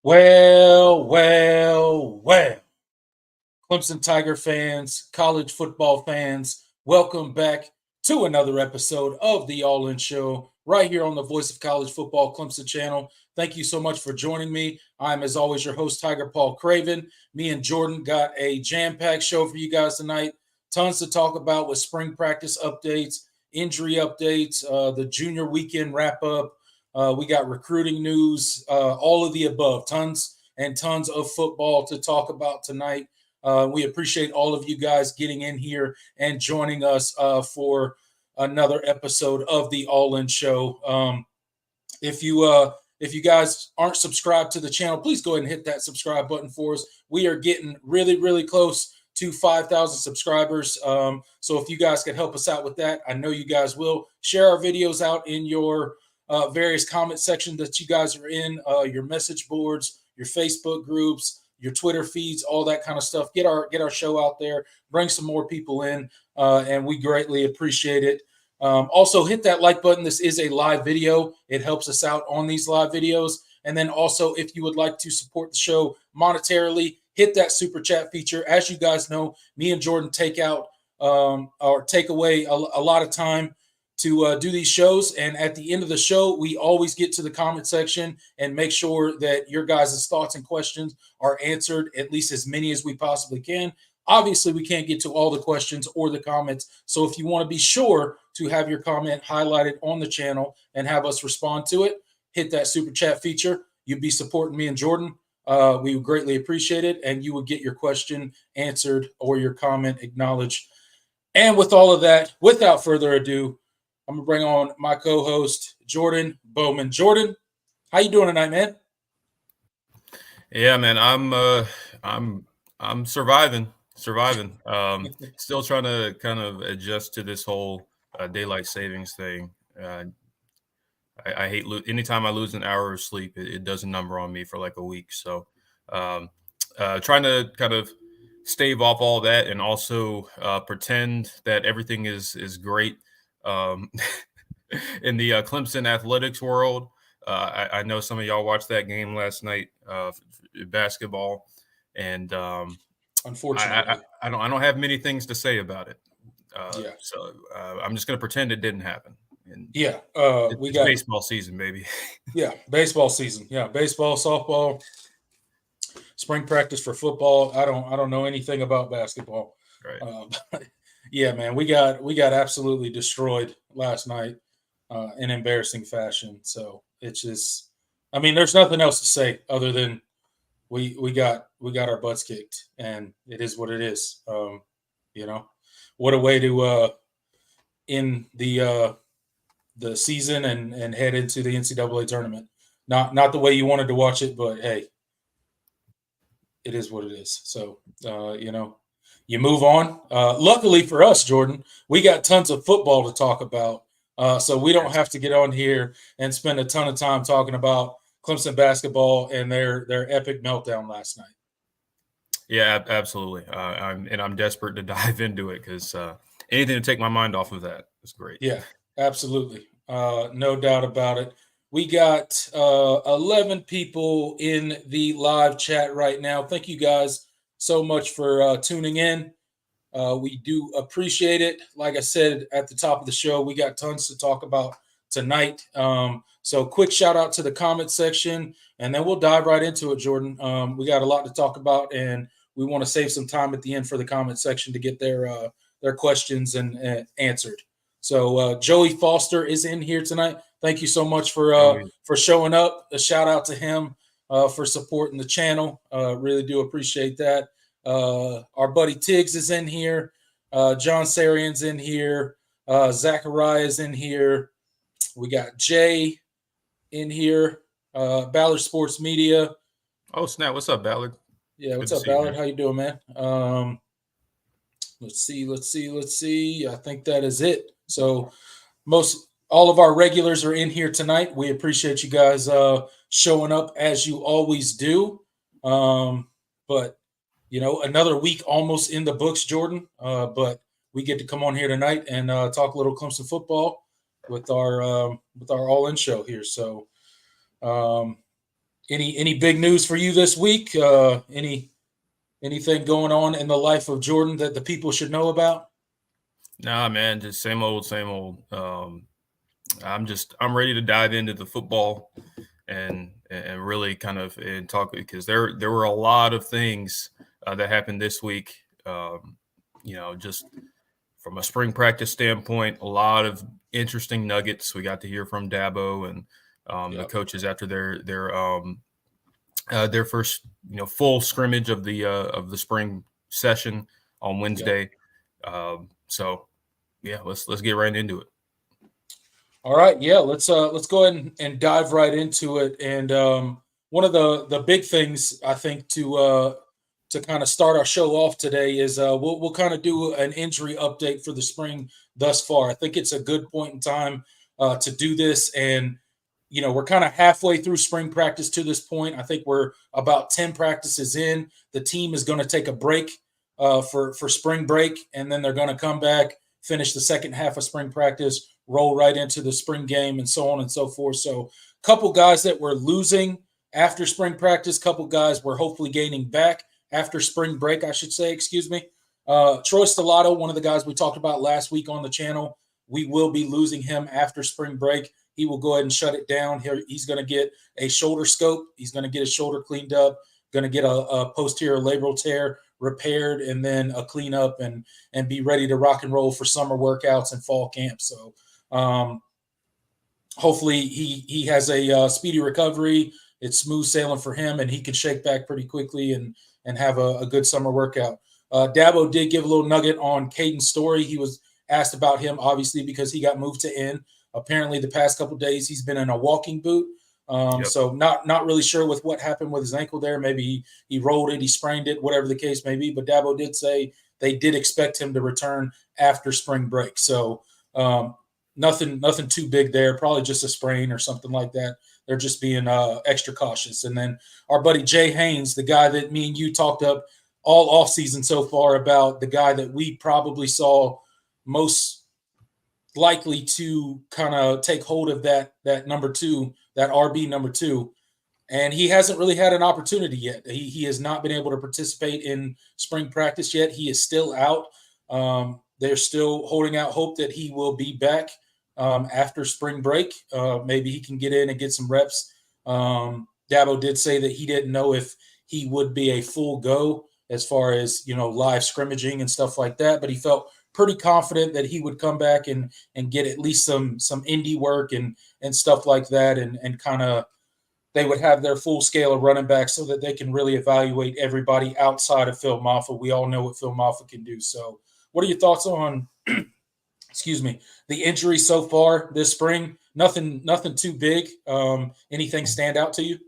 Well. Clemson Tiger fans, college football fans, welcome back to another episode of the All In Show right here on the Voice of College Football Clemson channel. Thank you so much for joining me. I'm, as always, your host, Tiger Paul Craven. Me and Jordan got a jam-packed show for you guys tonight. Tons to talk about with spring practice updates, injury updates, the junior weekend wrap-up. We got recruiting news, all of the above. Tons and tons of football to talk about tonight. We appreciate all of you guys getting in here and joining us for another episode of the All In Show. If you guys aren't subscribed to the channel, please go ahead and hit that subscribe button for us. We are getting really close to 5,000 subscribers. So if you guys can help us out with that, I know you guys will. Share our videos out in your various comment section that you guys are in, your message boards, your Facebook groups, your Twitter feeds, all that kind of stuff. Get our show out there, bring some more people in, and we greatly appreciate it. Also, hit that like button. This is a live video. It helps us out on these live videos. And then also, if you would like to support the show monetarily, hit that super chat feature. As you guys know, me and Jordan take away a lot of time to do these shows. And at the end of the show, we always get to the comment section and make sure that your guys' thoughts and questions are answered, at least as many as we possibly can. Obviously, we can't get to all the questions or the comments. So if you want to be sure to have your comment highlighted on the channel and have us respond to it, hit that super chat feature. You'd be supporting me and Jordan. We would greatly appreciate it. And you would get your question answered or your comment acknowledged. And with all of that, without further ado, I'm gonna bring on my co-host Jordan Bowman. Jordan, how you doing tonight, man? Yeah, man, I'm surviving. Still trying to kind of adjust to this whole daylight savings thing. I hate anytime I lose an hour of sleep, it does a number on me for like a week. So, trying to kind of stave off all that and also pretend that everything is great. In the Clemson athletics world. I know some of y'all watched that game last night, basketball, and Unfortunately, I don't have many things to say about it. yeah. So I'm just gonna pretend it didn't happen. And Yeah, we it's got baseball season, baby. baseball season. Yeah, baseball, softball, spring practice for football. I don't know anything about basketball. Right. But yeah, man, we got absolutely destroyed last night in embarrassing fashion. So it's just, I mean, there's nothing else to say other than we got our butts kicked, and it is what it is. You know, what a way to end the season and head into the NCAA tournament. Not the way you wanted to watch it, but hey, it is what it is. So you move on. Luckily for us, Jordan, we got tons of football to talk about. So we don't have to get on here and spend a ton of time talking about Clemson basketball and their epic meltdown last night. Yeah, absolutely. I'm desperate to dive into it because anything to take my mind off of that is great. Yeah, absolutely. No doubt about it. We got 11 people in the live chat right now. Thank you guys so much for tuning in. We do appreciate it. Like I said at the top of the show, we got tons to talk about tonight. So quick shout out to the comment section, and then we'll dive right into it, Jordan. We got a lot to talk about, and we want to save some time at the end for the comment section to get their questions and answered. So Joey Foster is in here tonight. Thank you so much for showing up. A shout out to him for supporting the channel. Really do appreciate that. Our buddy Tiggs is in here. John Sarian's in here. Zachariah is in here. We got Jay in here. Ballard Sports Media. Oh, snap. What's up, Ballard? Yeah, what's up, Ballard? How you doing, man? Let's see. I think that is it. So all of our regulars are in here tonight. We appreciate you guys showing up as you always do. But another week almost in the books, Jordan. But we get to come on here tonight and talk a little Clemson football with our All In show here. So Any big news for you this week? Anything going on in the life of Jordan that the people should know about? Nah, man, just same old, same old. I'm ready to dive into the football and really kind of and talk because there were a lot of things that happened this week. Just from a spring practice standpoint, a lot of interesting nuggets. We got to hear from Dabo and the coaches after their first full scrimmage of the spring session on Wednesday. So yeah, let's get right into it. All right, yeah, let's go ahead and dive right into it. And one of the big things I think to kind of start our show off today is we'll kind of do an injury update for the spring thus far. I think it's a good point in time to do this, and we're kind of halfway through spring practice to this point. I think we're about 10 practices in. The team is going to take a break for spring break, and then they're going to come back, finish the second half of spring practice, roll right into the spring game, and so on and so forth. So a couple guys that we're losing after spring practice, couple guys we're hopefully gaining back after spring break, I should say, excuse me. Troy Stellato, one of the guys we talked about last week on the channel, we will be losing him after spring break. He will go ahead and shut it down. He's going to get a shoulder scope. He's going to get his shoulder cleaned up, going to get a posterior labral tear repaired, and then a cleanup and be ready to rock and roll for summer workouts and fall camp. So hopefully he has a speedy recovery. It's smooth sailing for him, and he can shake back pretty quickly and have a good summer workout. Dabo did give a little nugget on Caden Story. He was asked about him, obviously, because he got moved to end. Apparently, the past couple of days, he's been in a walking boot. So not really sure with what happened with his ankle there. Maybe he rolled it, he sprained it, whatever the case may be. But Dabo did say they did expect him to return after spring break. So nothing too big there. Probably just a sprain or something like that. They're just being extra cautious. And then our buddy Jay Haynes, the guy that me and you talked up all offseason so far about, the guy that we probably saw most likely to kind of take hold of that number two, that RB number two. And he hasn't really had an opportunity yet. He has not been able to participate in spring practice yet. He is still out. They're still holding out hope that he will be back after spring break. Maybe he can get in and get some reps. Dabo did say that he didn't know if he would be a full go as far as, live scrimmaging and stuff like that, but he felt pretty confident that he would come back and get at least some indie work and stuff like that, and kind of they would have their full scale of running back so that they can really evaluate everybody outside of Phil Maffa. We all know what Phil Maffa can do. So what are your thoughts on excuse me, the injury so far this spring? Nothing too big. Anything stand out to you?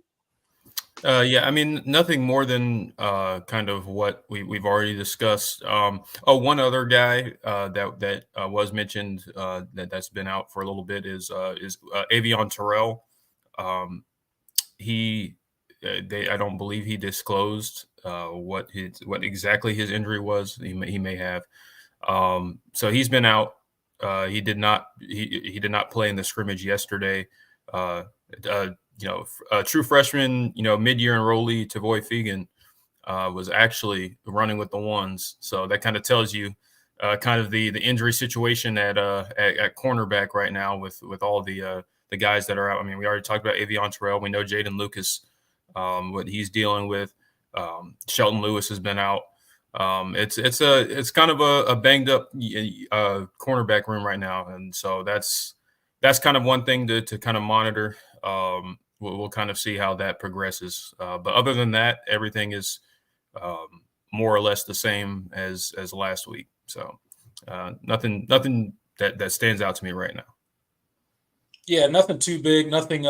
Yeah, I mean, nothing more than kind of what we've already discussed. One other guy that was mentioned that's been out for a little bit is Avion Terrell. I don't believe he disclosed what exactly his injury was. He may have. So he's been out. He did not play in the scrimmage yesterday. A true freshman, mid-year enrollee, Tavoy Fegan, was actually running with the ones. So that kind of tells you kind of the injury situation at cornerback right now with all the guys that are out. I mean, we already talked about Avion Terrell. We know Jaden Lucas, what he's dealing with. Shelton Lewis has been out. It's kind of a banged up cornerback room right now, and so that's kind of one thing to kind of monitor. We'll kind of see how that progresses. But other than that, everything is more or less the same as last week. So nothing that stands out to me right now. Yeah, nothing too big, nothing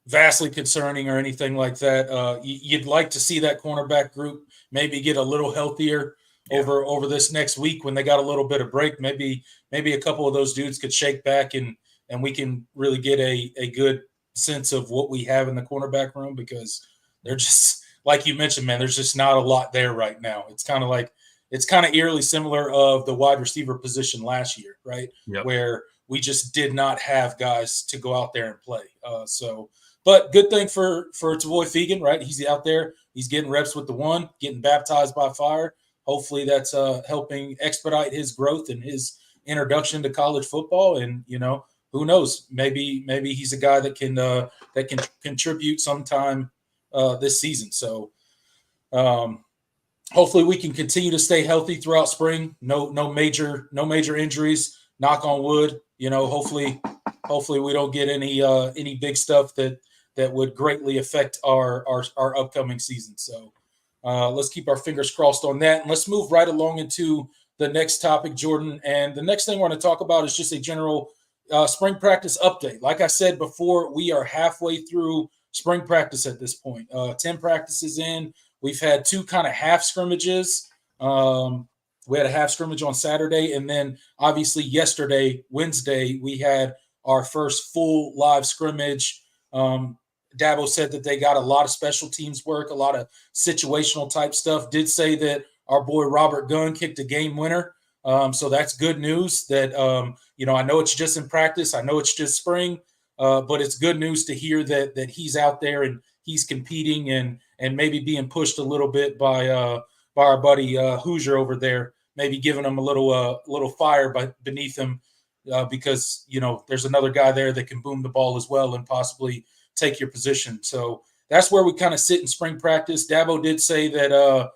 vastly concerning or anything like that. You'd like to see that cornerback group maybe get a little healthier over this next week when they got a little bit of break. Maybe a couple of those dudes could shake back and we can really get a good sense of what we have in the cornerback room, because they're just, like you mentioned, man, there's just not a lot there right now. It's kind of eerily similar of the wide receiver position last year, right? Yep. Where we just did not have guys to go out there and play. So But good thing for Tavoy Fegan, right? He's out there. He's getting reps with the one, getting baptized by fire. Hopefully that's helping expedite his growth and his introduction to college football. And who knows? Maybe he's a guy that can contribute sometime this season. So hopefully we can continue to stay healthy throughout spring. No major injuries. Knock on wood. Hopefully we don't get any big stuff that would greatly affect our upcoming season. So let's keep our fingers crossed on that. And let's move right along into the next topic, Jordan. And the next thing we're going to talk about is just a general spring practice update. Like I said before, we are halfway through spring practice at this point. 10 practices in. We've had 2 kind of half scrimmages. We had a half scrimmage on Saturday, and then obviously yesterday, Wednesday, we had our first full live scrimmage. Dabo said that they got a lot of special teams work, a lot of situational type stuff. Did say that our boy Robert Gunn kicked a game winner. So that's good news that, I know it's just in practice. I know it's just spring, but it's good news to hear that he's out there and he's competing and maybe being pushed a little bit by our buddy Hoosier over there, maybe giving him a little fire beneath him because, there's another guy there that can boom the ball as well and possibly take your position. So that's where we kind of sit in spring practice. Dabo did say that,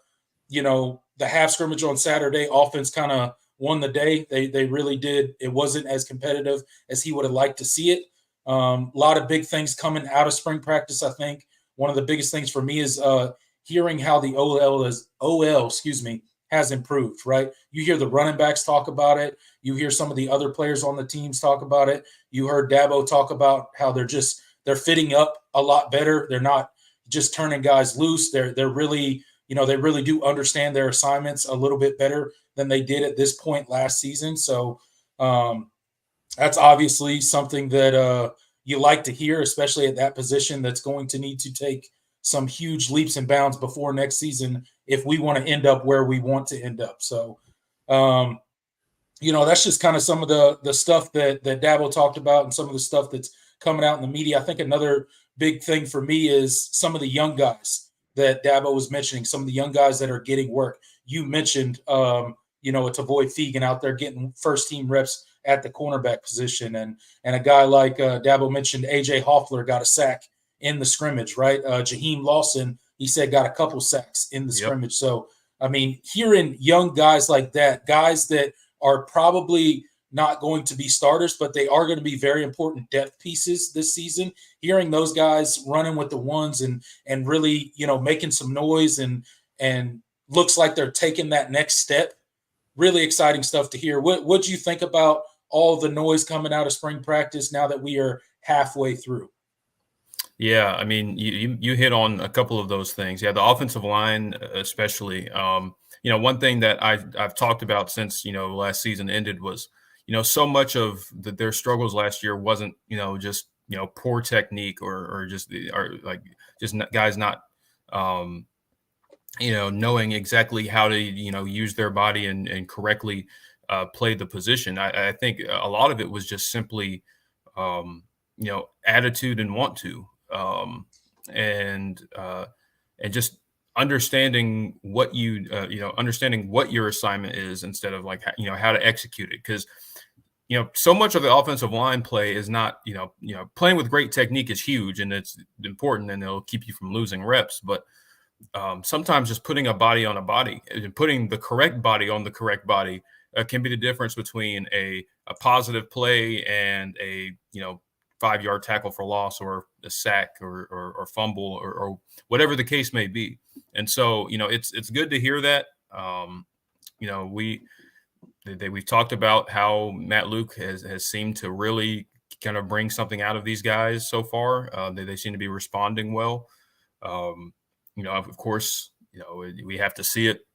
the half scrimmage on Saturday, offense kind of won the day. They really did. It wasn't as competitive as he would have liked to see it. A lot of big things coming out of spring practice, I think. One of the biggest things for me is hearing how the OL has improved, right? You hear the running backs talk about it. You hear some of the other players on the teams talk about it. You heard Dabo talk about how they're fitting up a lot better. They're not just turning guys loose. They're really, they really do understand their assignments a little bit better than they did at this point last season. So that's obviously something that you like to hear, especially at that position that's going to need to take some huge leaps and bounds before next season if we want to end up where we want to end up. So, that's just kind of some of the stuff that Dabo talked about and some of the stuff that's coming out in the media. I think another big thing for me is some of the young guys that Dabo was mentioning, some of the young guys that are getting work. You mentioned, to avoid Fegan out there getting first team reps at the cornerback position. And a guy like Dabo mentioned, AJ Hoffler got a sack in the scrimmage, right? Jaheim Lawson, he said, got a couple sacks in the scrimmage. So, I mean, hearing young guys like that, guys that are probably not going to be starters, but they are going to be very important depth pieces this season. Hearing those guys running with the ones and really, making some noise and looks like they're taking that next step. Really exciting stuff to hear. What do you think about all the noise coming out of spring practice now that we are halfway through? Yeah, I mean, you hit on a couple of those things. Yeah, the offensive line, especially. One thing that I've talked about since last season ended was so much of their struggles last year wasn't just poor technique or just guys not knowing exactly how to use their body and correctly play the position. I think a lot of it was just simply attitude and want to. And just understanding what understanding what your assignment is instead of how to execute it. Because, so much of the offensive line play is not, playing with great technique is huge and it's important and it'll keep you from losing reps. But sometimes just putting a body on a body and putting the correct body on the correct body can be the difference between a positive play and a, 5-yard tackle for loss or a sack or fumble or whatever the case may be. And so, it's good to hear that. We've talked about how Matt Luke has seemed to really kind of bring something out of these guys so far. They seem to be responding well. Of course, we have to see it.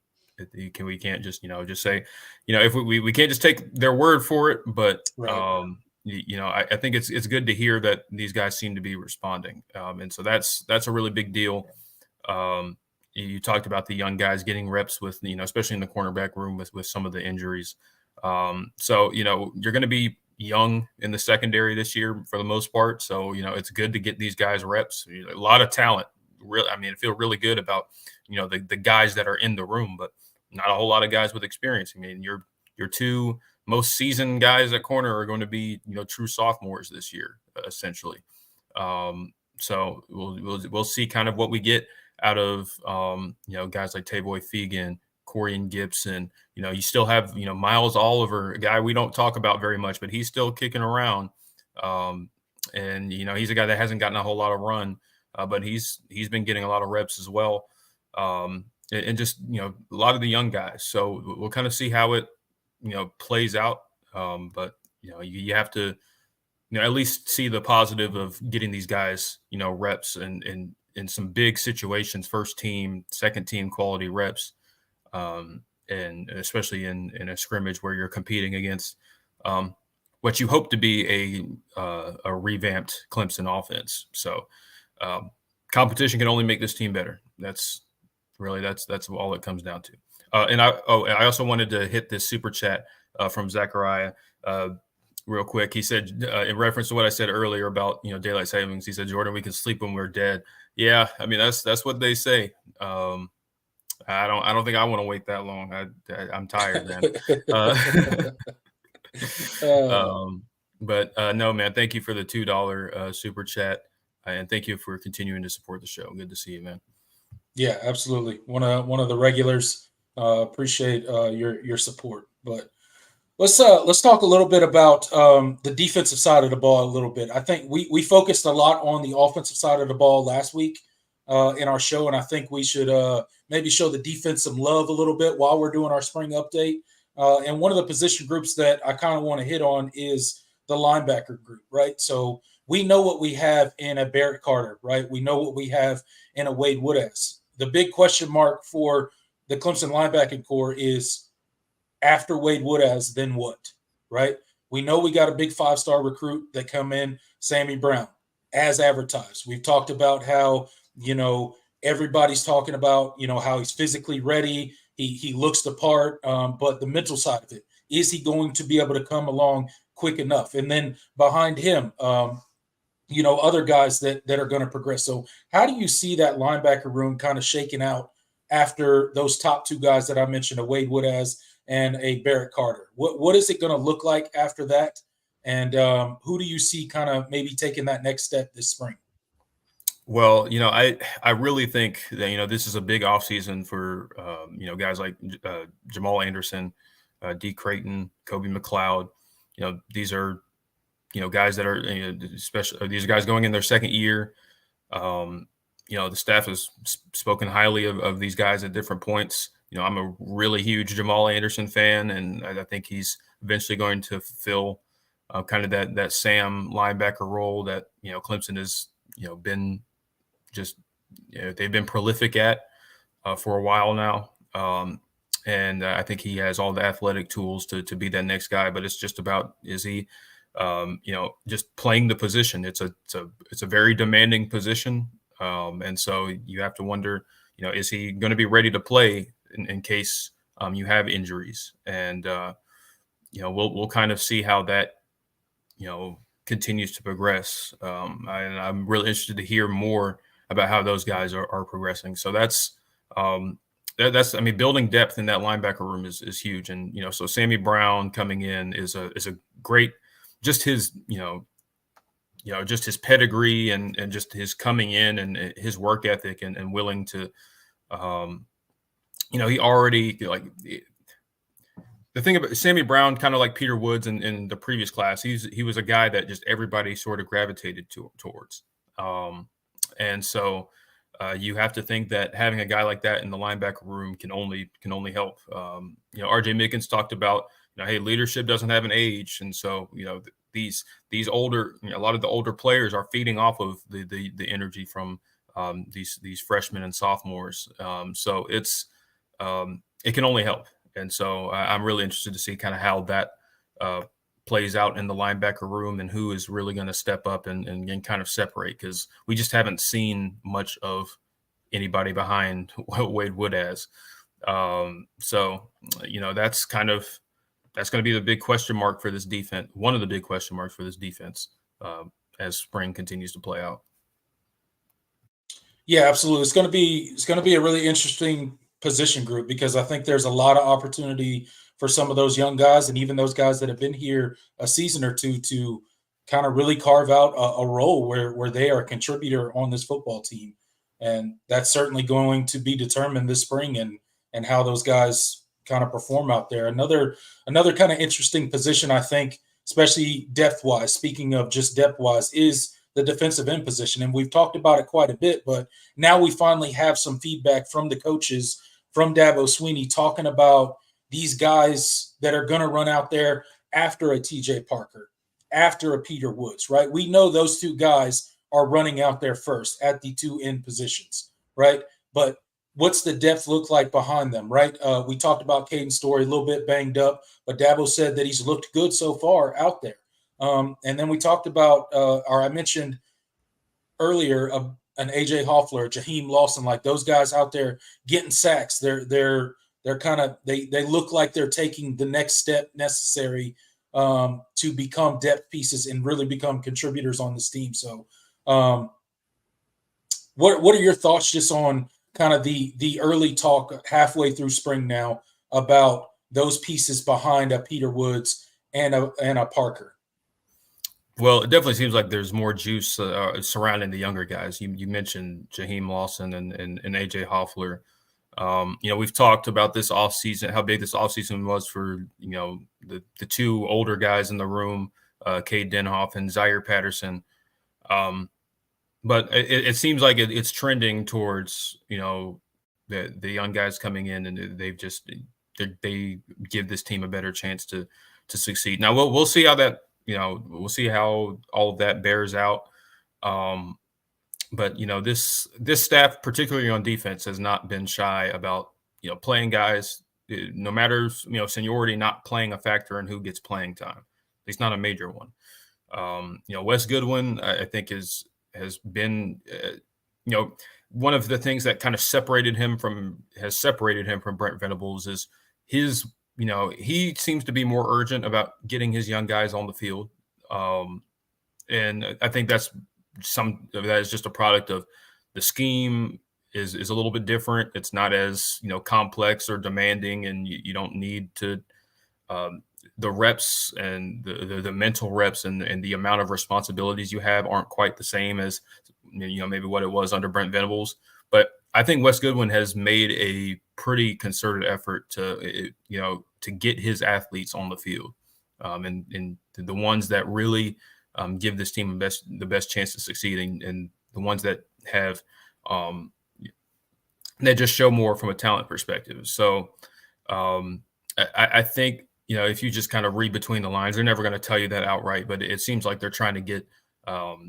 We can't just, just say, if we can't just take their word for it, but right. I think it's good to hear that these guys seem to be responding. And so that's a really big deal. You talked about the young guys getting reps with, especially in the cornerback room with some of the injuries. So, you're going to be young in the secondary this year for the most part. So, it's good to get these guys reps. A lot of talent. Really, I feel really good about, the guys that are in the room, but not a whole lot of guys with experience. Your two most seasoned guys at corner are going to be, true sophomores this year, essentially. So we'll see kind of what we get out of guys like Tavoy Fegan, Corian Gibson. You still have Miles Oliver, a guy we don't talk about very much, but he's still kicking around. And he's a guy that hasn't gotten a whole lot of run, but he's been getting a lot of reps as well. And just a lot of the young guys. So we'll kind of see how it plays out. But you have to at least see the positive of getting these guys reps and in some big situations, first team, second team quality reps. And especially in a scrimmage where you're competing against what you hope to be a revamped Clemson offense. So competition can only make this team better. That's all it comes down to. And I also wanted to hit this super chat from Zachariah real quick. He said, in reference to what I said earlier about daylight savings, he said, Jordan, we can sleep when we're dead. Yeah, that's what they say. I don't think I want to wait that long. I'm tired, man. But no, man. Thank you for the $2 super chat, and thank you for continuing to support the show. Good to see you, man. Yeah, absolutely. One of the regulars. Appreciate your support. But let's talk a little bit about the defensive side of the ball a little bit. I think we focused a lot on the offensive side of the ball last week in our show, and I think we should maybe show the defense some love a little bit while we're doing our spring update. And one of the position groups that I kind of want to hit on is the linebacker group, right? So we know what we have in a Barrett Carter, right? We know what we have in a Wade Woodaz. The big question mark for the Clemson linebacking core is after Wade Woodaz, then what, right? We know we got a big 5-star recruit that come in, Sammy Brown, as advertised. We've talked about how, everybody's talking about, how he's physically ready. He looks the part, but the mental side of it, is he going to be able to come along quick enough? And then behind him, other guys that are going to progress. So how do you see that linebacker room kind of shaking out after those top two guys that I mentioned, a Wade Woodaz and a Barrett Carter? What is it going to look like after that? And who do you see kind of maybe taking that next step this spring? Well, I really think that, this is a big offseason for, guys like Jamal Anderson, D. Creighton, Kobe McLeod. These are, guys that are, especially these guys going in their second year. The staff has spoken highly of these guys at different points. I'm a really huge Jamal Anderson fan, and I think he's eventually going to fulfill kind of that Sam linebacker role that, Clemson has, been just, they've been prolific at for a while now. And I think he has all the athletic tools to be that next guy, but it's just about, is he, just playing the position. It's a very demanding position. And so you have to wonder, is he going to be ready to play in case you have injuries? And, we'll kind of see how that, continues to progress. And I'm really interested to hear more about how those guys are progressing. So that's building depth in that linebacker room is huge. And, so Sammy Brown coming in is a great, just his, just his pedigree and just his coming in and his work ethic and willing to, he already, like, the thing about Sammy Brown, kind of like Peter Woods in the previous class, he was a guy that just everybody sort of gravitated towards. And so you have to think that having a guy like that in the linebacker room can only help. R.J. Mickens talked about, hey, leadership doesn't have an age, and so these older, a lot of the older players are feeding off of the energy from these freshmen and sophomores. So it's it can only help, and so I'm really interested to see kind of how that plays out in the linebacker room and who is really going to step up and kind of separate, because we just haven't seen much of anybody behind Wade Woodaz. So, that's kind of that's going to be the big question mark for this defense. One of the big question marks for this defense as spring continues to play out. Yeah, absolutely. It's going to be a really interesting position group because I think there's a lot of opportunity for some of those young guys and even those guys that have been here a season or two to kind of really carve out a role where they are a contributor on this football team, and that's certainly going to be determined this spring and how those guys kind of perform out there. Another kind of interesting position I think, especially depth wise. Speaking of just depth wise, is the defensive end position, and we've talked about it quite a bit, but now we finally have some feedback from the coaches, from Dabo Sweeney, talking about these guys that are going to run out there after a TJ Parker, after a Peter Woods, right? We know those two guys are running out there first at the two end positions, right? But what's the depth look like behind them, right? We talked about Caden Story, a little bit banged up, but Dabo said that he's looked good so far out there. And then we talked about, or I mentioned earlier, an AJ Hoffler, Jaheim Lawson, like those guys out there getting sacks. They're kind of they look like they're taking the next step necessary to become depth pieces and really become contributors on this team. So, what are your thoughts just on kind of the early talk halfway through spring now about those pieces behind a Peter Woods and a Parker? Well, it definitely seems like there's more juice surrounding the younger guys. You mentioned Jaheim Lawson and AJ Hoffler. We've talked about this offseason, how big this offseason was for, the two older guys in the room, Cade Denhoff and Zaire Patterson. But it seems like it's trending towards, the young guys coming in, and they give this team a better chance to succeed. Now we'll see how that, we'll see how all of that bears out. But this staff, particularly on defense, has not been shy about playing guys, no matter seniority, not playing a factor in who gets playing time. At least not a major one. Wes Goodwin, I think has been one of the things that kind of separated him from Brent Venables is his. He seems to be more urgent about getting his young guys on the field, and I think that is just a product of the scheme is a little bit different. It's not as complex or demanding, and you don't need to the reps and the mental reps and the amount of responsibilities you have aren't quite the same as maybe what it was under Brent Venables. But I think Wes Goodwin has made a pretty concerted effort to get his athletes on the field, and the ones that really give this team the best chance to succeed, and the ones that have that just show more from a talent perspective. So I think if you just kind of read between the lines, they're never going to tell you that outright, but it seems like they're trying to get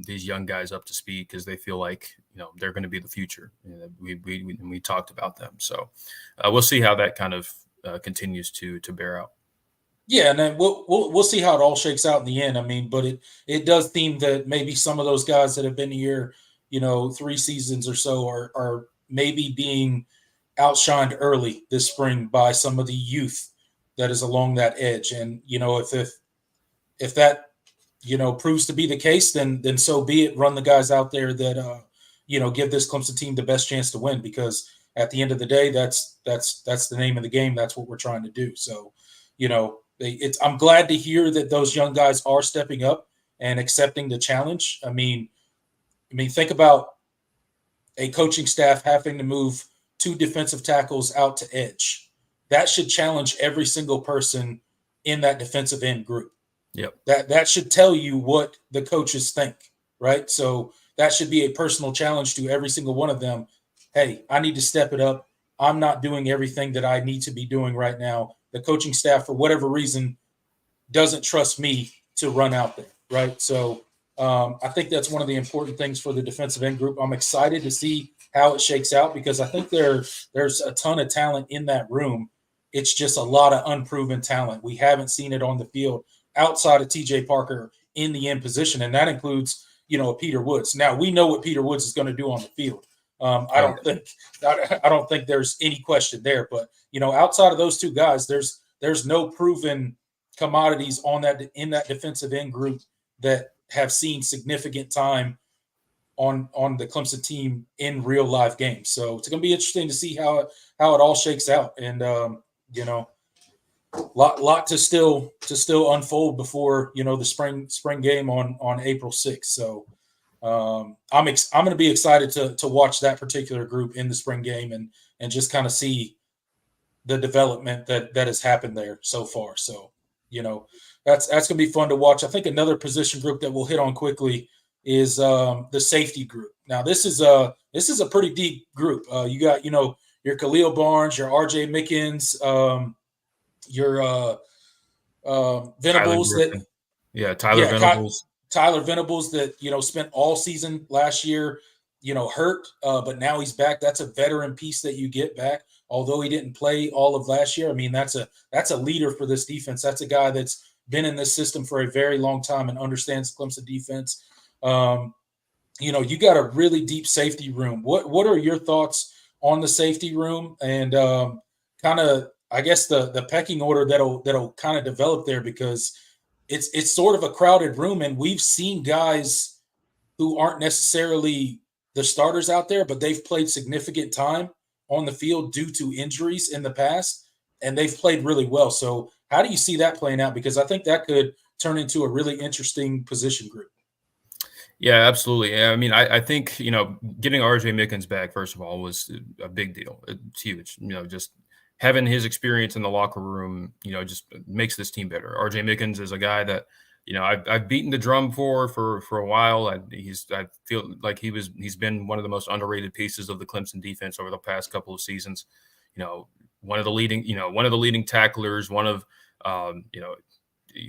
these young guys up to speed because they feel like they're going to be the future. We talked about them, so we'll see how that kind of continues to bear out. Yeah, and then we'll see how it all shakes out in the end. I mean, but it does seem that maybe some of those guys that have been here, 3 seasons or so, are maybe being outshined early this spring by some of the youth that is along that edge. And if that proves to be the case, then so be it. Run the guys out there that give this Clemson team the best chance to win, because at the end of the day, that's the name of the game. That's what we're trying to do. So, I'm glad to hear that those young guys are stepping up and accepting the challenge. I mean, think about a coaching staff having to move 2 defensive tackles out to edge. That should challenge every single person in that defensive end group. Yep. That should tell you what the coaches think, right? So that should be a personal challenge to every single one of them. Hey, I need to step it up. I'm not doing everything that I need to be doing right now. The coaching staff, for whatever reason, doesn't trust me to run out there, right? So I think that's one of the important things for the defensive end group. I'm excited to see how it shakes out because I think there's a ton of talent in that room. It's just a lot of unproven talent. We haven't seen it on the field outside of TJ Parker in the end position, and that includes, Peter Woods. Now, we know what Peter Woods is going to do on the field. I don't think there's any question there. But outside of those two guys, there's no proven commodities on that in that defensive end group that have seen significant time on the Clemson team in real life games. So it's going to be interesting to see how it all shakes out. And you know, lot to still unfold before the spring game on April 6th. So I'm going to be excited to watch that particular group in the spring game and just kind of see the development that has happened there so far. So that's going to be fun to watch. I think another position group that we'll hit on quickly is the safety group. Now this is a pretty deep group. You got your Khalil Barnes, your R.J. Mickens, your Venables Tyler Venables. Tyler Venables that spent all season last year hurt, but now he's back. That's a veteran piece that you get back. Although he didn't play all of last year, I mean that's a leader for this defense. That's a guy that's been in this system for a very long time and understands the Clemson defense. You got a really deep safety room. What are your thoughts on the safety room and kind of I guess the pecking order that'll kind of develop there, because it's sort of a crowded room, and we've seen guys who aren't necessarily the starters out there, but they've played significant time on the field due to injuries in the past, and they've played really well. So how do you see that playing out? Because I think that could turn into a really interesting position group. Yeah, absolutely. I mean, I think, getting RJ Mickens back, first of all, was a big deal. It's huge. Just having his experience in the locker room, just makes this team better. RJ Mickens is a guy that, I've beaten the drum for a while. I feel like he's been one of the most underrated pieces of the Clemson defense over the past couple of seasons. One of the leading tacklers, one of,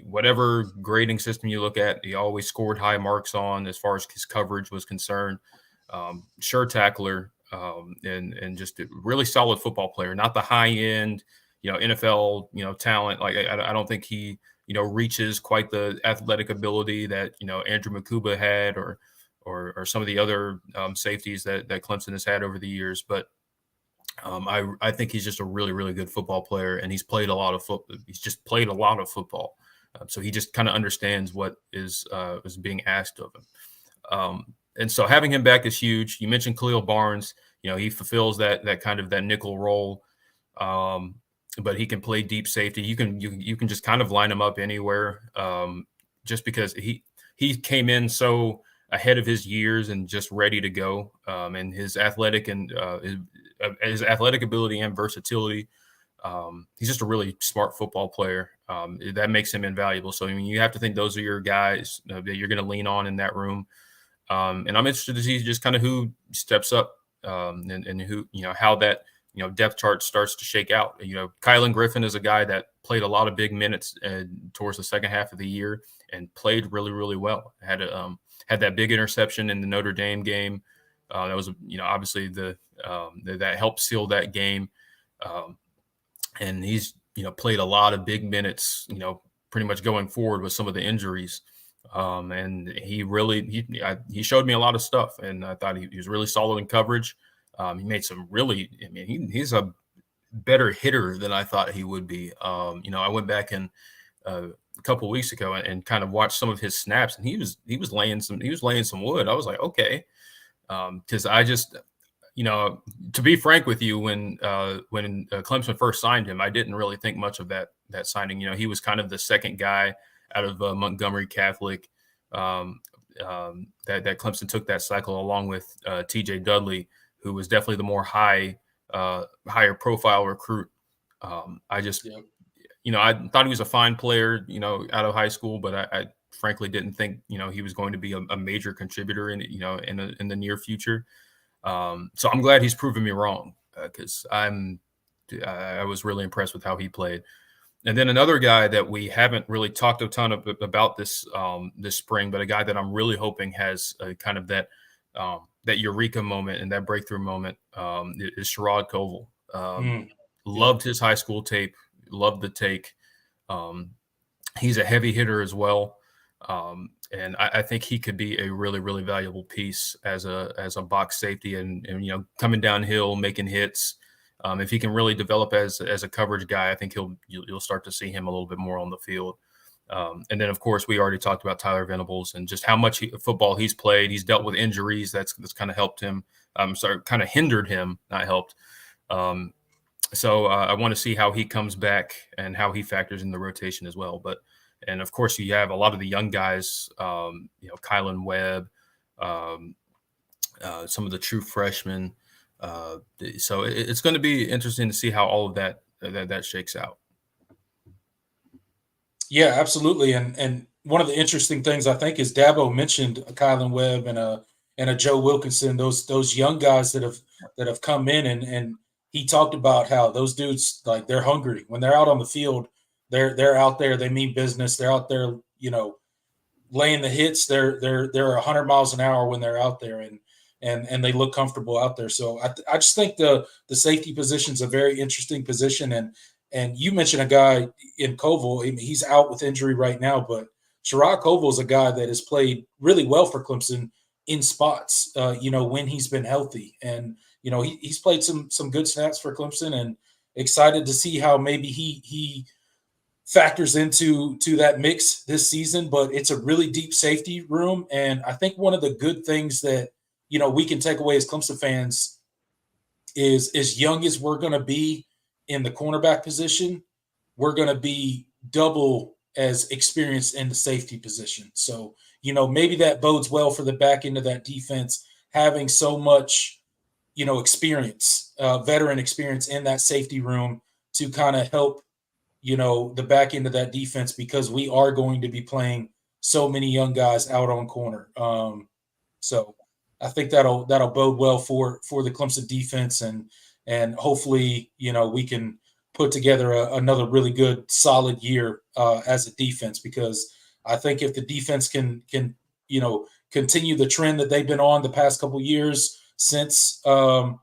whatever grading system you look at, he always scored high marks on as far as his coverage was concerned. Sure tackler, and just a really solid football player. Not the high end, NFL, talent. Like I don't think he, reaches quite the athletic ability that Andrew Makuba had, or some of the other safeties that Clemson has had over the years. But I think he's just a really, really good football player, and he's played a lot of football. He's just played a lot of football. So he just kind of understands what is being asked of him. And so having him back is huge. You mentioned Khalil Barnes. He fulfills that kind of that nickel role, but he can play deep safety. You can just kind of line him up anywhere, just because he came in so ahead of his years and just ready to go. And his athletic ability and versatility. He's just a really smart football player. That makes him invaluable. So, I mean, you have to think those are your guys that you're going to lean on in that room. And I'm interested to see just kind of who steps up, and who, how that, depth chart starts to shake out. Kylan Griffin is a guy that played a lot of big minutes towards the second half of the year and played really, really well. Had that big interception in the Notre Dame game. That was, obviously that helped seal that game. And he's, played a lot of big minutes, pretty much going forward with some of the injuries. And he showed me a lot of stuff, and I thought he was really solid in coverage. He made some really, he's a better hitter than I thought he would be. I went back and a couple of weeks ago and kind of watched some of his snaps, and he was laying some wood. I was like, okay. Because I just, to be frank with you, when Clemson first signed him, I didn't really think much of that signing. He was kind of the second guy out of Montgomery Catholic that Clemson took that cycle, along with T.J. Dudley, who was definitely the more higher profile recruit. I thought he was a fine player, out of high school, but I frankly didn't think, he was going to be a major contributor in the near future. So I'm glad he's proven me wrong, because I was really impressed with how he played. And then another guy that we haven't really talked a ton about this spring, but a guy that I'm really hoping has kind of that eureka moment and that breakthrough moment is Sherrod Covell. Loved his high school tape, loved the take. He's a heavy hitter as well. And I think he could be a really, really valuable piece as a box safety, and coming downhill, making hits, If he can really develop as a coverage guy, I think you'll start to see him a little bit more on the field. And then, of course, we already talked about Tyler Venables and just how much football he's played. He's dealt with injuries. That's kind of helped him. Kind of hindered him, not helped. So I want to see how he comes back and how he factors in the rotation as well. And of course, you have a lot of the young guys, Kylan Webb, some of the true freshmen. So it's going to be interesting to see how all of that shakes out. Yeah, absolutely. And one of the interesting things I think is Dabo mentioned Kylan Webb and a Joe Wilkinson, those young guys that have come in, and he talked about how those dudes, like, they're hungry when they're out on the field. They're out there. They mean business. They're out there, laying the hits. They're 100 miles an hour when they're out there, and they look comfortable out there. So I just think the safety position is a very interesting position. And you mentioned a guy in Koval. I mean, he's out with injury right now, but Sherrod Koval is a guy that has played really well for Clemson in spots, when he's been healthy. And, he's played some good snaps for Clemson, and excited to see how maybe he factors into that mix this season. But it's a really deep safety room. And I think one of the good things that, we can take away as Clemson fans is, as young as we're going to be in the cornerback position, we're going to be double as experienced in the safety position. So, maybe that bodes well for the back end of that defense, having so much, experience, veteran experience in that safety room to kind of help, the back end of that defense, because we are going to be playing so many young guys out on corner. So I think that'll bode well for the Clemson defense, and hopefully, we can put together another really good, solid year as a defense, because I think if the defense can continue the trend that they've been on the past couple years since Brent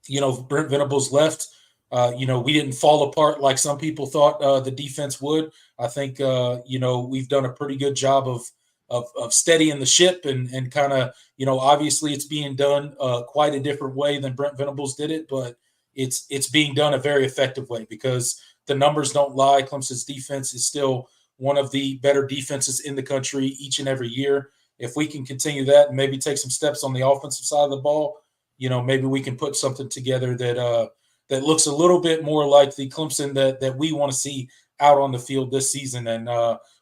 Venables left, we didn't fall apart like some people thought the defense would. I think we've done a pretty good job of steadying the ship, and kind of, obviously it's being done quite a different way than Brent Venables did it, but it's being done a very effective way, because the numbers don't lie. Clemson's defense is still one of the better defenses in the country each and every year. If we can continue that and maybe take some steps on the offensive side of the ball, maybe we can put something together that looks a little bit more like the Clemson that we want to see out on the field this season. And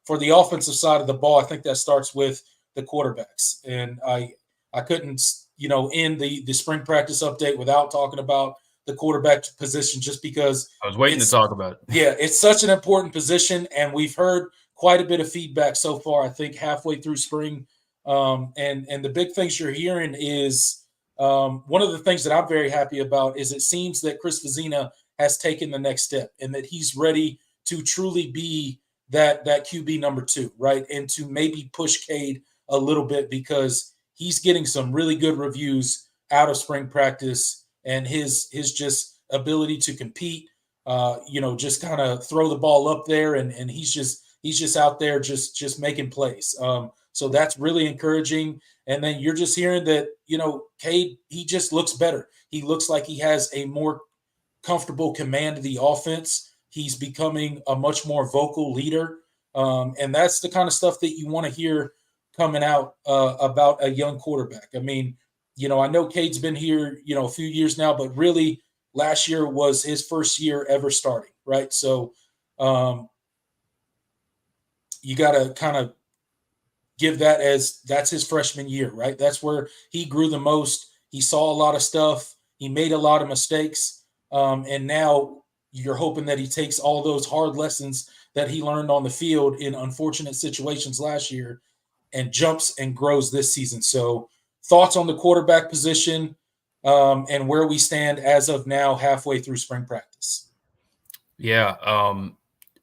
for the offensive side of the ball, I think that starts with the quarterbacks. And I couldn't, end the spring practice update without talking about the quarterback position, just because I was waiting to talk about it. Yeah, it's such an important position, and we've heard quite a bit of feedback so far, I think halfway through spring. And the big things you're hearing is, one of the things that I'm very happy about is it seems that Chris Vizina has taken the next step, and that he's ready to truly be that QB number 2, right? And to maybe push Cade a little bit, because he's getting some really good reviews out of spring practice, and his just ability to compete, just kind of throw the ball up there, and he's just out there just making plays. So that's really encouraging. And then you're just hearing that, Cade, he just looks better. He looks like he has a more comfortable command of the offense. He's becoming a much more vocal leader. And that's the kind of stuff that you want to hear coming out about a young quarterback. I mean, I know Cade's been here, a few years now, but really last year was his first year ever starting, right? So you got to kind of give that as that's his freshman year, right? That's where he grew the most. He saw a lot of stuff. He made a lot of mistakes. And now you're hoping that he takes all those hard lessons that he learned on the field in unfortunate situations last year and jumps and grows this season. So thoughts on the quarterback position, and where we stand as of now, halfway through spring practice? Yeah.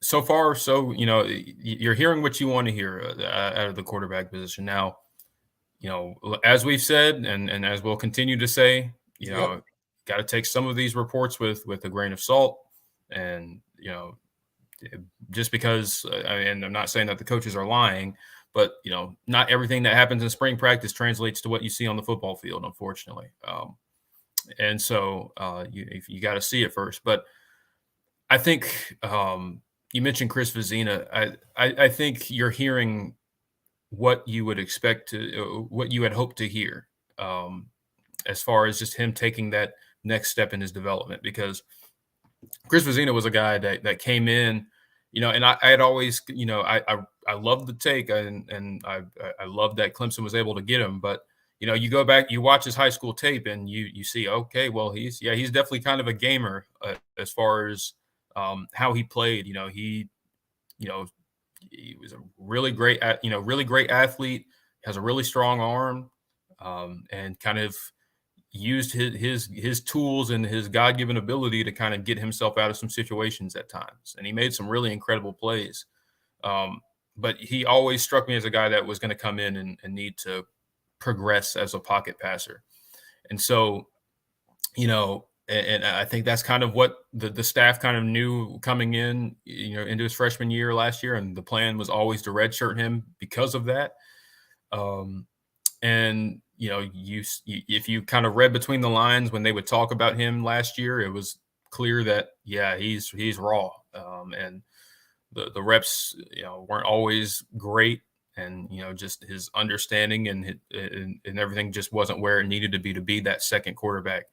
So far, so, you're hearing what you want to hear out of the quarterback position. Now, as we've said, and as we'll continue to say, Yep. got to take some of these reports with a grain of salt. And, just because, and I'm not saying that the coaches are lying, but, not everything that happens in spring practice translates to what you see on the football field, unfortunately. And so you got to see it first. But I think you mentioned Chris Vizina. I think you're hearing what you would expect what you had hoped to hear, as far as just him taking that next step in his development. Because Chris Vizina was a guy that came in, and I had always, I loved the take, and I loved that Clemson was able to get him. But you go back, you watch his high school tape, and you see, okay, well, he's definitely kind of a gamer, as far as how he played. You know, he was a really great, really great athlete, has a really strong arm, and kind of used his tools and his God-given ability to kind of get himself out of some situations at times. And he made some really incredible plays. But he always struck me as a guy that was going to come in and need to progress as a pocket passer. And so, and I think that's kind of what the staff kind of knew coming in, into his freshman year last year. And the plan was always to redshirt him because of that. And if you kind of read between the lines when they would talk about him last year, it was clear that he's raw, and the reps weren't always great, and just his understanding and everything just wasn't where it needed to be that second quarterback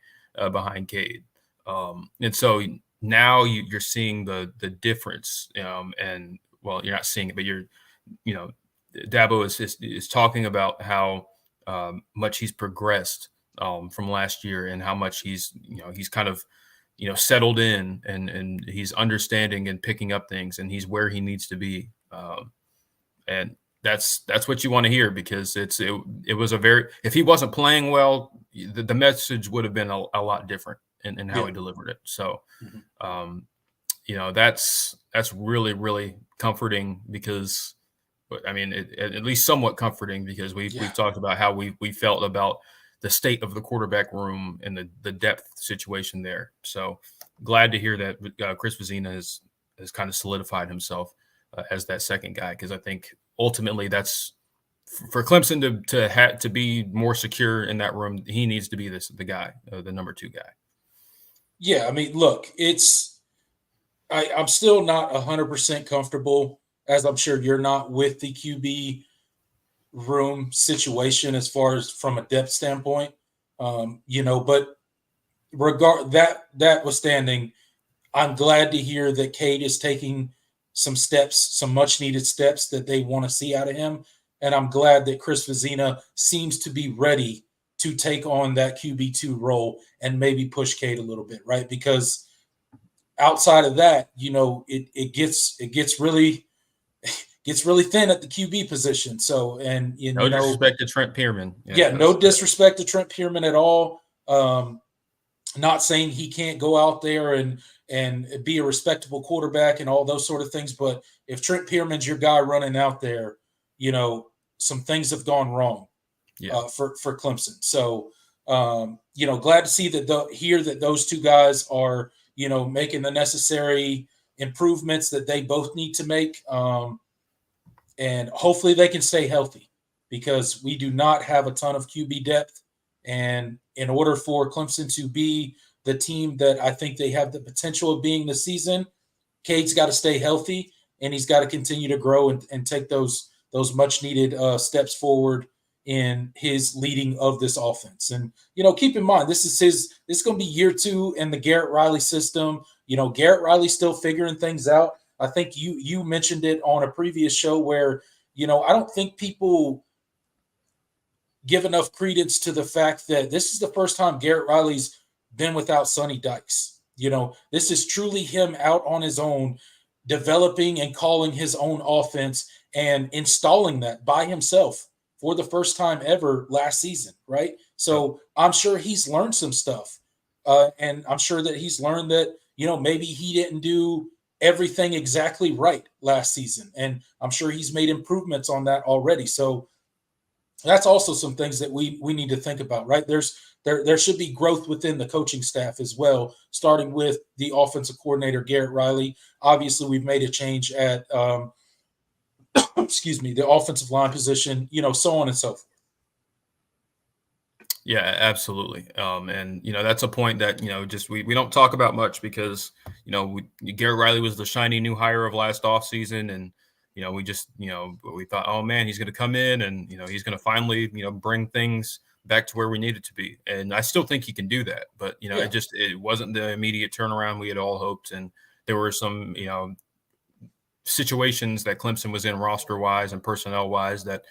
behind Cade, and so now you're seeing the difference, and well, you're not seeing it, but Dabo is talking about how much he's progressed from last year, and how much he's kind of settled in, and he's understanding and picking up things, and he's where he needs to be, and that's what you want to hear, because it was if he wasn't playing well, the message would have been a lot different in how he delivered it. So that's really, really comforting, because I mean, at least somewhat comforting, because we've talked about how we felt about the state of the quarterback room and the depth situation there. So glad to hear that Chris Vizina has kind of solidified himself as that second guy, because I think ultimately that's for Clemson to be more secure in that room. He needs to be the guy, the number 2 guy. Yeah, I mean, look, I'm still not 100% comfortable, as I'm sure you're not, with the QB room situation as far as from a depth standpoint. But notwithstanding, I'm glad to hear that Cade is taking some much needed steps that they want to see out of him. And I'm glad that Chris Vizina seems to be ready to take on that QB2 role and maybe push Cade a little bit, right? Because outside of that, it gets really thin at the QB position. So, no disrespect to Trent Pierman. No disrespect to Trent Pierman at all. Not saying he can't go out there and be a respectable quarterback and all those sort of things, but if Trent Pierman's your guy running out there, some things have gone wrong for Clemson. So, glad to see that those two guys are making the necessary improvements that they both need to make, and hopefully they can stay healthy, because we do not have a ton of QB depth. And in order for Clemson to be the team that I think they have the potential of being this season, Cade's got to stay healthy, and he's got to continue to grow and take those much needed steps forward in his leading of this offense. And keep in mind, this is going to be year 2 in the Garrett Riley system. Garrett Riley's still figuring things out. I think you mentioned it on a previous show where I don't think people give enough credence to the fact that this is the first time Garrett Riley's been without Sonny Dykes. This is truly him out on his own, developing and calling his own offense and installing that by himself for the first time ever last season, right? So I'm sure he's learned some stuff. And I'm sure that he's learned that, maybe he didn't do everything exactly right last season. And I'm sure he's made improvements on that already. So that's also some things that we need to think about, right? There should be growth within the coaching staff as well, starting with the offensive coordinator, Garrett Riley. Obviously, we've made a change at, the offensive line position, so on and so forth. Yeah, absolutely. And that's a point that just we don't talk about much because Garrett Riley was the shiny new hire of last offseason, and we just we thought, oh man, he's going to come in and he's going to finally bring things back to where we need it to be, and I still think he can do that. But Yeah. it wasn't the immediate turnaround we had all hoped, and there were some situations that Clemson was in roster wise and personnel wise that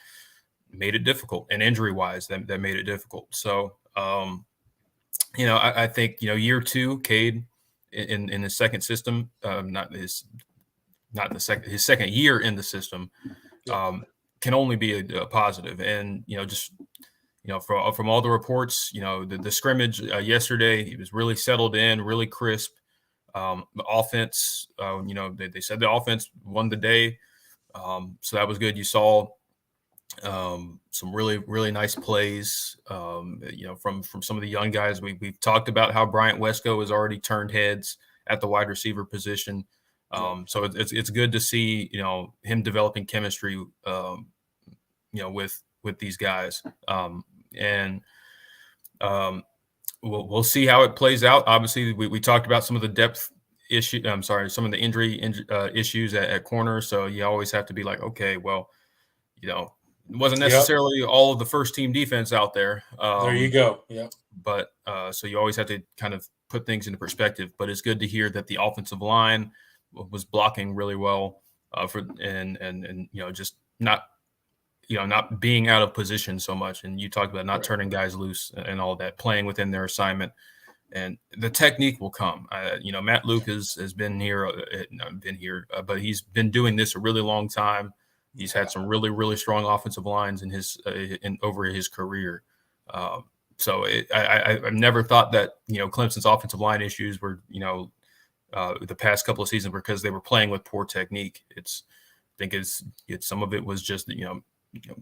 made it difficult, and injury wise that made it difficult. So I think year two, Cade in his second system, his second year in the system, can only be a positive. And just from all the reports, the scrimmage yesterday, he was really settled in, really crisp. The offense, they said the offense won the day, so that was good. You saw some really, really nice plays, from some of the young guys. We've talked about how Bryant Wesco has already turned heads at the wide receiver position. So it's good to see, him developing chemistry, with these guys. We'll see how it plays out. Obviously, we talked about some of the depth issue. I'm sorry, some of the injury issues at corner. So you always have to be like, okay, well, it wasn't necessarily all of the first team defense out there. There you go. Yeah. But so you always have to kind of put things into perspective. But it's good to hear that the offensive line was blocking really well and just not being out of position so much. And you talked about not turning guys loose and all that, playing within their assignment. And the technique will come. Matt Luke has been here, but he's been doing this a really long time. He's had some really, really strong offensive lines over his career. So I've never thought that Clemson's offensive line issues were the past couple of seasons because they were playing with poor technique. I think it's some of it was just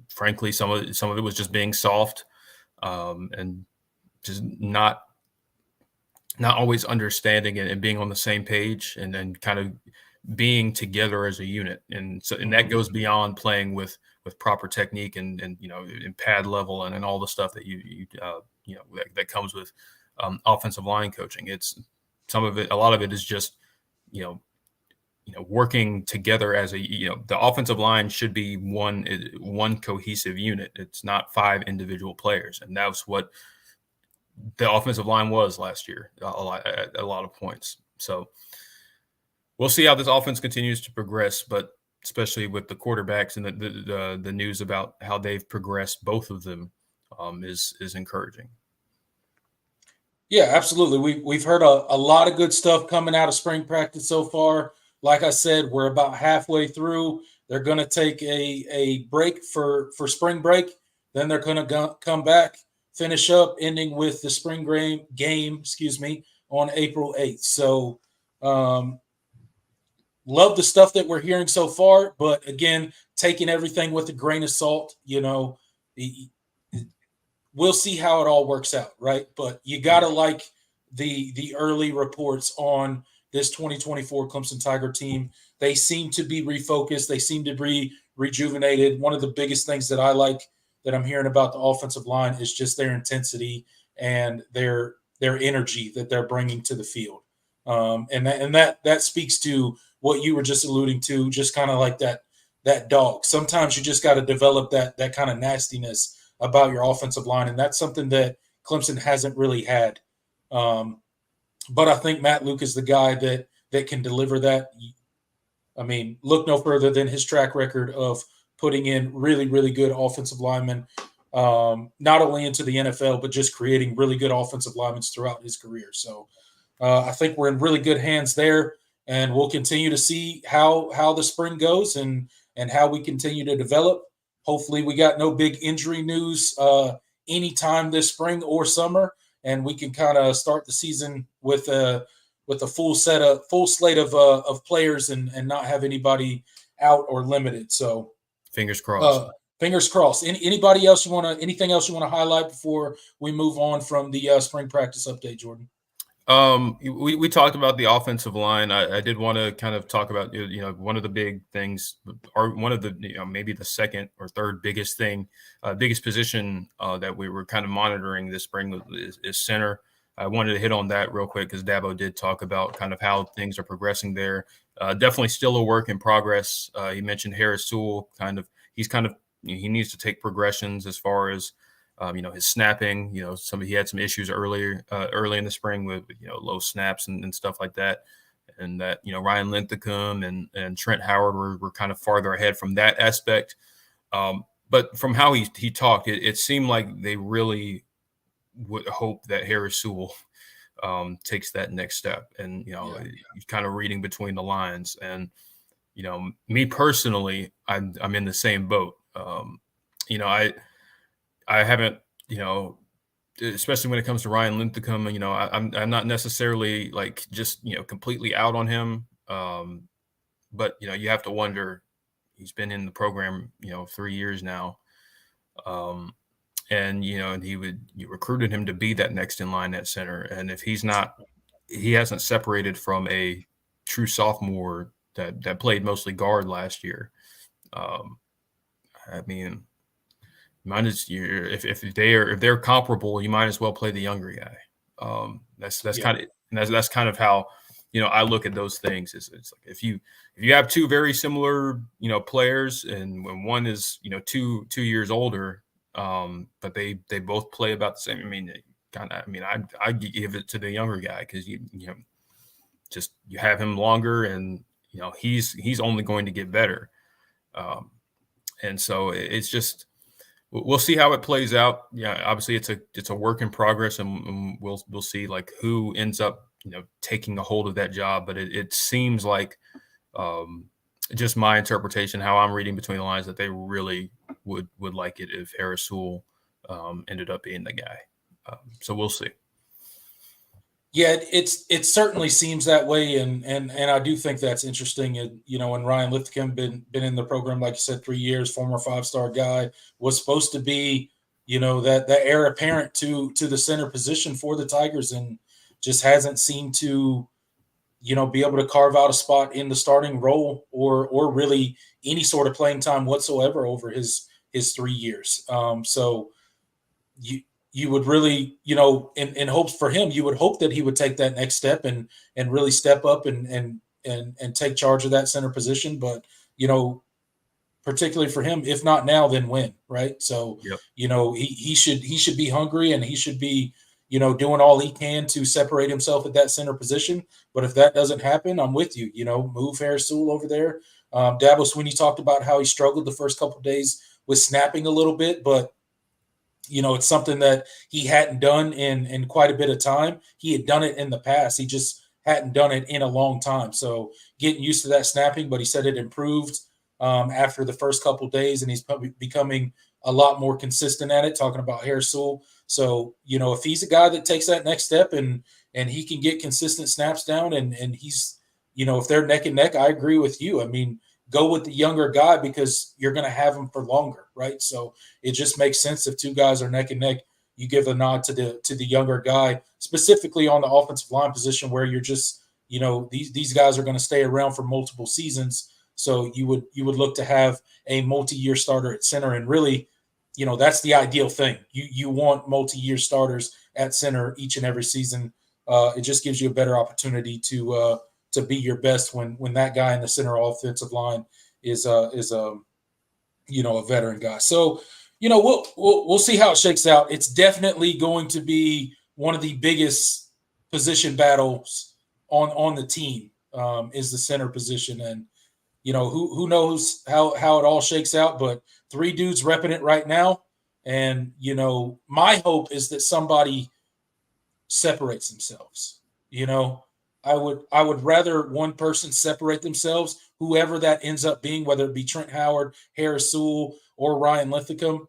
frankly some of it was just being soft, and just not always understanding and being on the same page, and then kind of being together as a unit. And that goes beyond playing with proper technique and in pad level and all the stuff that that comes with offensive line coaching. It's a lot of it is just working together as the offensive line should be one cohesive unit. It's not 5 individual players, and that's what the offensive line was last year at a lot of points. So we'll see how this offense continues to progress, but especially with the quarterbacks and the news about how they've progressed, both of them, is encouraging. Yeah, absolutely. We've heard a lot of good stuff coming out of spring practice so far. Like I said, we're about halfway through. They're going to take a break for spring break. Then they're going to come back, finish up, ending with the spring game, on April 8th. So love the stuff that we're hearing so far. But again, taking everything with a grain of salt, we'll see how it all works out, right? But you got to like the early reports on this 2024 Clemson Tiger team. They seem to be refocused. They seem to be rejuvenated. One of the biggest things that I like that I'm hearing about the offensive line is just their intensity and their energy that they're bringing to the field. And that speaks to what you were just alluding to, just kind of like that dog. Sometimes you just got to develop that kind of nastiness about your offensive line, and that's something that Clemson hasn't really had. But I think Matt Luke is the guy that can deliver that. I mean, look no further than his track record of putting in really, really good offensive linemen, not only into the NFL, but just creating really good offensive linemen throughout his career. So I think we're in really good hands there, and we'll continue to see how the spring goes and how we continue to develop. Hopefully we got no big injury news anytime this spring or summer, and we can kind of start the season with a full slate of players and not have anybody out or limited. So fingers crossed. Fingers crossed. Anything else you want to highlight before we move on from the spring practice update, Jordan? We talked about the offensive line. I did want to kind of talk about, one of the big things, or one of the, maybe the second or third biggest thing, biggest position that we were kind of monitoring this spring is center. I wanted to hit on that real quick because Dabo did talk about kind of how things are progressing there. Definitely still a work in progress. He mentioned Harris Sewell. He needs to take progressions as far as his snapping. He had some issues early in the spring with low snaps and stuff like that. And that, Ryan Linthicum and Trent Howard were kind of farther ahead from that aspect. But from how he talked, it seemed like they really would hope that Harris Sewell takes that next step. And, kind of reading between the lines. And, me personally, I'm in the same boat. I haven't, especially when it comes to Ryan Linthicum, I'm not necessarily like just, completely out on him. But, you have to wonder, he's been in the program, 3 years now. And, you recruited him to be that next in line at center. And if he hasn't separated from a true sophomore that played mostly guard last year. I mean, if they're comparable, you might as well play the younger guy. That's kind of how I look at those things. It's like if you have two very similar players, and when one is 2 years older, but they both play about the same. I give it to the younger guy because you have him longer, and he's only going to get better. And so it's just. We'll see how it plays out. Yeah, obviously it's a work in progress, and we'll see like who ends up taking a hold of that job. But it seems like just my interpretation, how I'm reading between the lines, that they really would like it if Harris Sewell ended up being the guy. So we'll see. Yeah, it certainly seems that way, and I do think that's interesting. And when Ryan Lithicum been in the program, like you said, 3 years, former 5-star guy, was supposed to be, that heir apparent to the center position for the Tigers, and just hasn't seemed to, be able to carve out a spot in the starting role or really any sort of playing time whatsoever over his 3 years. So you would really, in hopes for him, you would hope that he would take that next step and really step up and take charge of that center position. But, particularly for him, if not now, then when, right? So, Yep. He should be hungry, and he should be, doing all he can to separate himself at that center position. But if that doesn't happen, I'm with you, move Harris Sewell over there. Dabo Swinney talked about how he struggled the first couple of days with snapping a little bit, but it's something that he hadn't done in quite a bit of time. He had done it in the past. He just hadn't done it in a long time. So getting used to that snapping, but he said it improved after the first couple of days, and he's becoming a lot more consistent at it, talking about Harris Sewell. So, if he's a guy that takes that next step and he can get consistent snaps down and he's, if they're neck and neck, I agree with you. I mean, go with the younger guy because you're going to have him for longer, right? So it just makes sense if two guys are neck and neck, you give a nod to the younger guy, specifically on the offensive line position where you're just, these guys are going to stay around for multiple seasons. So you would look to have a multi-year starter at center, and really, that's the ideal thing. You want multi-year starters at center each and every season. It just gives you a better opportunity to be your best when that guy in the center offensive line is a veteran guy. So, we'll see how it shakes out. It's definitely going to be one of the biggest position battles on the team, is the center position. And, who knows how it all shakes out, but 3 dudes repping it right now. And, my hope is that somebody separates themselves. I would rather one person separate themselves, whoever that ends up being, whether it be Trent Howard, Harris Sewell, or Ryan Linthicum.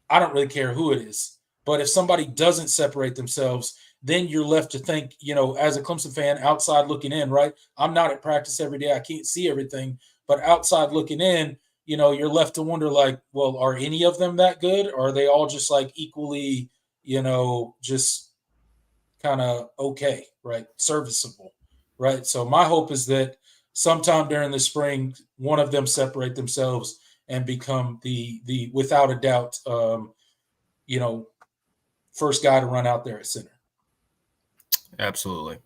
I don't really care who it is. But if somebody doesn't separate themselves, then you're left to think, as a Clemson fan, outside looking in, right? I'm not at practice every day. I can't see everything. But outside looking in, you're left to wonder, like, well, are any of them that good? Or are they all just like equally, just kind of okay, right? Serviceable, right? So my hope is that sometime during the spring, one of them separate themselves and become the without a doubt, you know, first guy to run out there at center. Absolutely.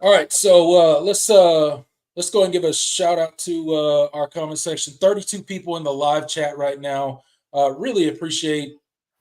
All right, so let's go and give a shout out to our comment section. 32 people in the live chat right now. Really appreciate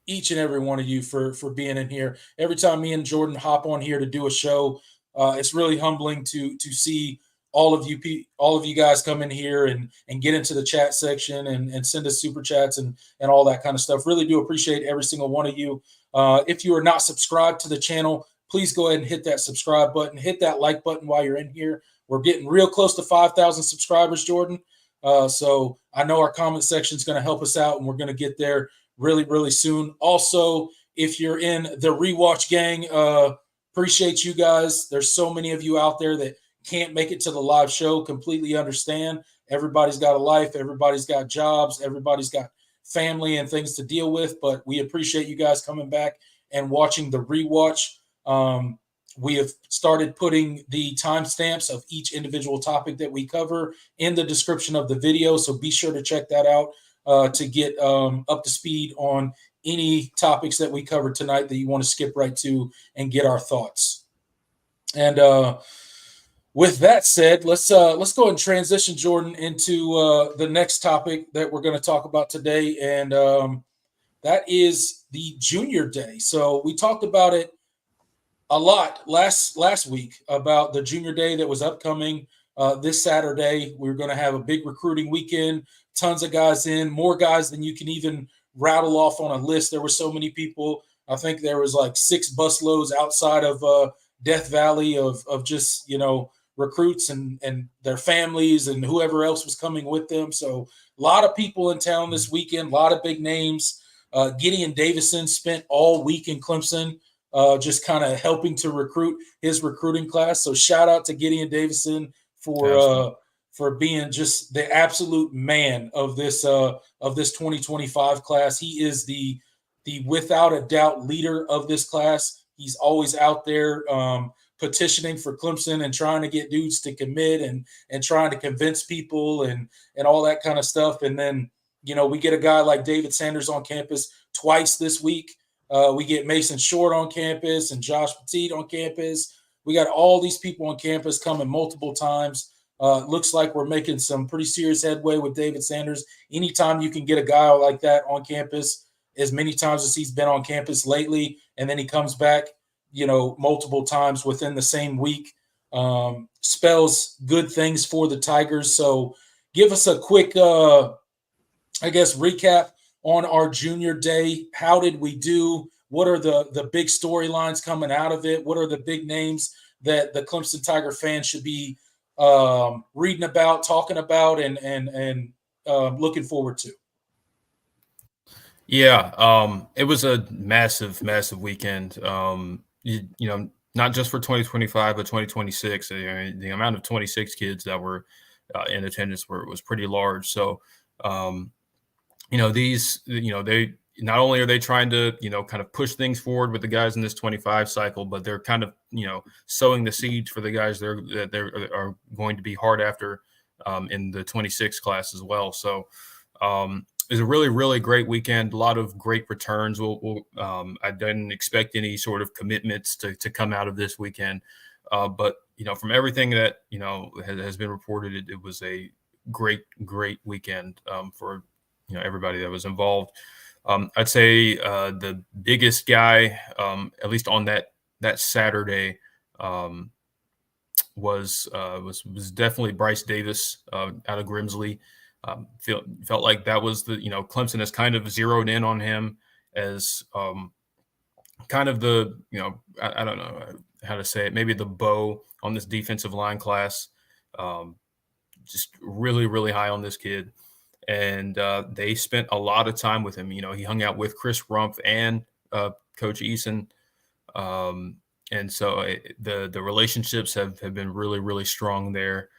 each and every one of you for being in here. Every time me and Jordan hop on here to do a show, it's really humbling to see all of you guys come in here and get into the chat section and send us super chats and all that kind of stuff. Really do appreciate every single one of you. If you are not subscribed to the channel, please go ahead and hit that subscribe button, hit that like button while you're in here. We're getting real close to 5,000 subscribers, Jordan. So I know our comment section is going to help us out, and we're going to get there really, really soon. Also, if you're in the rewatch gang, appreciate you guys. There's so many of you out there that can't make it to the live show. Completely understand. Everybody's got a life. Everybody's got jobs. Everybody's got family and things to deal with. But we appreciate you guys coming back and watching the rewatch. We have started putting the timestamps of each individual topic that we cover in the description of the video. So be sure to check that out to get up to speed on any topics that we covered tonight that you want to skip right to and get our thoughts. And with that said, let's go and transition, Jordan, into the next topic that we're going to talk about today, and that is the Junior Day. So we talked about it a lot last week about the Junior Day that was upcoming this Saturday. We're going to have a big recruiting weekend, tons of guys in, more guys than you can even rattle off on a list. There were so many people. I think there was like 6 busloads outside of Death Valley of just, recruits and their families and whoever else was coming with them. So a lot of people in town this weekend, a lot of big names. Gideon Davison spent all week in Clemson, just kind of helping to recruit his recruiting class. So shout out to Gideon Davison for being just the absolute man of this 2025 class. He is the without a doubt leader of this class. He's always out there petitioning for Clemson and trying to get dudes to commit and trying to convince people and all that kind of stuff. And then, we get a guy like David Sanders on campus twice this week. We get Mason Short on campus and Josh Petit on campus. We got all these people on campus coming multiple times. Looks like we're making some pretty serious headway with David Sanders. Anytime you can get a guy like that on campus, as many times as he's been on campus lately, and then he comes back, multiple times within the same week, spells good things for the Tigers. So give us a quick, recap on our Junior Day. How did we do? What are the big storylines coming out of it? What are the big names that the Clemson Tiger fans should be reading about, talking about, and looking forward to? Yeah, it was a massive weekend. Not just for 2025, but 2026. The amount of 26 kids that were in attendance was pretty large. So, they not only are they trying to, kind of push things forward with the guys in this 25 cycle, but they're kind of, sowing the seeds for the guys that are going to be hard after in the 26 class as well. So, it was a really, really great weekend. A lot of great returns. I didn't expect any sort of commitments to come out of this weekend. But, from everything that, has been reported, it was a great weekend for, everybody that was involved. I'd say the biggest guy, at least on that Saturday, was definitely Bryce Davis out of Grimsley. Felt like that was Clemson has kind of zeroed in on him as kind of the, I don't know how to say it, maybe the bow on this defensive line class. Just really, really high on this kid. And they spent a lot of time with him. He hung out with Chris Rumpf and Coach Eason. And so the relationships have been really, really strong there.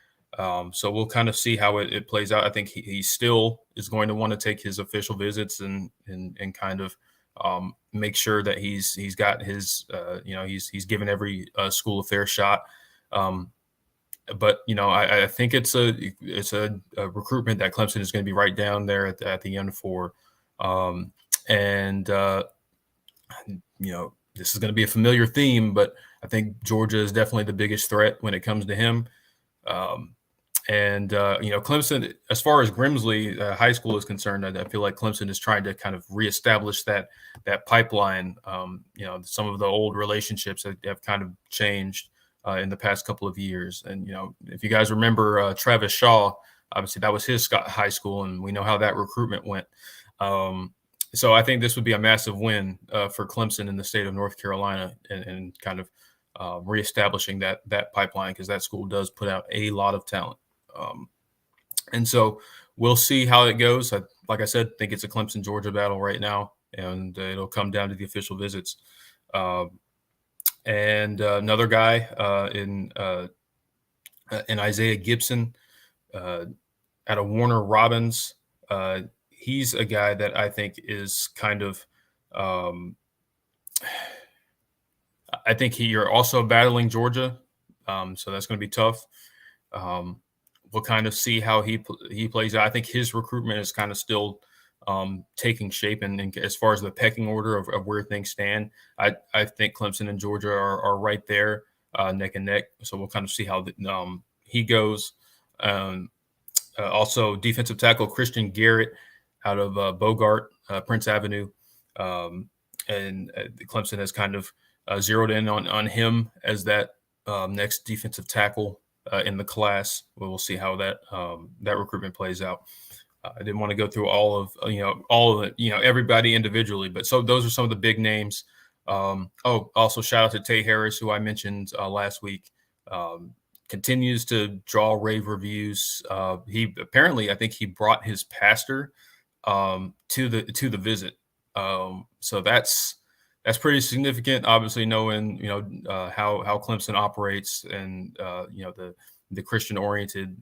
So we'll kind of see how it plays out. I think he still is going to want to take his official visits and kind of make sure that he's got his he's given every school a fair shot. But I think it's a recruitment that Clemson is going to be right down there at the end for, and this is going to be a familiar theme, but I think Georgia is definitely the biggest threat when it comes to him. Clemson, as far as Grimsley High School is concerned, I feel like Clemson is trying to kind of reestablish that pipeline. Some of the old relationships have kind of changed in the past couple of years. And, if you guys remember Travis Shaw, obviously that was his high school, and we know how that recruitment went. So I think this would be a massive win for Clemson in the state of North Carolina, and kind of reestablishing that pipeline, because that school does put out a lot of talent. And so we'll see how it goes. Like I said, think it's a Clemson-Georgia battle right now, and it'll come down to the official visits. And another guy in Isaiah Gibson out of Warner Robins. He's a guy that I think is kind of I think you're also battling Georgia, so that's going to be tough. We'll kind of see how he plays out. I think his recruitment is kind of still taking shape, and as far as the pecking order of where things stand, I think Clemson and Georgia are right there, neck and neck. So we'll kind of see how he goes. Also, defensive tackle Christian Garrett out of Bogart, Prince Avenue, and Clemson has kind of zeroed in on him as that next defensive tackle in the class. We'll see how that recruitment plays out. I didn't want to go through all of everybody individually, but so those are some of the big names. Also shout out to Tay Harris, who I mentioned last week. Continues to draw rave reviews. He apparently, I think he brought his pastor to the visit. So that's pretty significant. Obviously, knowing how Clemson operates, and the Christian oriented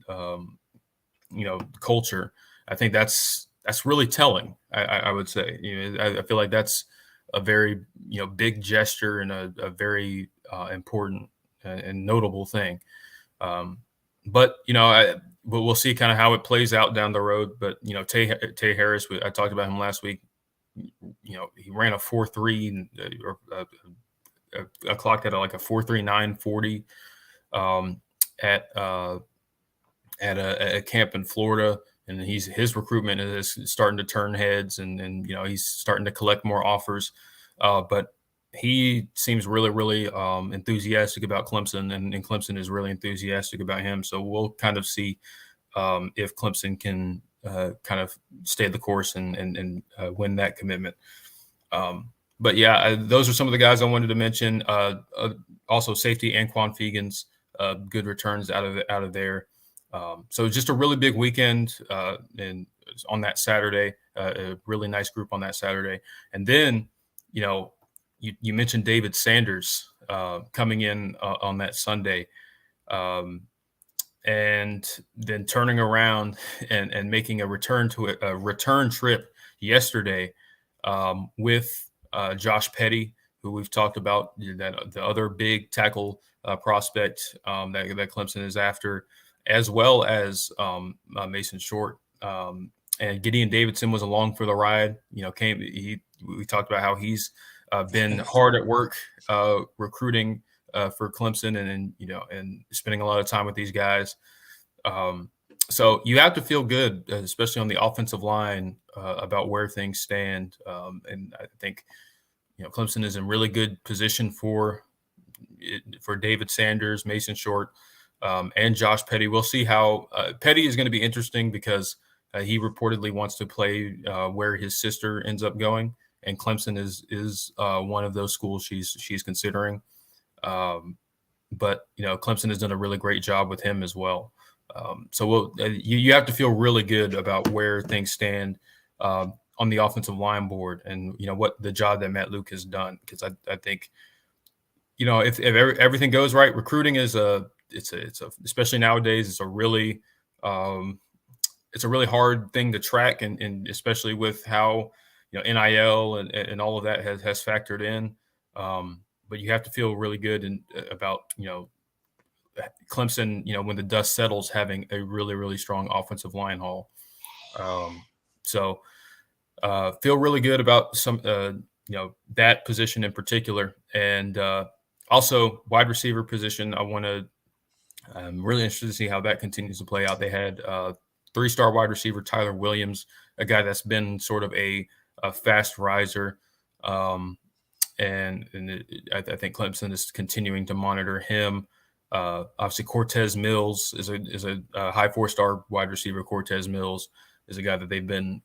culture. I think that's really telling. I would say. I feel like that's a very big gesture, and a very important and notable thing. But we'll see kind of how it plays out down the road. But Tay Harris, I talked about him last week. He ran a 4.3 or a clock at like a 4.3940 at a camp in Florida, and his recruitment is starting to turn heads, and he's starting to collect more offers. But he seems really, really enthusiastic about Clemson, and Clemson is really enthusiastic about him. So we'll kind of see if Clemson can kind of stay the course and win that commitment. But yeah, those are some of the guys I wanted to mention. Also, safety Anquan Fegans, good returns out of there. So just a really big weekend, and on that Saturday, a really nice group on that Saturday. And then, you mentioned David Sanders coming in on that Sunday, and then turning around and making a return trip yesterday with Josh Petty, who we've talked about, that the other big tackle prospect that Clemson is after, as well as Mason Short. And Gideon Davidson was along for the ride. We talked about how he's been hard at work recruiting for Clemson, and spending a lot of time with these guys. So you have to feel good, especially on the offensive line, about where things stand. And I think Clemson is in really good position for David Sanders, Mason Short, and Josh Petty. We'll see how Petty is going to be interesting, because he reportedly wants to play where his sister ends up going, and Clemson is one of those schools she's considering. But Clemson has done a really great job with him as well. So you have to feel really good about where things stand on the offensive line board, and what the job that Matt Luke has done, because I think if everything goes right, recruiting is especially nowadays, it's a really hard thing to track, and especially with how NIL and all of that has factored in. But you have to feel really good about Clemson, when the dust settles, having a really, really strong offensive line haul. So feel really good about some, that position in particular. And also wide receiver position, I'm really interested to see how that continues to play out. They had 3-star wide receiver Tyler Williams, a guy that's been sort of a fast riser. And I think Clemson is continuing to monitor him. Obviously, Cortez Mills is a high 4-star wide receiver. Cortez Mills is a guy that they've been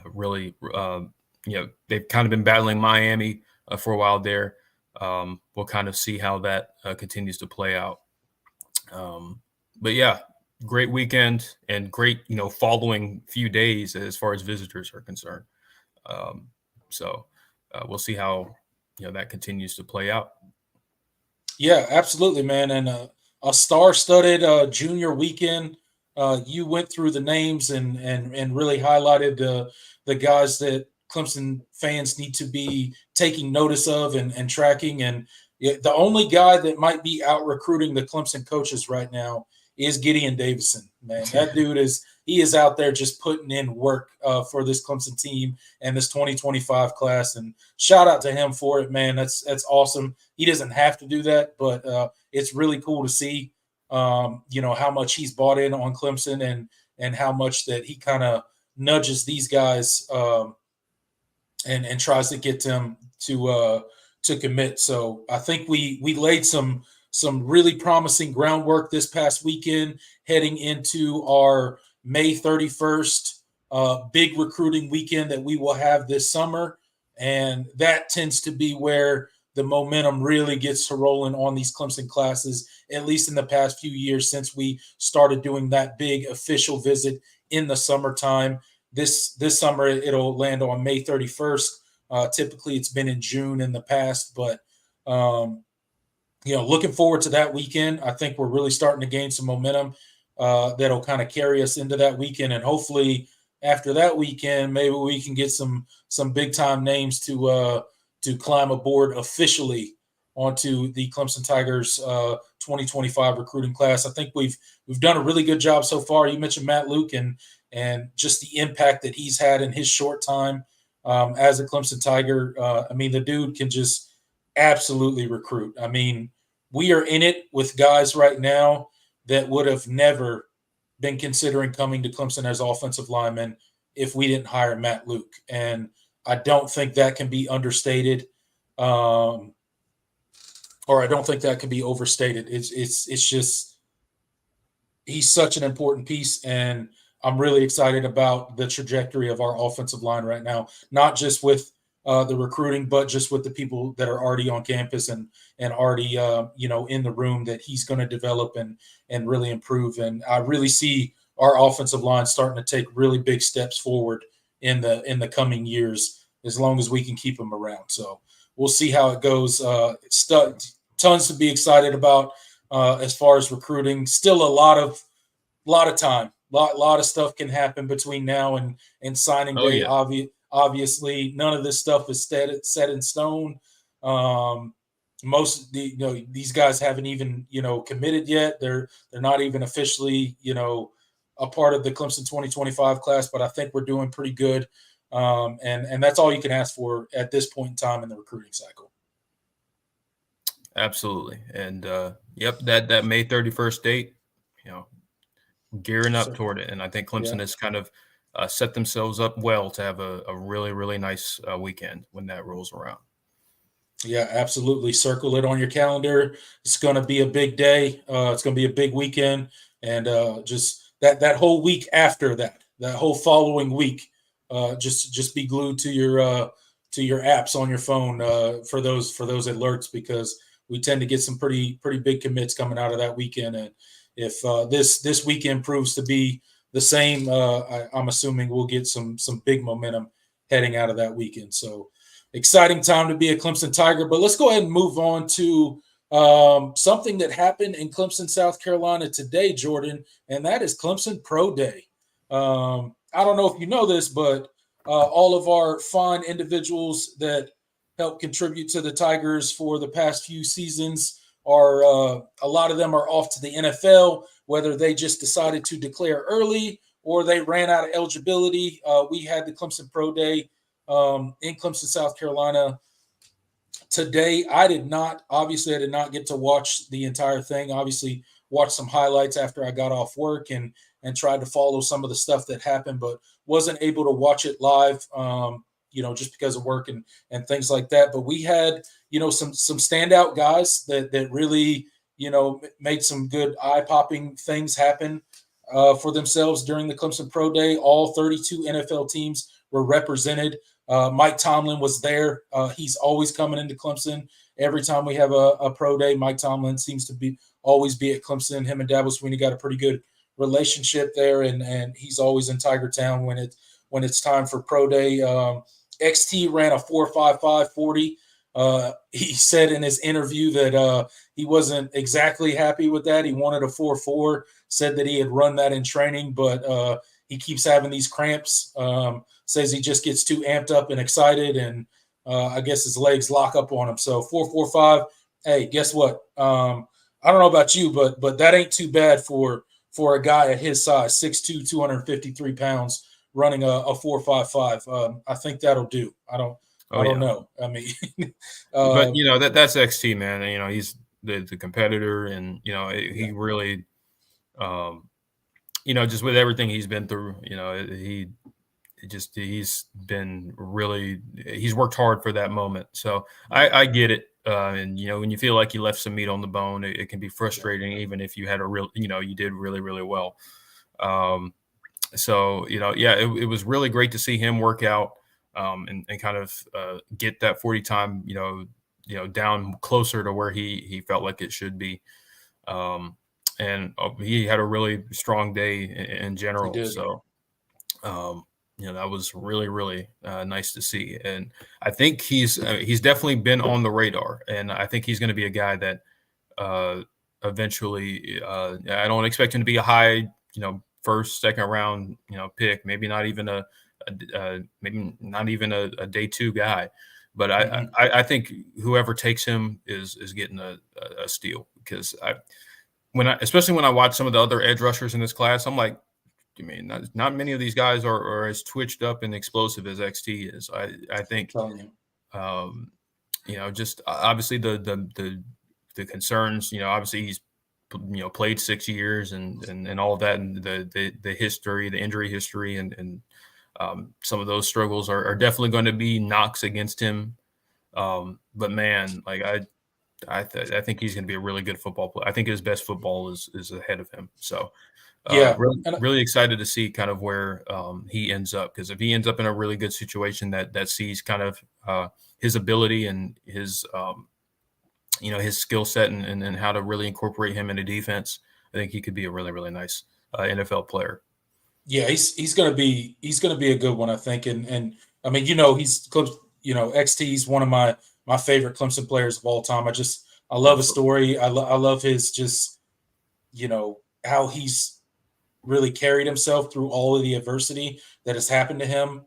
really, they've kind of been battling Miami for a while there. We'll kind of see how that continues to play out. But yeah, great weekend and great, following few days as far as visitors are concerned. So we'll see how, that continues to play out. Yeah, absolutely, man. And a star-studded junior weekend. You went through the names and really highlighted the guys that Clemson fans need to be taking notice of and tracking. And the only guy that might be out recruiting the Clemson coaches right now is Gideon Davison. Man, that dude he is out there just putting in work for this Clemson team and this 2025 class. And shout out to him for it, man. That's awesome. He doesn't have to do that, but it's really cool to see, how much he's bought in on Clemson and how much that he kind of nudges these guys and tries to get them to commit. So I think we laid some really promising groundwork this past weekend, heading into our May 31st big recruiting weekend that we will have this summer. And that tends to be where the momentum really gets to rolling on these Clemson classes, at least in the past few years since we started doing that big official visit in the summertime. This summer, it'll land on May 31st. Typically, it's been in June in the past, but looking forward to that weekend. I think we're really starting to gain some momentum that'll kind of carry us into that weekend, and hopefully after that weekend, maybe we can get some big time names to climb aboard officially onto the Clemson Tigers 2025 recruiting class. I think we've done a really good job so far. You mentioned Matt Luke and just the impact that he's had in his short time as a Clemson Tiger. The dude can just absolutely recruit. We are in it with guys right now that would have never been considering coming to Clemson as offensive linemen if we didn't hire Matt Luke. And I don't think that can be understated, or I don't think that can be overstated. It's just he's such an important piece, and I'm really excited about the trajectory of our offensive line right now, not just with the recruiting, but just with the people that are already on campus and already in the room that he's going to develop and really improve. And I really see our offensive line starting to take really big steps forward in the coming years, as long as we can keep them around. So we'll see how it goes. Tons to be excited about as far as recruiting. Still a lot of time. Lot of stuff can happen between now and signing day. Yeah. Obviously, none of this stuff is set in stone. Most of these guys haven't even committed yet. They're not even officially a part of the Clemson 2025 class. But I think we're doing pretty good, and that's all you can ask for at this point in time in the recruiting cycle. Absolutely, and that May 31st date, gearing up toward it, and I think Clemson has kind of set themselves up well to have a really, really nice weekend when that rolls around. Yeah, absolutely. Circle it on your calendar. It's going to be a big day. It's going to be a big weekend, and just that whole week after that whole following week, just be glued to your apps on your phone for those alerts, because we tend to get some pretty big commits coming out of that weekend. And if this weekend proves to be the same, I'm assuming we'll get some big momentum heading out of that weekend. So exciting time to be a Clemson Tiger. But let's go ahead and move on to something that happened in Clemson, South Carolina today, Jordan, and that is Clemson Pro Day. I don't know if you know this, but all of our fine individuals that help contribute to the Tigers for the past few seasons are a lot of them are off to the NFL, whether they just decided to declare early or they ran out of eligibility. We had the Clemson Pro Day in Clemson, South Carolina today. I did not get to watch the entire thing. Obviously, watched some highlights after I got off work and tried to follow some of the stuff that happened, but wasn't able to watch it live. Just because of work and things like that. But we had some standout guys that really made some good eye popping things happen for themselves during the Clemson Pro Day. All 32 NFL teams were represented. Mike Tomlin was there. He's always coming into Clemson. Every time we have a pro day, Mike Tomlin seems to always be at Clemson. Him and Dabo Swinney got a pretty good relationship there, and he's always in Tiger Town when it's time for pro day. XT ran a 4.55 40. He said in his interview that he wasn't exactly happy with that. He wanted a 4.4. Said that he had run that in training, but he keeps having these cramps. Says he just gets too amped up and excited, and I guess his legs lock up on him. So 4.45. Hey, guess what? I don't know about you, but that ain't too bad for a guy at his size, 6'2", 253 pounds, running a 4.55. I think that'll do. I don't know. I mean, but that's XT, man. He's the competitor, and he really, just with everything he's been through, he's worked hard for that moment. So I get it. And when you feel like you left some meat on the bone, it can be frustrating, even if you had you did really, really well. It was really great to see him work out and kind of get that 40 time, down closer to where he felt like it should be. And he had a really strong day in general. So, that was really, really nice to see. And I think he's definitely been on the radar. And I think he's going to be a guy that eventually, I don't expect him to be a high, first, second round, pick. Maybe not even a day two guy. But I think whoever takes him is getting a steal, because especially when I watch some of the other edge rushers in this class, I'm like, not many of these guys are as twitched up and explosive as XT is. I think, just obviously the concerns, obviously he's, played 6 years and all of that, and the history, the injury history, and some of those struggles are definitely going to be knocks against him. But man, like I think he's going to be a really good football player. I think his best football is ahead of him. So really excited to see kind of where he ends up, because if he ends up in a really good situation that sees kind of his ability and his his skill set and how to really incorporate him into defense, I think he could be a really, really nice NFL player. Yeah, he's going to be a good one, I think. And I mean, XT is one of my favorite Clemson players of all time. I love his story. I love his just, how he's really carried himself through all of the adversity that has happened to him.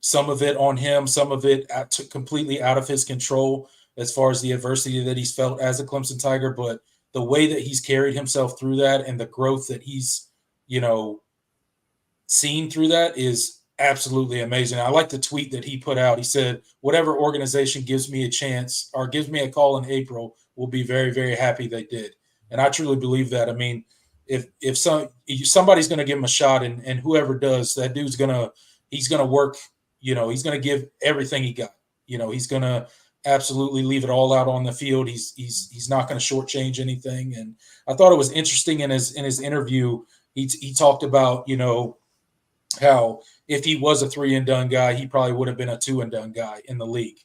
Some of it on him, some of it completely out of his control as far as the adversity that he's felt as a Clemson Tiger. But the way that he's carried himself through that and the growth that he's, seen through that is absolutely amazing. I like the tweet that he put out. He said, "Whatever organization gives me a chance or gives me a call in April will be very, very happy they did." And I truly believe that. I mean, if somebody's going to give him a shot, and whoever does, that dude's he's going to work, he's going to give everything he got. He's going to absolutely leave it all out on the field. He's not going to shortchange anything. And I thought it was interesting in his interview. He talked about, how if he was a 3-and-done guy, he probably would have been a 2-and-done guy in the league.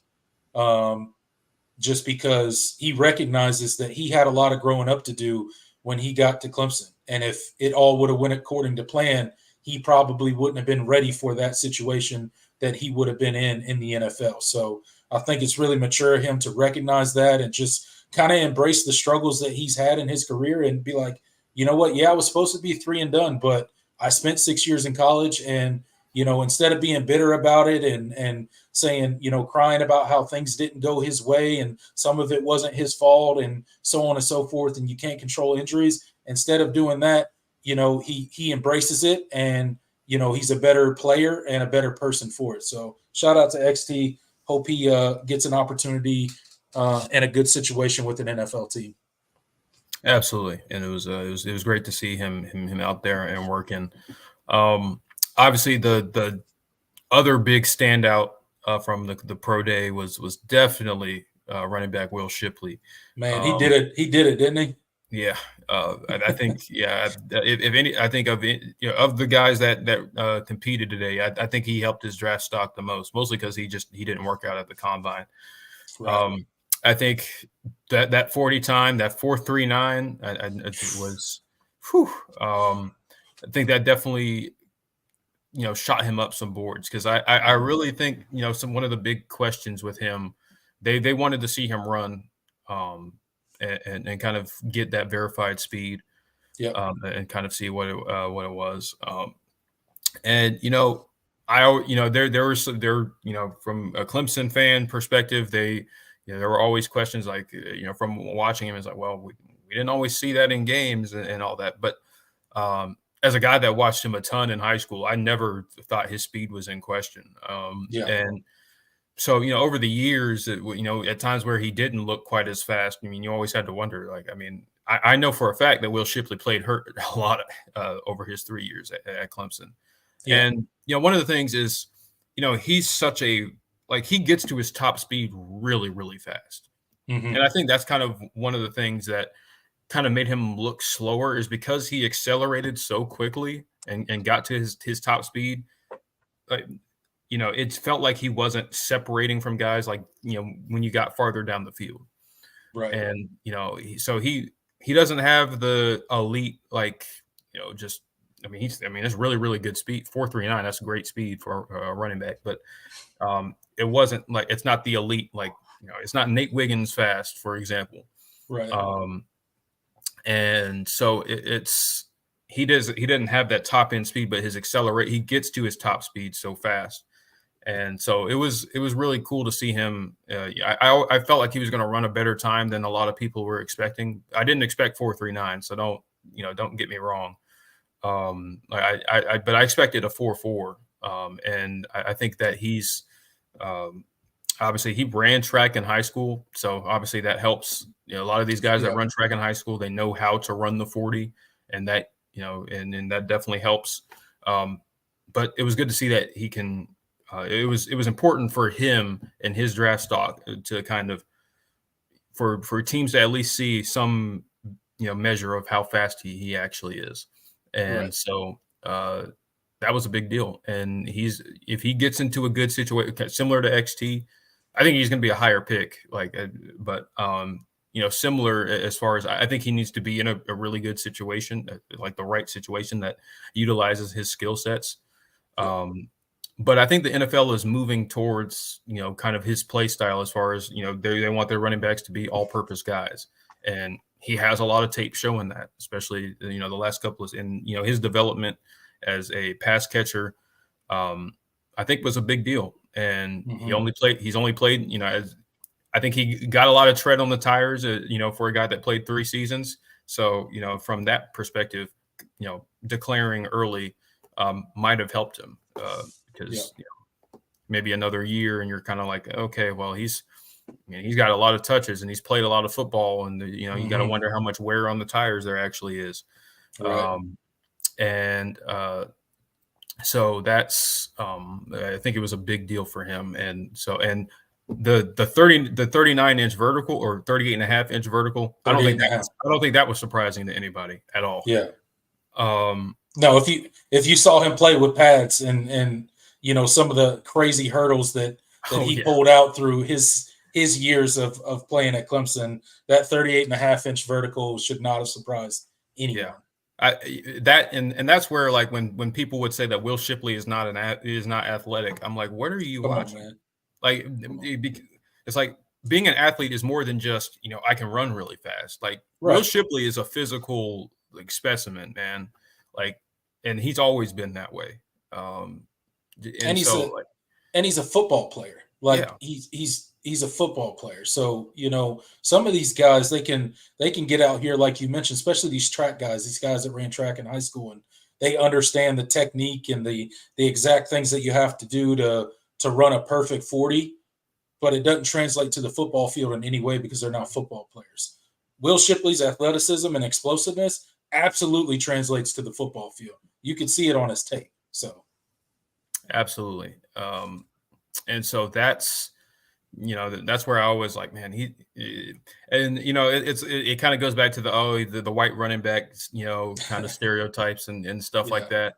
Just because he recognizes that he had a lot of growing up to do when he got to Clemson. And if it all would have went according to plan, he probably wouldn't have been ready for that situation that he would have been in the NFL. So I think it's really mature of him to recognize that and just kind of embrace the struggles that he's had in his career and be like, you know what? Yeah, I was supposed to be 3-and-done, but I spent 6 years in college, and instead of being bitter about it and saying, crying about how things didn't go his way and some of it wasn't his fault and so on and so forth, and you can't control injuries. Instead of doing that, he embraces it, and he's a better player and a better person for it. So shout out to XT. Hope he gets an opportunity and a good situation with an NFL team. Absolutely, and it was great to see him out there and working. Obviously, the other big standout from the pro day was definitely running back Will Shipley. Man, he did it. He did it, didn't he? Yeah, I think if any, I think of of the guys that competed today, I think he helped his draft stock the most, mostly because he didn't work out at the combine. Right. I think that 40 time, that 4.39, it was, whew, I think that definitely shot him up some boards, because I really think one of the big questions with him, they wanted to see him run and kind of get that verified speed, Yep. and kind of see what it was. And there were some from a Clemson fan perspective, there were always questions like from watching him, is like, well, we didn't always see that in games and all that, but as a guy that watched him a ton in high school, I never thought his speed was in question. And so, over the years, at times where he didn't look quite as fast, I mean, you always had to wonder, like, I mean, I know for a fact that Will Shipley played hurt a lot over his 3 years at Clemson. Yeah. And, one of the things is, he's such he gets to his top speed really, really fast. Mm-hmm. And I think that's kind of one of the things that kind of made him look slower, is because he accelerated so quickly and got to his top speed. It felt like he wasn't separating from guys like, when you got farther down the field. Right. And, so he doesn't have the elite, it's really, really good speed. 4.39, that's great speed for a running back, but it wasn't it's not the elite, it's not Nate Wiggins fast, for example. Right. And so he didn't have that top end speed, but he gets to his top speed so fast. And so it was really cool to see him. I felt like he was going to run a better time than a lot of people were expecting. I didn't expect 4.39, so don't get me wrong. But I expected a 4.4, and I think that he's obviously he ran track in high school, so obviously that helps. A lot of these guys that run track in high school, they know how to run the 40, and that and that definitely helps. But it was good to see that he can. It was important for him and his draft stock to kind of for teams to at least see some measure of how fast he actually is, and so that was a big deal. And if he gets into a good situation similar to XT, I think he's going to be a higher pick. Similar as far as I think he needs to be in a really good situation, like the right situation that utilizes his skill sets. But I think the NFL is moving towards, kind of his play style, as far as, they want their running backs to be all-purpose guys. And he has a lot of tape showing that, especially, the last couple of, and, his development as a pass catcher, I think was a big deal. And he's only played, I think he got a lot of tread on the tires, for a guy that played 3 seasons. So, from that perspective, declaring early might have helped him. Because maybe another year and you're kind of like, okay, well, he's got a lot of touches and he's played a lot of football, and you got to wonder how much wear on the tires there actually is. So that's I think it was a big deal for him. And so the 39-inch vertical, or 38.5-inch vertical, I don't think that was surprising to anybody at all. No, if you saw him play with pads and some of the crazy hurdles that he pulled out through his years of playing at Clemson, that 38.5-inch vertical should not have surprised anyone. That's where, like, when people would say that Will Shipley is not athletic, I'm like, what are you watching? Man. Like, it's like being an athlete is more than just I can run really fast. Like, Will Shipley is a physical specimen, man. Like, and he's always been that way. And so, like, and he's a football player. Like yeah, he's a football player. So, some of these guys they can get out here like you mentioned, especially these track guys, these guys that ran track in high school, and they understand the technique and the exact things that you have to do to run a perfect 40, but it doesn't translate to the football field in any way because they're not football players. Will Shipley's athleticism and explosiveness absolutely translates to the football field. You can see it on his tape. So absolutely. And so that's that's where I always like, man, and it kind of goes back to the white running back, kind of stereotypes and stuff like yeah.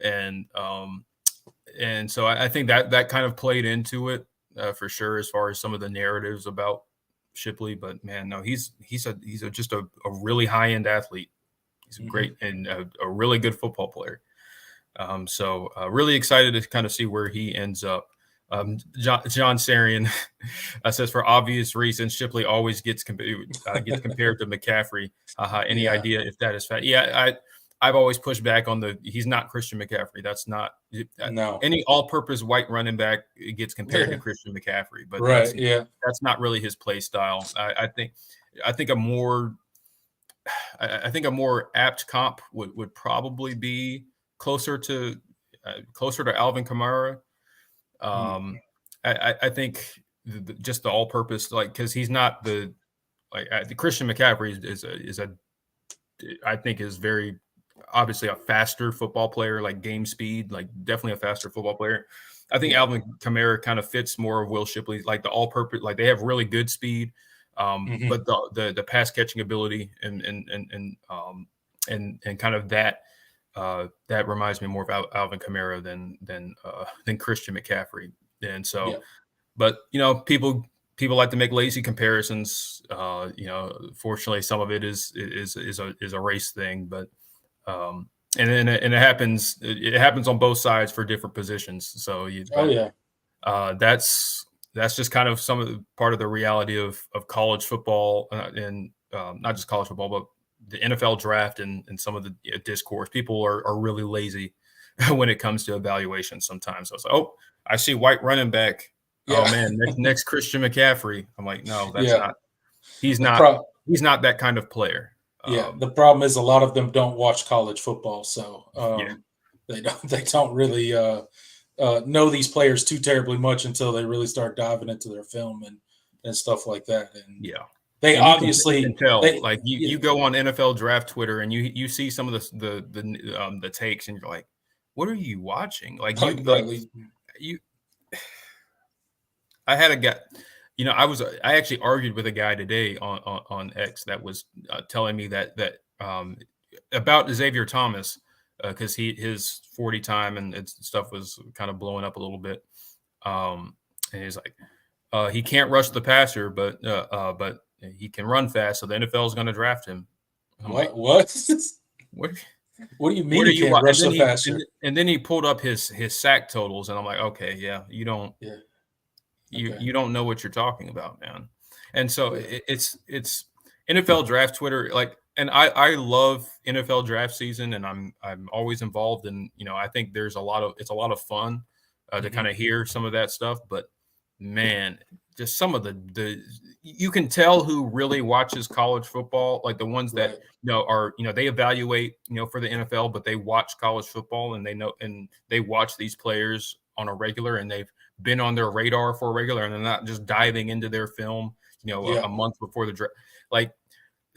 that. And so I think that kind of played into it for sure, as far as some of the narratives about Shipley. But man, no, he's just a really high end athlete. He's a great and a really good football player. So really excited to kind of see where he ends up. John Sarian says, for obvious reasons, Shipley always gets compared to McCaffrey. Any Yeah. idea if that is fact? Yeah, I've always pushed back on he's not Christian McCaffrey. That's not No. any all-purpose white running back gets compared to Christian McCaffrey, but Right. Yeah. that's not really his play style. I think a more apt comp would probably be closer to Alvin Kamara. I think just the all-purpose, like, because he's not the Christian McCaffrey I think is very obviously a faster football player, like game speed, like definitely a faster football player. I think Alvin Kamara kind of fits more of Will Shipley, like the all-purpose, like they have really good speed, but the pass catching ability and kind of that reminds me more of Alvin Kamara than Christian McCaffrey. And so, but people like to make lazy comparisons. Fortunately, some of it is a race thing, but and it happens. It happens on both sides for different positions. So that's just kind of part of the reality of college football and not just college football, but the NFL draft and some of the discourse. People are really lazy when it comes to evaluation sometimes. So it's like, oh, I see white running back. Yeah. Oh man, next Christian McCaffrey. I'm like, no, that's not. He's not that kind of player. The problem is a lot of them don't watch college football, so they don't really know these players too terribly much until they really start diving into their film and stuff like that. And they obviously you can tell. You go on NFL draft Twitter and you see some of the takes and you're like, what are you watching? I had a guy, I actually argued with a guy today on X that was telling me that about Xavier Thomas because his 40 time and stuff was kind of blowing up a little bit, and he's like, he can't rush the passer, but he can run fast, so the NFL is going to draft him. What? What do you mean he can't rush the passer? And then he pulled up his sack totals, and I'm like, okay, yeah, you don't. Yeah. You don't know what you're talking about, man. And so it's NFL draft Twitter, and I love NFL draft season, and I'm always involved, and I think it's a lot of fun to kind of hear some of that stuff. But man, just some of the you can tell who really watches college football, like the ones that are they evaluate for the NFL, but they watch college football and they know and they watch these players on a regular, and they've been on their radar for a regular, and they're not just diving into their film, a month before the draft, like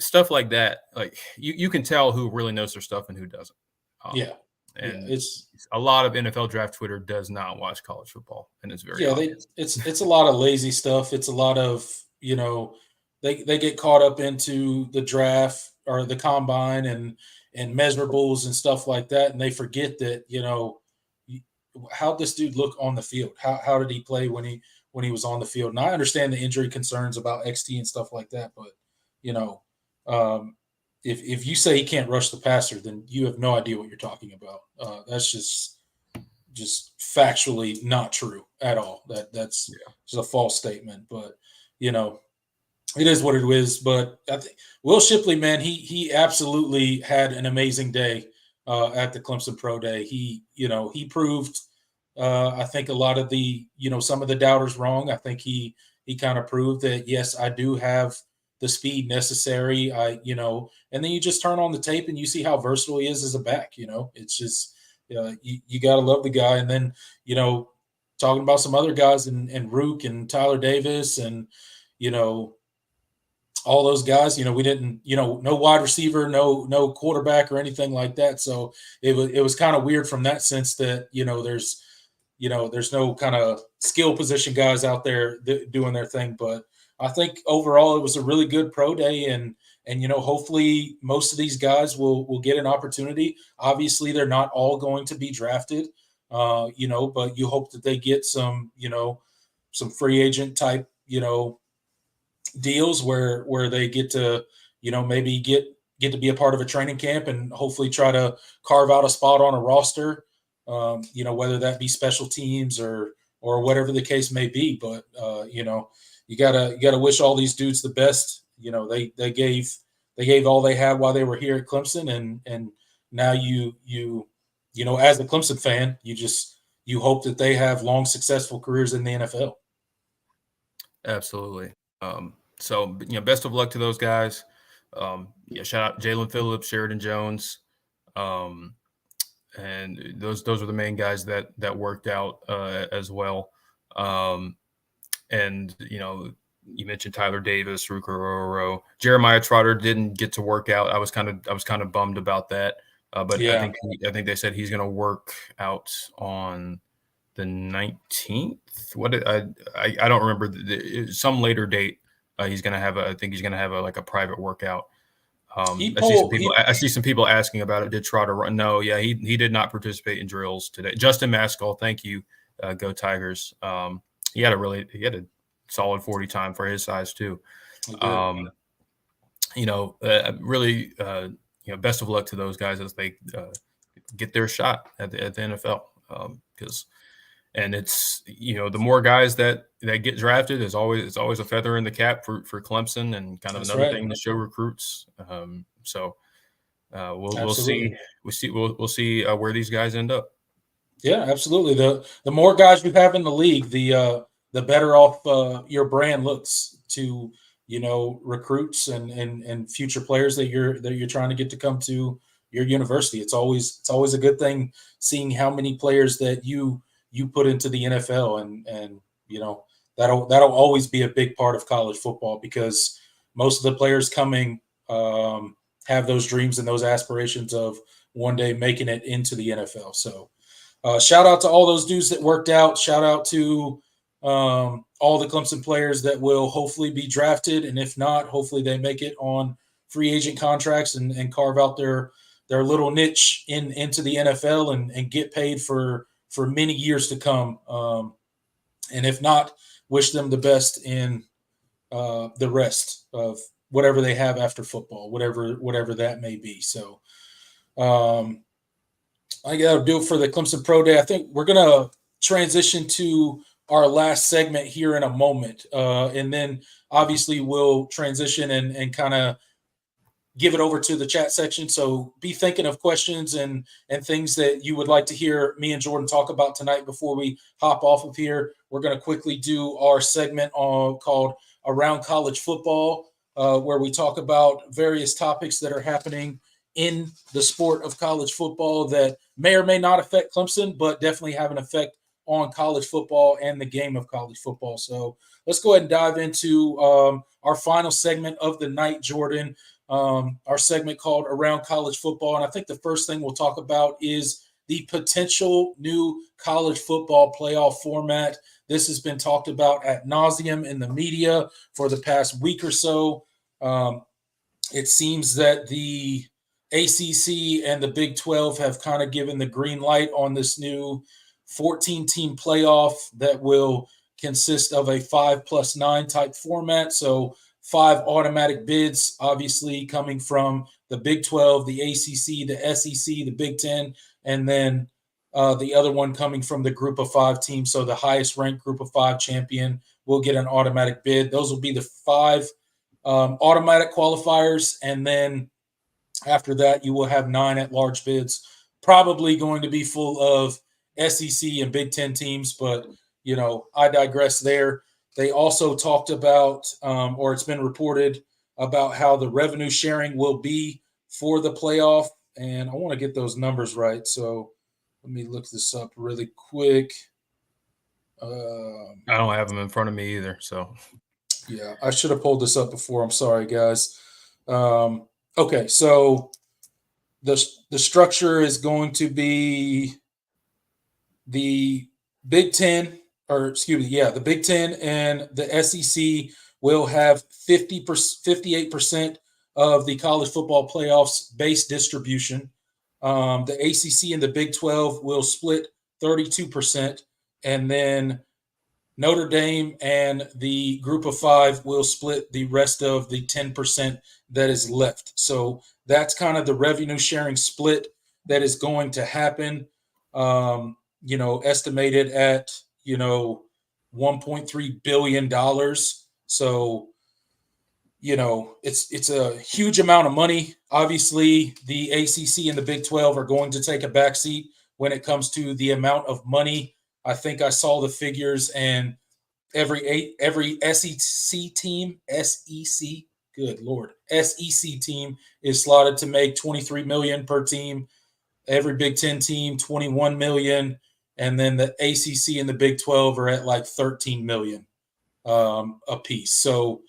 stuff like that. Like you can tell who really knows their stuff and who doesn't. And it's a lot of NFL draft Twitter does not watch college football, and it's very obvious. It's a lot of lazy stuff. It's a lot of they get caught up into the draft or the combine and measurables and stuff like that, and they forget that how'd this dude look on the field? How did he play when he was on the field? And I understand the injury concerns about XT and stuff like that, but if you say he can't rush the passer, then you have no idea what you're talking about. That's just factually not true at all. That's just a false statement. But it is what it is. But I think Will Shipley, man, he absolutely had an amazing day at the Clemson Pro Day. He proved I think a lot of the, some of the doubters wrong. I think he kind of proved that, yes, I do have the speed necessary. And then you just turn on the tape and you see how versatile he is as a back. It's just, you got to love the guy. And then, talking about some other guys and Rook and Tyler Davis and, all those guys, we didn't, no wide receiver, no quarterback or anything like that. So it was kind of weird from that sense that, there's no kind of skill position guys out there doing their thing. But I think overall it was a really good pro day, and hopefully most of these guys will get an opportunity. Obviously, they're not all going to be drafted, but you hope that they get some free agent type, deals where they get to, maybe get to be a part of a training camp and hopefully try to carve out a spot on a roster, whether that be special teams or whatever the case may be. But you gotta wish all these dudes the best. They gave all they had while they were here at Clemson, and now you as a Clemson fan, you hope that they have long, successful careers in the NFL. Absolutely. So best of luck to those guys. Shout out Jalen Phillips, Sheridan Jones, and those are the main guys that worked out as well. And you mentioned Tyler Davis, Rukaro, Jeremiah Trotter didn't get to work out. I was kind of bummed about that. But yeah. I think they said he's going to work out on the 19th. I don't remember some later date. He's going to have I think he's going to have a private workout. I see some people asking about it. Did Trotter run? No, yeah, he did not participate in drills today. Justin Maskell, thank you, go Tigers. He had a solid 40 time for his size too. Really, best of luck to those guys as they get their shot at the NFL. Because it's the more guys that get drafted is always a feather in the cap for Clemson, and kind of That's another thing to show recruits. We'll see where these guys end up. Yeah, absolutely. The more guys you have in the league, the better off your brand looks to recruits and future players that you're trying to get to come to your university. It's always a good thing seeing how many players that you put into the NFL, and that'll always be a big part of college football, because most of the players coming have those dreams and those aspirations of one day making it into the NFL. So shout out to all those dudes that worked out. Shout out to all the Clemson players that will hopefully be drafted, and if not, hopefully they make it on free agent contracts and carve out their little niche into the NFL and get paid for many years to come. And if not, wish them the best in the rest of whatever they have after football, whatever that may be. So I got to do it for the Clemson Pro Day. I think we're going to transition to our last segment here in a moment. And then obviously we'll transition and kind of give it over to the chat section. So be thinking of questions and things that you would like to hear me and Jordan talk about tonight before we hop off of here. We're going to quickly do our segment called Around College Football, where we talk about various topics that are happening in the sport of college football that may or may not affect Clemson, but definitely have an effect on college football and the game of college football. So let's go ahead and dive into our final segment of the night, Jordan. Our segment called Around College Football. And I think the first thing we'll talk about is the potential new college football playoff format. This has been talked about ad nauseum in the media for the past week or so. It seems that the ACC and the Big 12 have kind of given the green light on this new 14-team playoff that will consist of a 5+9 type format. So 5 automatic bids, obviously coming from the Big 12, the ACC, the SEC, the Big 10, and then the other one coming from the Group of 5 team. So the highest ranked Group of 5 champion will get an automatic bid. Those will be the 5 automatic qualifiers, and then after that, you will have 9 at-large bids, probably going to be full of SEC and Big Ten teams, but I digress there. They also talked about, or it's been reported about how the revenue sharing will be for the playoff, and I want to get those numbers right. So let me look this up really quick. I don't have them in front of me either. So yeah, I should have pulled this up before. I'm sorry, guys. Okay, so the structure is going to be the Big Ten, or excuse me, yeah, the Big Ten and the SEC will have 58% of the college football playoffs base distribution. The ACC and the Big 12 will split 32%, and then Notre Dame and the group of five will split the rest of the 10% that is left. So that's kind of the revenue sharing split that is going to happen. Estimated at, $1.3 billion. So, it's a huge amount of money. Obviously, the ACC and the Big 12 are going to take a backseat when it comes to the amount of money. I think I saw the figures, and every SEC team, good Lord, SEC team is slotted to make $23 million per team. Every Big Ten team, $21 million, and then the ACC and the Big 12 are at like $13 million a piece. So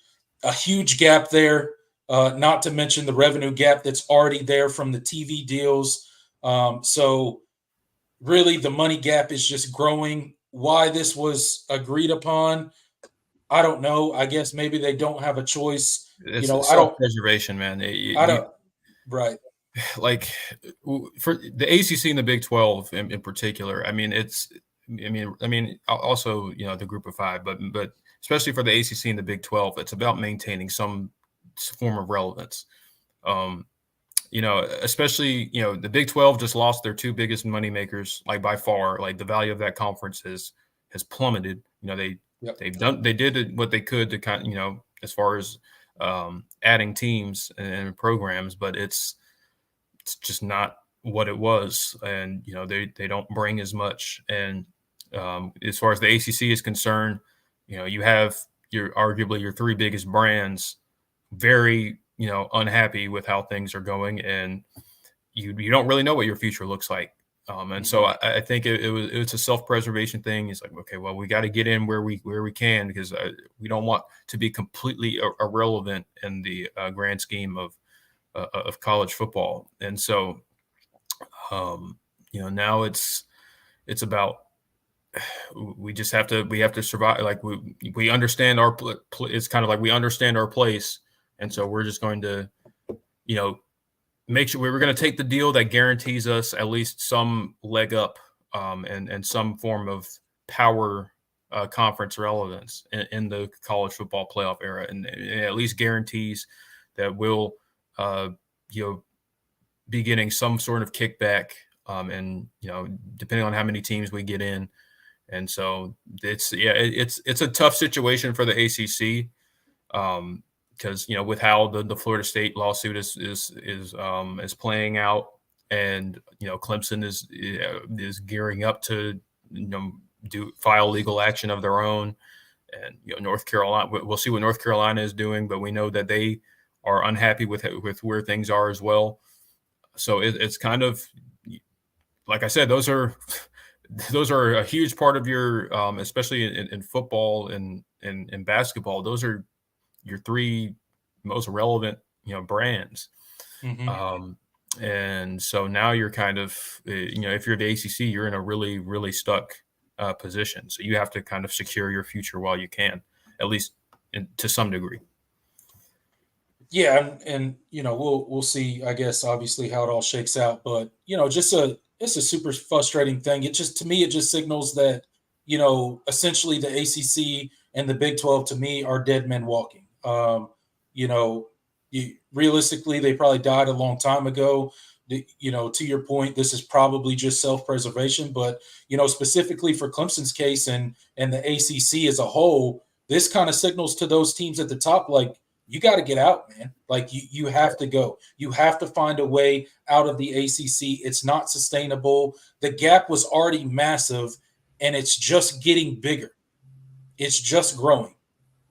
a huge gap there. Not to mention the revenue gap that's already there from the TV deals. So really, the money gap is just growing. Why this was agreed upon, I don't know. I guess maybe they don't have a choice. it's I don't. self-preservation, man. I don't. Right. Like for the ACC and the Big 12 in particular. I mean, also the Group of Five, but especially for the ACC and the Big 12, it's about maintaining some form of relevance. Especially the Big 12 just lost their two biggest money makers, like by far. Like the value of that conference has plummeted. They did what they could to kind as far as adding teams and programs, but it's just not what it was, and they don't bring as much. And as far as the ACC is concerned, you have arguably your three biggest brands very unhappy with how things are going, and you don't really know what your future looks like. And so I think it's a self-preservation thing. It's like, okay, well, we got to get in where we can, because we don't want to be completely irrelevant in the grand scheme of college football. And so, now it's about, we have to survive. Like we understand it's kind of like we understand our place. And so we're just going to, make sure we're going to take the deal that guarantees us at least some leg up and some form of power conference relevance in the college football playoff era, and at least guarantees that we'll be getting some sort of kickback, and depending on how many teams we get in. And so it's a tough situation for the ACC, because with how the Florida State lawsuit is playing out, and Clemson is gearing up to file legal action of their own, and North Carolina, we'll see what North Carolina is doing, but we know that they are unhappy with where things are as well. So it's kind of, like I said, those are a huge part of your, especially in football and in basketball. Those are your three most relevant brands. Mm-hmm. And so now you're kind of, if you're the ACC, you're in a really, really stuck position. So you have to kind of secure your future while you can, at least to some degree. Yeah, and we'll see, I guess, obviously how it all shakes out, but it's a super frustrating thing. To me it just signals that essentially the ACC and the Big 12 to me are dead men walking. Realistically, they probably died a long time ago. To your point, this is probably just self-preservation, but specifically for Clemson's case and the ACC as a whole, this kind of signals to those teams at the top, like, you got to get out, man. Like you have to go. You have to find a way out of the ACC. It's not sustainable. The gap was already massive, and it's just getting bigger. It's just growing.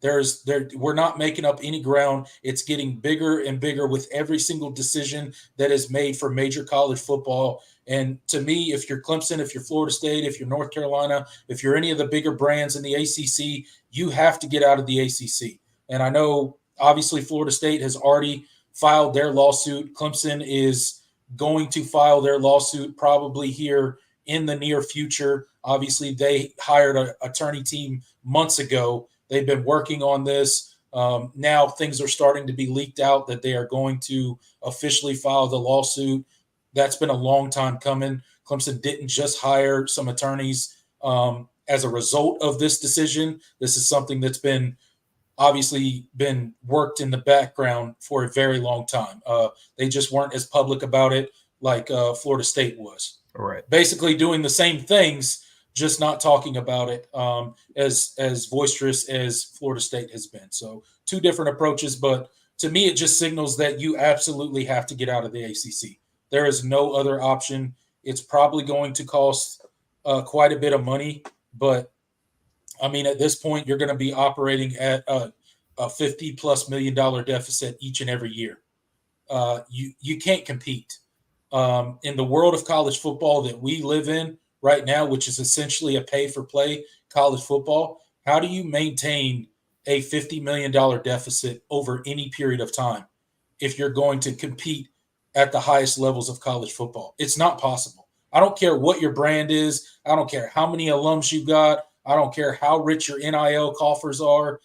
We're not making up any ground. It's getting bigger and bigger with every single decision that is made for major college football. And to me, if you're Clemson, if you're Florida State, if you're North Carolina, if you're any of the bigger brands in the ACC, you have to get out of the ACC. And I know obviously Florida State has already filed their lawsuit. Clemson is going to file their lawsuit probably here in the near future. Obviously, they hired an attorney team months ago. They've been working on this. Now things are starting to be leaked out that they are going to officially file the lawsuit. That's been a long time coming. Clemson didn't just hire some attorneys as a result of this decision. This is something that's been obviously been worked in the background for a very long time. They just weren't as public about it like Florida State was. Right. Basically doing the same things, just not talking about it as boisterous as Florida State has been. So two different approaches, but to me, it just signals that you absolutely have to get out of the ACC. There is no other option. It's probably going to cost quite a bit of money, but I mean, at this point, you're going to be operating at a $50+ million deficit each and every year. You can't compete in the world of college football that we live in right now, which is essentially a pay-for-play college football. How do you maintain a $50 million deficit over any period of time if you're going to compete at the highest levels of college football? It's not possible. I don't care what your brand is. I don't care how many alums you got. I don't care how rich your NIL coffers are.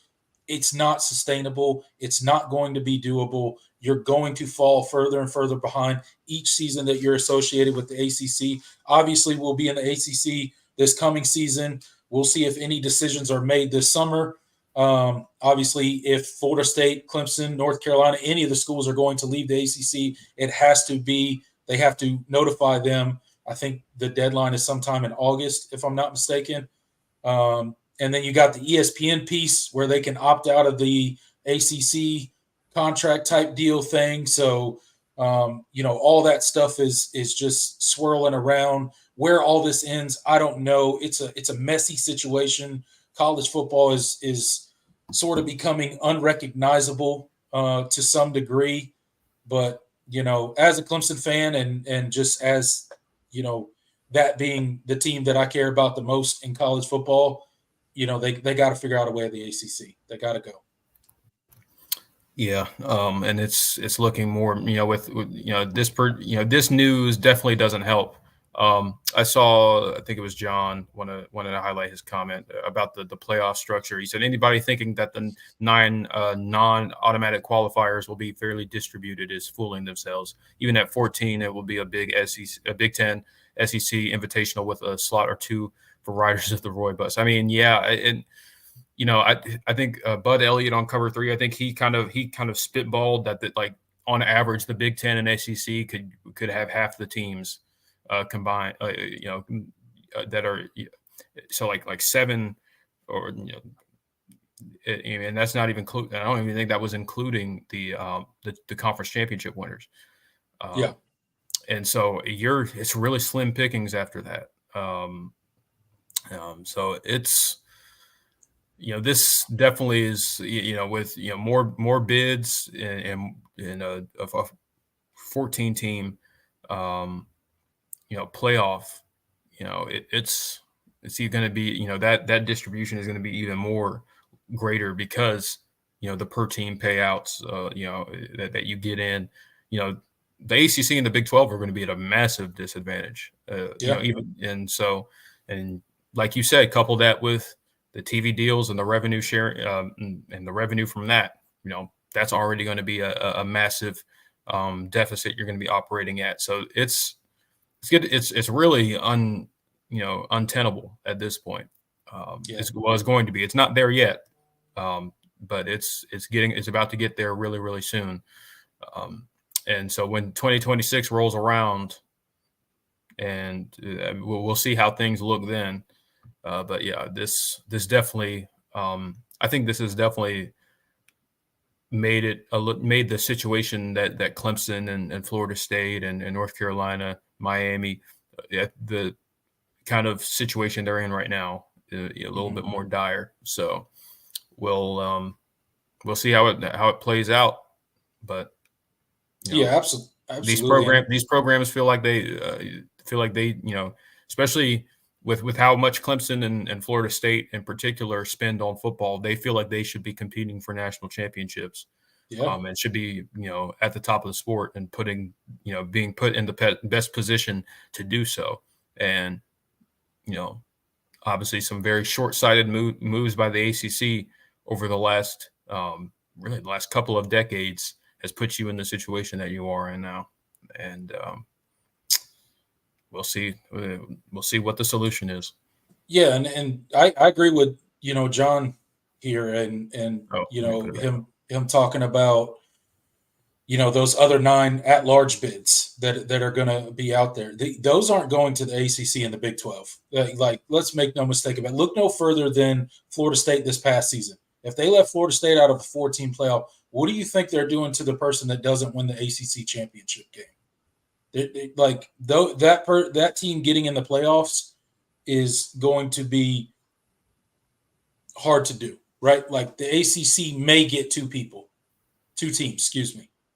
It's not sustainable. It's not going to be doable. You're going to fall further and further behind each season that you're associated with the ACC. Obviously, we'll be in the ACC this coming season. We'll see if any decisions are made this summer. Obviously, if Florida State, Clemson, North Carolina, any of the schools are going to leave the ACC, it has to be, they have to notify them. I think the deadline is sometime in August, if I'm not mistaken. And then you got the ESPN piece where they can opt out of the ACC contract type deal thing. So, all that stuff is just swirling around. Where all this ends, I don't know. It's a messy situation. College football is sort of becoming unrecognizable to some degree. But, as a Clemson fan and just as, that being the team that I care about the most in college football, they got to figure out a way of the ACC. They got to go. Yeah, and it's looking more, with this news definitely doesn't help. I think it was John wanted to highlight his comment about the playoff structure. He said anybody thinking that the 9 non-automatic qualifiers will be fairly distributed is fooling themselves. Even at 14, it will be a big Big Ten SEC invitational with a slot or two for riders of the Roy bus. I mean, yeah, I think Bud Elliott on Cover 3, I think he kind of spitballed that like on average the Big Ten and SEC could have half the teams combined, that are so like 7 or and that's not even I don't even think that was including the conference championship winners. Yeah. And so it's really slim pickings after that. So it's, this definitely is, with, more bids and a 14 team, playoff, it's going to be, that distribution is going to be even more greater because, the per team payouts, that you get in, the ACC and the Big 12 are going to be at a massive disadvantage, and like you said, couple that with the TV deals and the revenue sharing, and the revenue from that, that's already going to be a massive deficit you're going to be operating at. So it's good. It's really untenable at this point. It's going to be. It's not there yet, but it's about to get there really, really soon. And so when 2026 rolls around, and we'll see how things look then. But yeah, this definitely, I think this is definitely made the situation that Clemson and Florida State and North Carolina, Miami, the kind of situation they're in right now, a little bit more dire. So we'll see how it plays out. But absolutely. these programs feel like they especially with how much Clemson and Florida State in particular spend on football, they feel like they should be competing for national championships. Yeah. And should be, at the top of the sport and being put in the best position to do so. And, obviously some very short-sighted moves by the ACC over the last, really the last couple of decades has put you in the situation that you are in now. And we'll see what the solution is. Yeah. And I agree with, John here and him talking about, those other 9 at-large bids that are going to be out there. Those aren't going to the ACC and the Big 12. Like, let's make no mistake about it. Look no further than Florida State this past season. If they left Florida State out of a 14 playoff, what do you think they're doing to the person that doesn't win the ACC championship game? That team getting in the playoffs is going to be hard to do, right? Like the ACC may get 2 teams,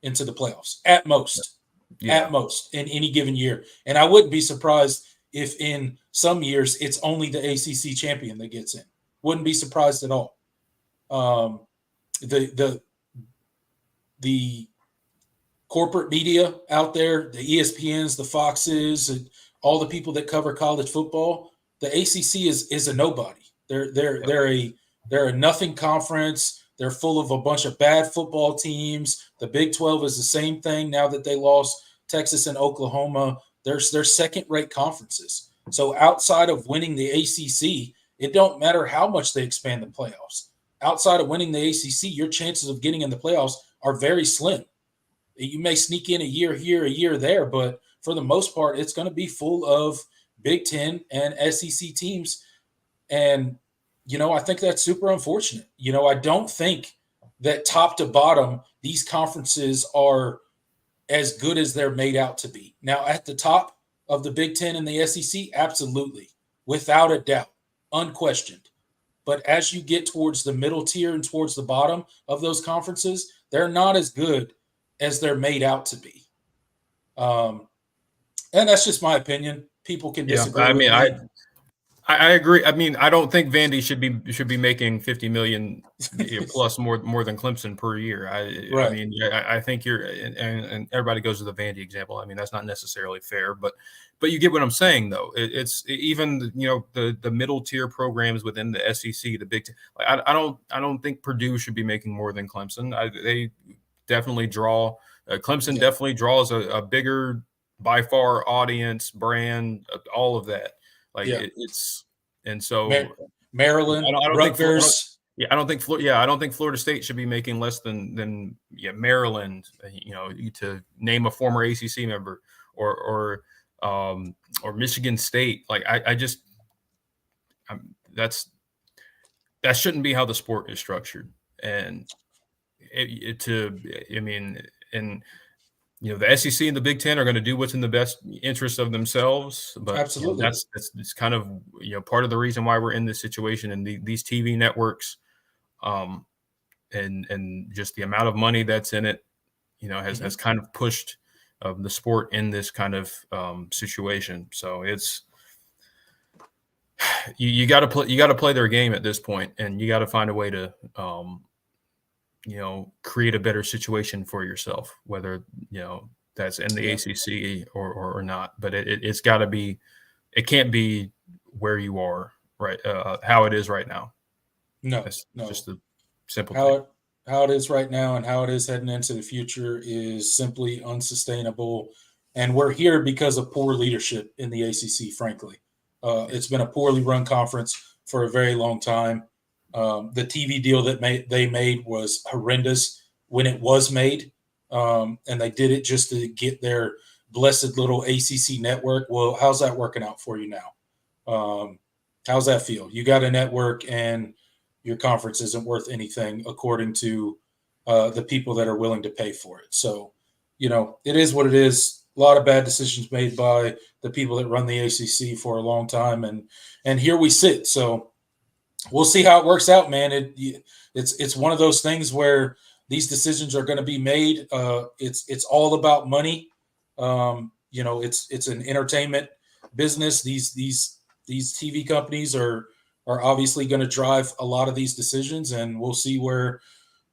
into the playoffs at most in any given year. And I wouldn't be surprised if in some years it's only the ACC champion that gets in. Wouldn't be surprised at all. The corporate media out there, the ESPNs, the Foxes, and all the people that cover college football, the ACC is a nobody. They're a nothing conference. They're full of a bunch of bad football teams. The Big 12 is the same thing now that they lost Texas and Oklahoma. They're second-rate conferences. So outside of winning the ACC, it don't matter how much they expand the playoffs. Outside of winning the ACC, your chances of getting in the playoffs are very slim. You may sneak in a year here, a year there, but for the most part, it's going to be full of Big Ten and SEC teams. And I think that's super unfortunate. I don't think that top to bottom, these conferences are as good as they're made out to be. Now, at the top of the Big Ten and the SEC, absolutely, without a doubt, unquestioned. But as you get towards the middle tier and towards the bottom of those conferences, they're not as good as they're made out to be. And that's just my opinion. People can disagree with me. I agree. I mean, I don't think Vandy should be making $50 million plus more than Clemson per year. I mean, I think and everybody goes to the Vandy example. I mean, that's not necessarily fair, but you get what I'm saying, though. It's even the middle tier programs within the SEC, the Big Ten. I don't think Purdue should be making more than Clemson. They definitely draw. Clemson definitely draws a bigger, by far, audience, brand, all of that. It's and so Maryland, Rutgers. I don't think Florida State should be making less than Maryland. To name a former ACC member, or Michigan State. That shouldn't be how the sport is structured. And the SEC and the Big Ten are going to do what's in the best interest of themselves, but absolutely, that's kind of part of the reason why we're in this situation. And these TV networks, and just the amount of money that's in it, has kind of pushed the sport in this kind of situation. So it's you got to play their game at this point, and you got to find a way to create a better situation for yourself, whether, that's in the ACC or not, but it's got to be, it can't be where you are, right. How it is right now. That's just the simple thing. How it is right now and how it is heading into the future is simply unsustainable. And we're here because of poor leadership in the ACC, frankly. It's been a poorly run conference for a very long time. The TV deal that they made was horrendous when it was made, and they did it just to get their blessed little ACC network. Well, how's that working out for you now? How's that feel? You got a network and your conference isn't worth anything, according to the people that are willing to pay for it. So, it is what it is. A lot of bad decisions made by the people that run the ACC for a long time, and here we sit. So we'll see how it works out, man. It's one of those things where these decisions are going to be made. It's all about money. It's an entertainment business. These TV companies are obviously going to drive a lot of these decisions, and we'll see where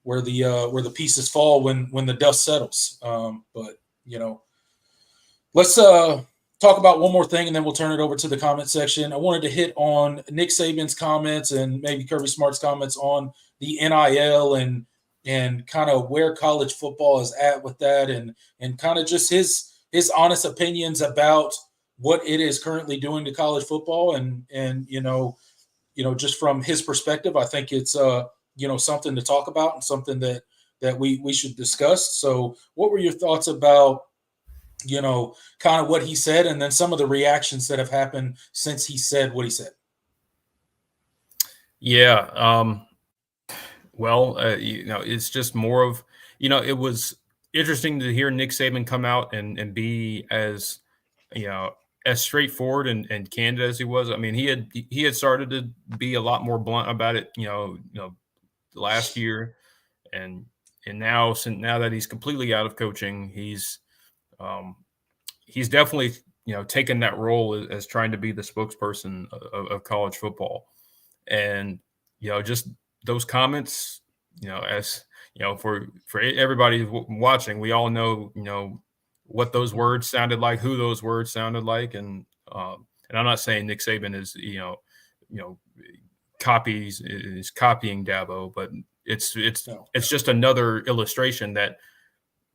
the pieces fall when the dust settles. But let's talk about one more thing, and then we'll turn it over to the comment section. I wanted to hit on Nick Saban's comments and maybe Kirby Smart's comments on the NIL and kind of where college football is at with that, and kind of just his honest opinions about what it is currently doing to college football, and just from his perspective, I think it's something to talk about and something that we should discuss. So, what were your thoughts about kind of what he said, and then some of the reactions that have happened since he said what he said? Yeah. Well, it's just more of, it was interesting to hear Nick Saban come out and be as, as straightforward and candid as he was. I mean, he had started to be a lot more blunt about it, last year, and now that he's completely out of coaching, he's definitely taken that role as trying to be the spokesperson of college football, and just those comments, as for everybody watching, we all know what those words sounded like, who those words sounded like, and I'm not saying Nick Saban is is copying Dabo, but it's just another illustration that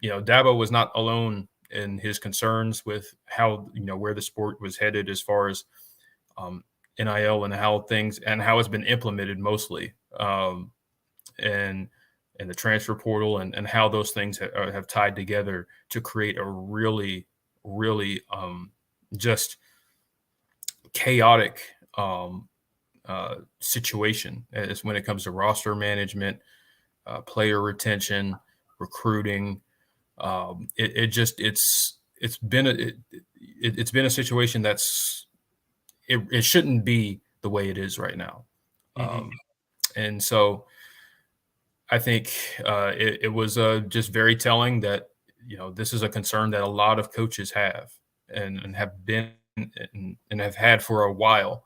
Dabo was not alone in his concerns with how where the sport was headed as far as NIL and how it's been implemented mostly, and the transfer portal and how those things have tied together to create a really, really just chaotic situation as when it comes to roster management, player retention, recruiting. It's been a situation that's it shouldn't be the way it is right now. Mm-hmm. And so I think it was just very telling that this is a concern that a lot of coaches have and have been and have had for a while,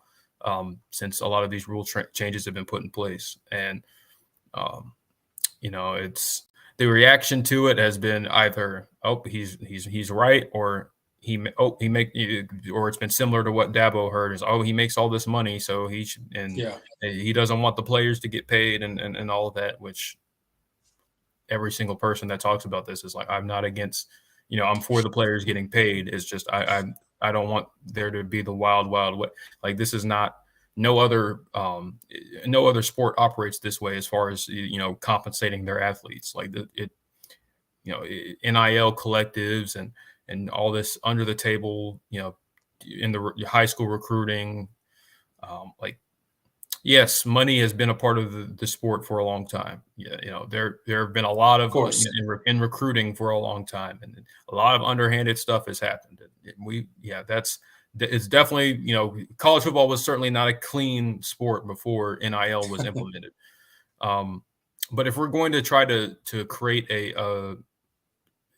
since a lot of these rule changes have been put in place. And it's the reaction to it has been either he's right, or or it's been similar to what Dabo heard is he makes all this money, so he should, and he doesn't want the players to get paid and all of that, which every single person that talks about this is like, I'm not against, I'm for the players getting paid. It's just I don't want there to be the wild way. Like, this is not, no other sport operates this way as far as compensating their athletes. Like NIL collectives and all this under the table, in the high school recruiting, yes, money has been a part of the sport for a long time. Yeah, there have been a lot of in recruiting for a long time, and a lot of underhanded stuff has happened. It's definitely, college football was certainly not a clean sport before NIL was implemented. But if we're going to try to create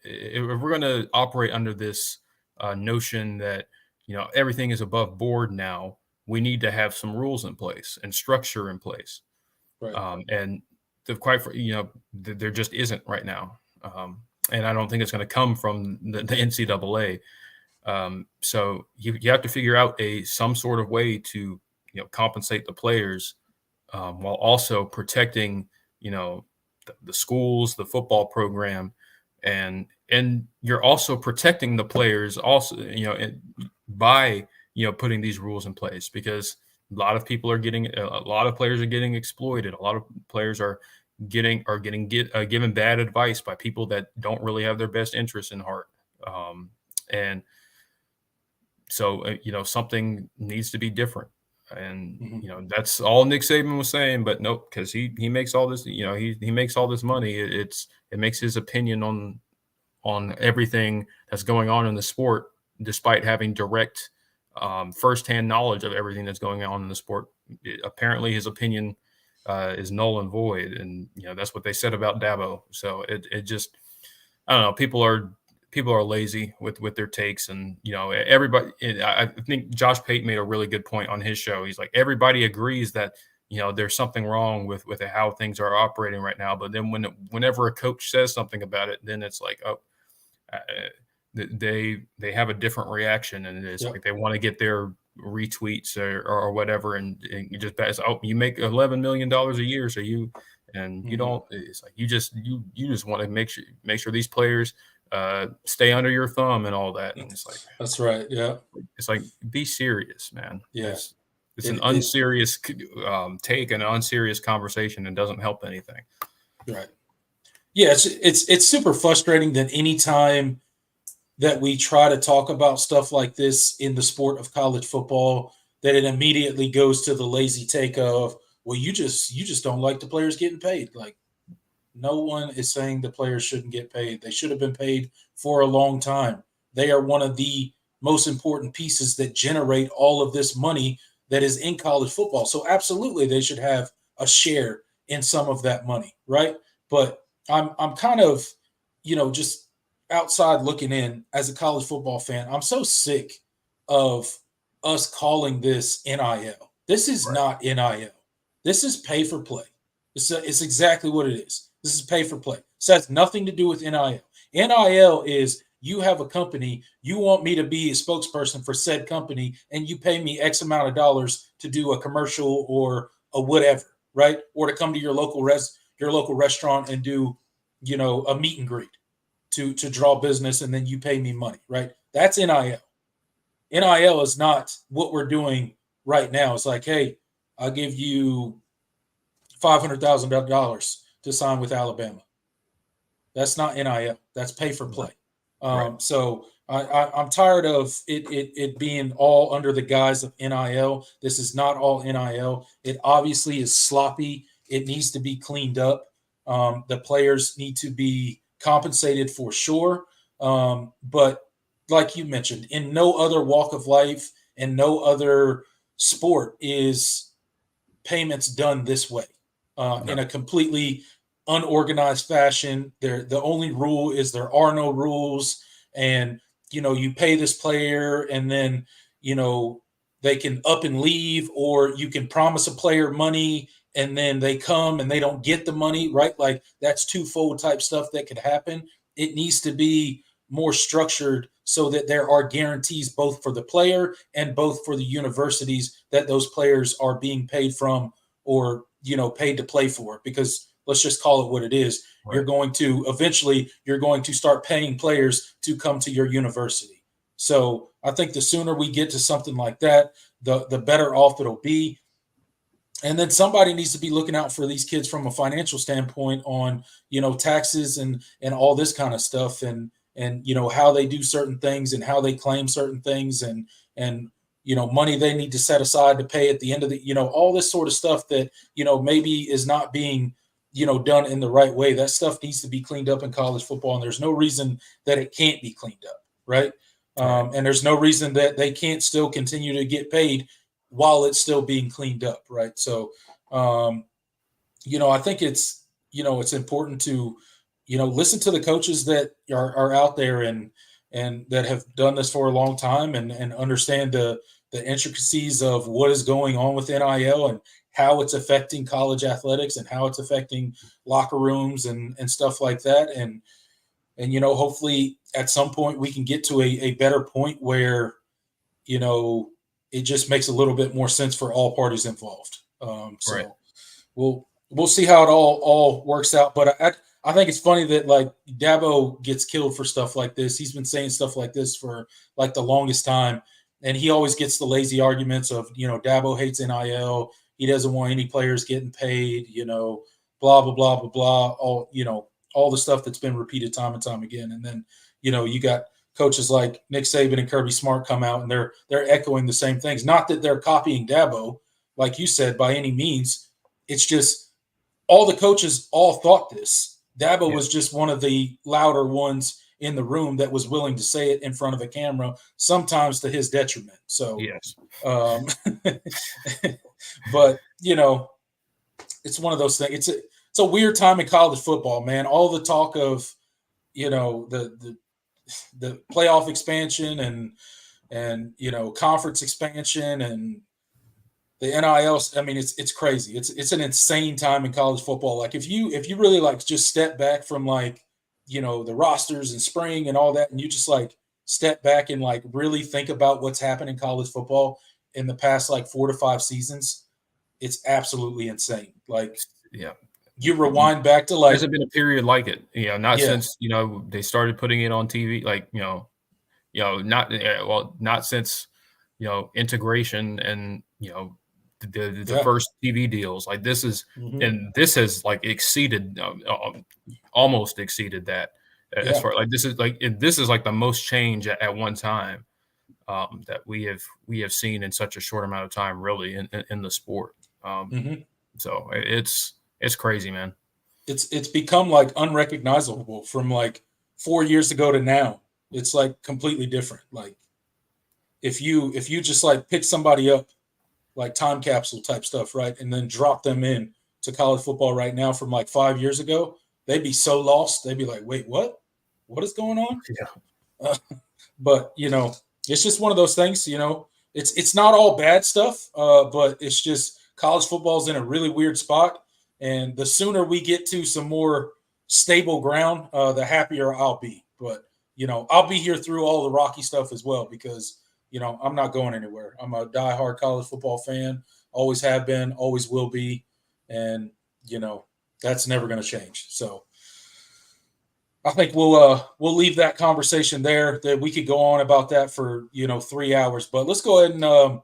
if we're going to operate under this notion that everything is above board now, we need to have some rules in place and structure in place. Right. And there just isn't right now. And I don't think it's going to come from the NCAA. So you have to figure out some sort of way to compensate the players, while also protecting the schools, the football program, and you're also protecting the players also by putting these rules in place, because a lot of players are getting exploited. A lot of players are getting given bad advice by people that don't really have their best interests in heart. And so, something needs to be different. And Mhm. that's all Nick Saban was saying, but nope, because he makes all this, he makes all this money. It makes his opinion on everything that's going on in the sport, despite having direct firsthand knowledge of everything that's going on in the sport. Apparently, his opinion is null and void, and that's what they said about Dabo. So it just, I don't know. People are lazy with their takes, and everybody. I think Josh Pate made a really good point on his show. He's like, everybody agrees that there's something wrong with how things are operating right now, but then whenever a coach says something about it, then it's like, oh, uh, they have a different reaction, and it's Yep. like they want to get their retweets or whatever, and you just you make $11 million a year, so you Mhm. don't. It's like you just want to make sure these players stay under your thumb and all that, and That's right. Yeah. it's like be serious, man. Yeah. It's an It unserious take and an unserious conversation, and doesn't help anything. right. Yeah, it's super frustrating that anytime that we try to talk about stuff like this in the sport of college football, that it immediately goes to the lazy take of, well, you just don't like the players getting paid. Like, no one is saying the players shouldn't get paid. They should have been paid for a long time. They are one of the most important pieces that generate all of this money that is in college football. So absolutely they should have a share in some of that money, right? But I'm kind of, just outside looking in as a college football fan. I'm so sick of us calling this NIL. This is not NIL. This is pay for play. It's exactly what it is. This is pay for play. This has nothing to do with NIL. NIL is you have a company, you want me to be a spokesperson for said company, and you pay me X amount of dollars to do a commercial or a whatever, right? Or to come to your local restaurant and do, a meet and greet to draw business, and then you pay me money, right? That's NIL. NIL is not what we're doing right now. It's like, hey, I'll give you $500,000 to sign with Alabama. That's not NIL. That's pay for play. Right. So I'm tired of it being all under the guise of NIL. This is not all NIL. It obviously is sloppy. It needs to be cleaned up. The players need to be compensated for sure. But like you mentioned, in no other walk of life and no other sport is payments done this way, No. in a completely unorganized fashion. The only rule is there are no rules, and you pay this player, and then they can up and leave, or you can promise a player money and then they come and they don't get the money, right? Like, that's twofold type stuff that could happen. It needs to be more structured so that there are guarantees both for the player and both for the universities that those players are being paid from, or paid to play for. Because let's just call it what it is. Right. You're going to start paying players to come to your university. So I think the sooner we get to something like that, the better off it'll be. And then somebody needs to be looking out for these kids from a financial standpoint on taxes and all this kind of stuff, and how they do certain things and how they claim certain things, and money they need to set aside to pay at the end of the all this sort of stuff that maybe is not being done in the right way. That stuff needs to be cleaned up in college football, and there's no reason that it can't be cleaned up, right? Right. And there's no reason that they can't still continue to get paid while it's still being cleaned up, right? So, I think it's important to, listen to the coaches that are out there and that have done this for a long time, and understand the intricacies of what is going on with NIL and how it's affecting college athletics and how it's affecting locker rooms and stuff like that. And hopefully at some point we can get to a better point where it just makes a little bit more sense for all parties involved. Right. So we'll see how it all works out. But I think it's funny that, like, Dabo gets killed for stuff like this. He's been saying stuff like this for like the longest time, and he always gets the lazy arguments of Dabo hates NIL. He doesn't want any players getting paid. Blah blah blah blah blah. All the stuff that's been repeated time and time again. And then you got coaches like Nick Saban and Kirby Smart come out, and they're echoing the same things. Not that they're copying Dabo, like you said, by any means. It's just all the coaches all thought this. Dabo Yeah. was just one of the louder ones in the room that was willing to say it in front of a camera, sometimes to his detriment. So, Yes. um, but it's one of those things. It's a weird time in college football, man. All the talk of the playoff expansion and conference expansion and the NIL. I mean, it's crazy. It's an insane time in college football. Like if you really like just step back from like the rosters and spring and all that, and you just like step back and like really think about what's happened in college football in the past like 4 to 5 seasons, it's absolutely insane. Like Yeah. you rewind back to like Hasn't been a period like it, not yeah since, they started putting it on TV, like, not since, integration and, the yeah first TV deals. Like hmm and this has like exceeded, almost exceeded that as yeah far like this is like the most change at one time that we have seen in such a short amount of time, really, in the sport. Um, hmm so it's crazy, man. it's become like unrecognizable from like 4 years ago to now. It's like completely different. Like if you just like pick somebody up like time capsule type stuff, right, and then drop them in to college football right now from like 5 years ago, they'd be so lost. They'd be like, wait, what is going on? Yeah. uh, but it's just one of those things. It's not all bad stuff, but it's just college football's in a really weird spot, and the sooner we get to some more stable ground, the happier I'll be. But I'll be here through all the rocky stuff as well because I'm not going anywhere. I'm a diehard college football fan, always have been, always will be, and that's never going to change. So I think we'll leave that conversation there. That we could go on about that for 3 hours, but let's go ahead and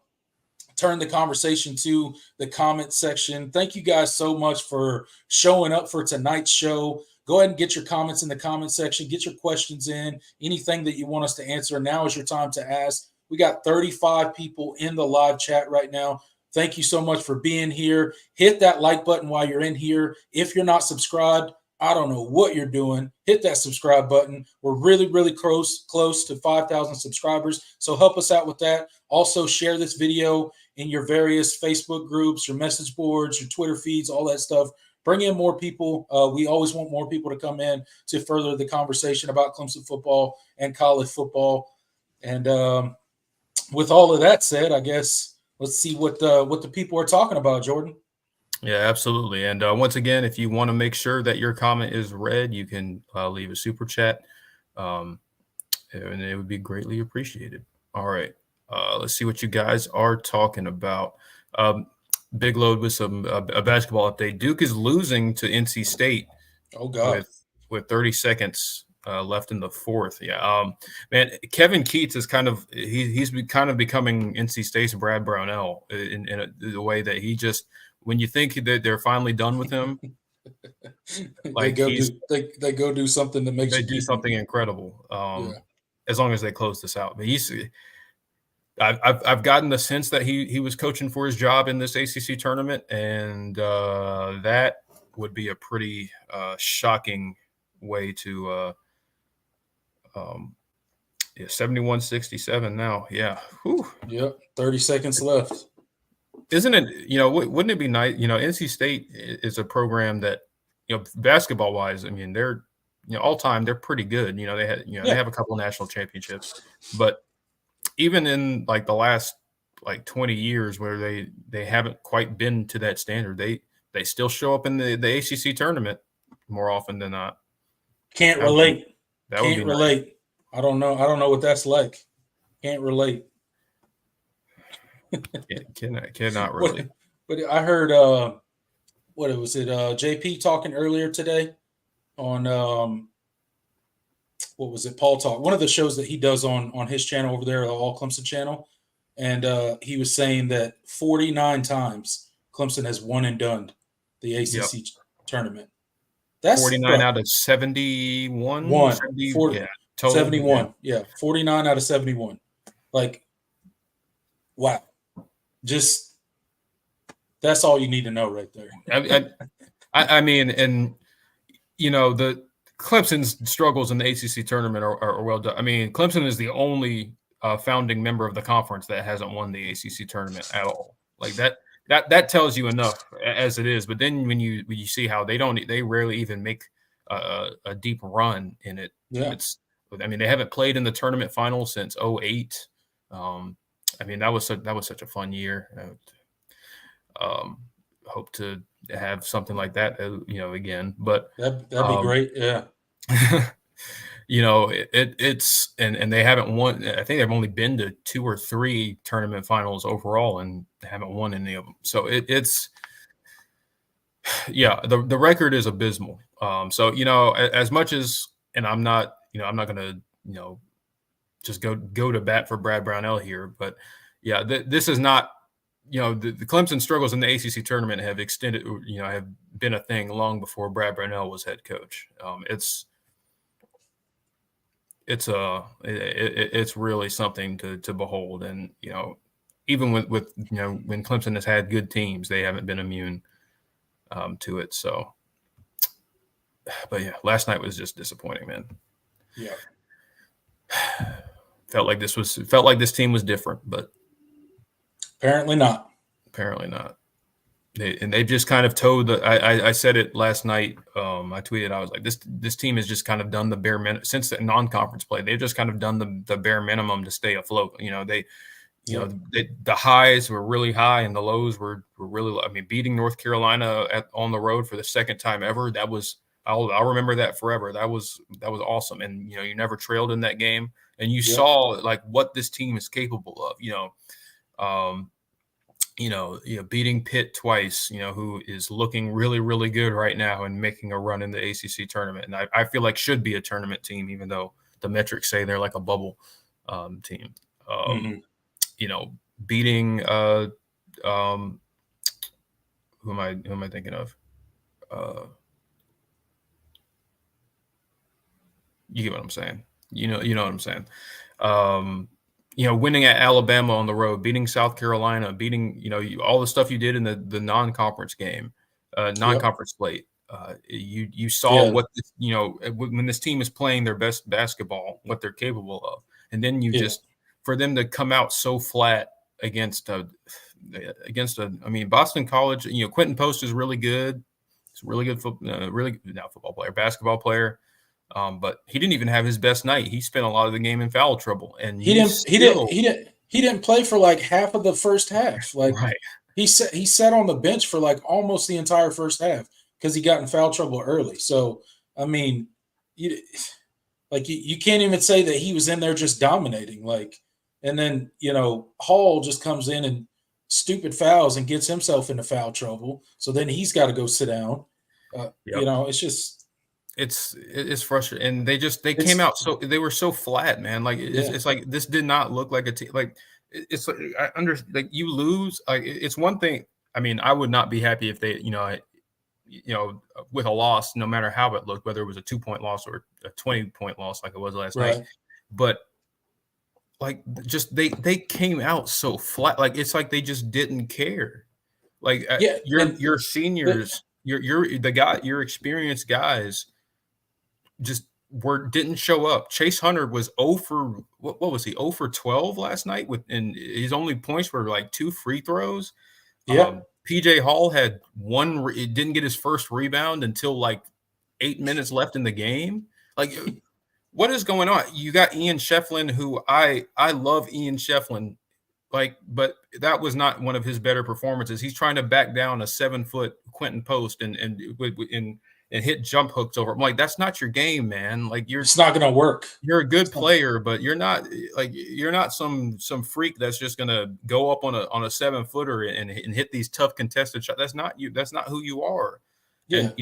turn the conversation to the comment section. Thank you guys so much for showing up for tonight's show. Go ahead and get your comments in the comment section. Get your questions in. Anything that you want us to answer. Now is your time to ask. We got 35 people in the live chat right now. Thank you so much for being here. Hit that like button while you're in here. If you're not subscribed, I don't know what you're doing. Hit that subscribe button. We're really, really close to 5,000 subscribers. So help us out with that. Also, share this video in your various Facebook groups, your message boards, your Twitter feeds, all that stuff. Bring in more people. We always want more people to come in to further the conversation about Clemson football and college football. And with all of that said, I guess let's see what the people are talking about, Jordan. Yeah, absolutely. And once again, if you want to make sure that your comment is read, you can leave a super chat, and it would be greatly appreciated. All right, let's see what you guys are talking about. Big load with a basketball update. Duke is losing to NC State Oh God. with 30 seconds left in the fourth. Yeah, man, Kevin Keats is he's kind of becoming NC State's Brad Brownell in the way that he just. When you think that they're finally done with him, they like go do something that makes they you do giddy. something incredible. Yeah. As long as they close this out. But I've gotten the sense that he was coaching for his job in this ACC tournament, and that would be a pretty shocking way to 71-67 now. Yeah. Whew. Yep. 30 seconds left. Isn't it, wouldn't it be nice? NC State is a program that, basketball wise, I mean, they're, all time, they're pretty good. They had, they have a couple of national championships, but even in like the last like 20 years where they haven't quite been to that standard, they still show up in the ACC tournament more often than not. Can't relate. That would be Can't relate. Nice. I don't know what that's like. Can't relate. Cannot relate. But I heard what was it? JP talking earlier today on what was it? Paul Talk, one of the shows that he does on his channel over there, the All Clemson channel, and he was saying that 49 times Clemson has won and done the ACC tournament. That's 49 out of 71. 71. Yeah, 49 out of 71. Like, wow. Just That's all you need to know right there. I mean, and the Clemson's struggles in the ACC tournament are well done. I mean, Clemson is the only founding member of the conference that hasn't won the ACC tournament at all. Like that tells you enough as it is. But then when you see how they rarely even make a deep run in it. Yeah. I mean, they haven't played in the tournament final since 2008. I mean, that was such a fun year. Hope to have something like that, again. But that'd be great. Yeah. It's and they haven't won. I think they've only been to 2 or 3 tournament finals overall and haven't won any of them. So it's the record is abysmal. So as much as, and I'm not gonna just go to bat for Brad Brownell here, but yeah, this is not. The Clemson struggles in the ACC tournament have extended. Have been a thing long before Brad Brownell was head coach. It's really something to behold, and even with when Clemson has had good teams, they haven't been immune to it. So, but yeah, last night was just disappointing, man. Yeah, felt like this team was different, but apparently not. They've just kind of towed the. I said it last night. I tweeted. I was like, this team has just kind of done the bare minimum since the non-conference play. They've just kind of done the bare minimum to stay afloat. The highs were really high and the lows were really low. I mean, beating North Carolina on the road for the second time ever. That was I'll remember that forever. That was awesome. And you never trailed in that game, and you saw like what this team is capable of. Beating Pitt twice, who is looking really, really good right now and making a run in the ACC tournament. And I feel like should be a tournament team, even though the metrics say they're like a bubble team. Beating who am I thinking of? You get what I'm saying. You know what I'm saying. Winning at Alabama on the road, beating South Carolina, beating, all the stuff you did in the non-conference game, non-conference slate. You saw what, when this team is playing their best basketball, what they're capable of. And then for them to come out so flat against Boston College, Quentin Post is really good. He's a really good football player, basketball player. But he didn't even have his best night. He spent a lot of the game in foul trouble, and he didn't play for like half of the first half. Like right. he sat on the bench for like almost the entire first half because he got in foul trouble early. So I mean, you can't even say that he was in there just dominating. Like, and then Hall just comes in and stupid fouls and gets himself into foul trouble. So then he's got to go sit down. It's just. It's frustrating, and they came out they were so flat, man. Like it's like this did not look like a team. Like it's like like you lose. Like it's one thing. I mean, I would not be happy if they with a loss, no matter how it looked, whether it was a 2-point loss or a 20-point loss like it was last night. But like just they came out so flat. Like it's like they just didn't care. Like your seniors, your experienced guys just didn't show up. Chase Hunter was 0 for what was he? 0 for 12 last night and his only points were like 2 free throws. PJ Hall had one. Didn't get his first rebound until like 8 minutes left in the game. Like, what is going on? You got Ian Shefflin, who I love Ian Shefflin, but that was not one of his better performances. He's trying to back down a 7-foot Quentin Post and hit jump hooks over. I'm like, that's not your game, man. Like it's not going to work. You're a good player, but you're not some freak that's just going to go up on a 7-footer and hit these tough contested shots. That's not you. That's not who you are. Yeah, and,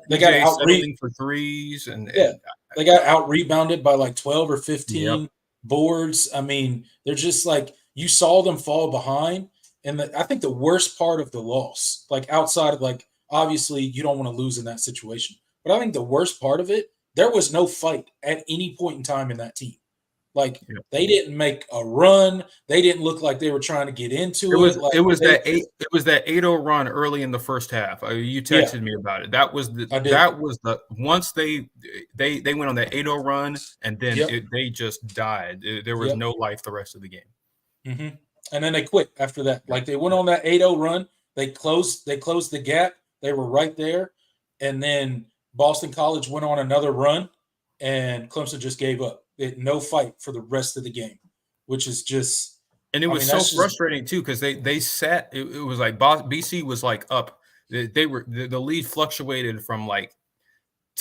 they got out for threes and they got out rebounded by like 12 or 15 boards. I mean, they're just like, you saw them fall behind, and I think the worst part of the loss, like outside of like, obviously you don't want to lose in that situation, but I think the worst part of it, there was no fight at any point in time in that team. Like Yeah. they didn't make a run. They didn't look like they were trying to get into it. Like It was they, that 8-0 run early in the first half. You yeah, texted me about it. That was I did. once they went on that 8-0 run, and then Yep, they just died. There was yep. no life the rest of the game. hmm And then they quit after that. Yeah. Like they went on that 8-0 run. They closed the gap. They were right there. And then Boston College went on another run and Clemson just gave up. No fight for the rest of the game, which is just And it I was mean, so that's just frustrating too, because they sat. It was like BC was like up. They were the lead fluctuated from like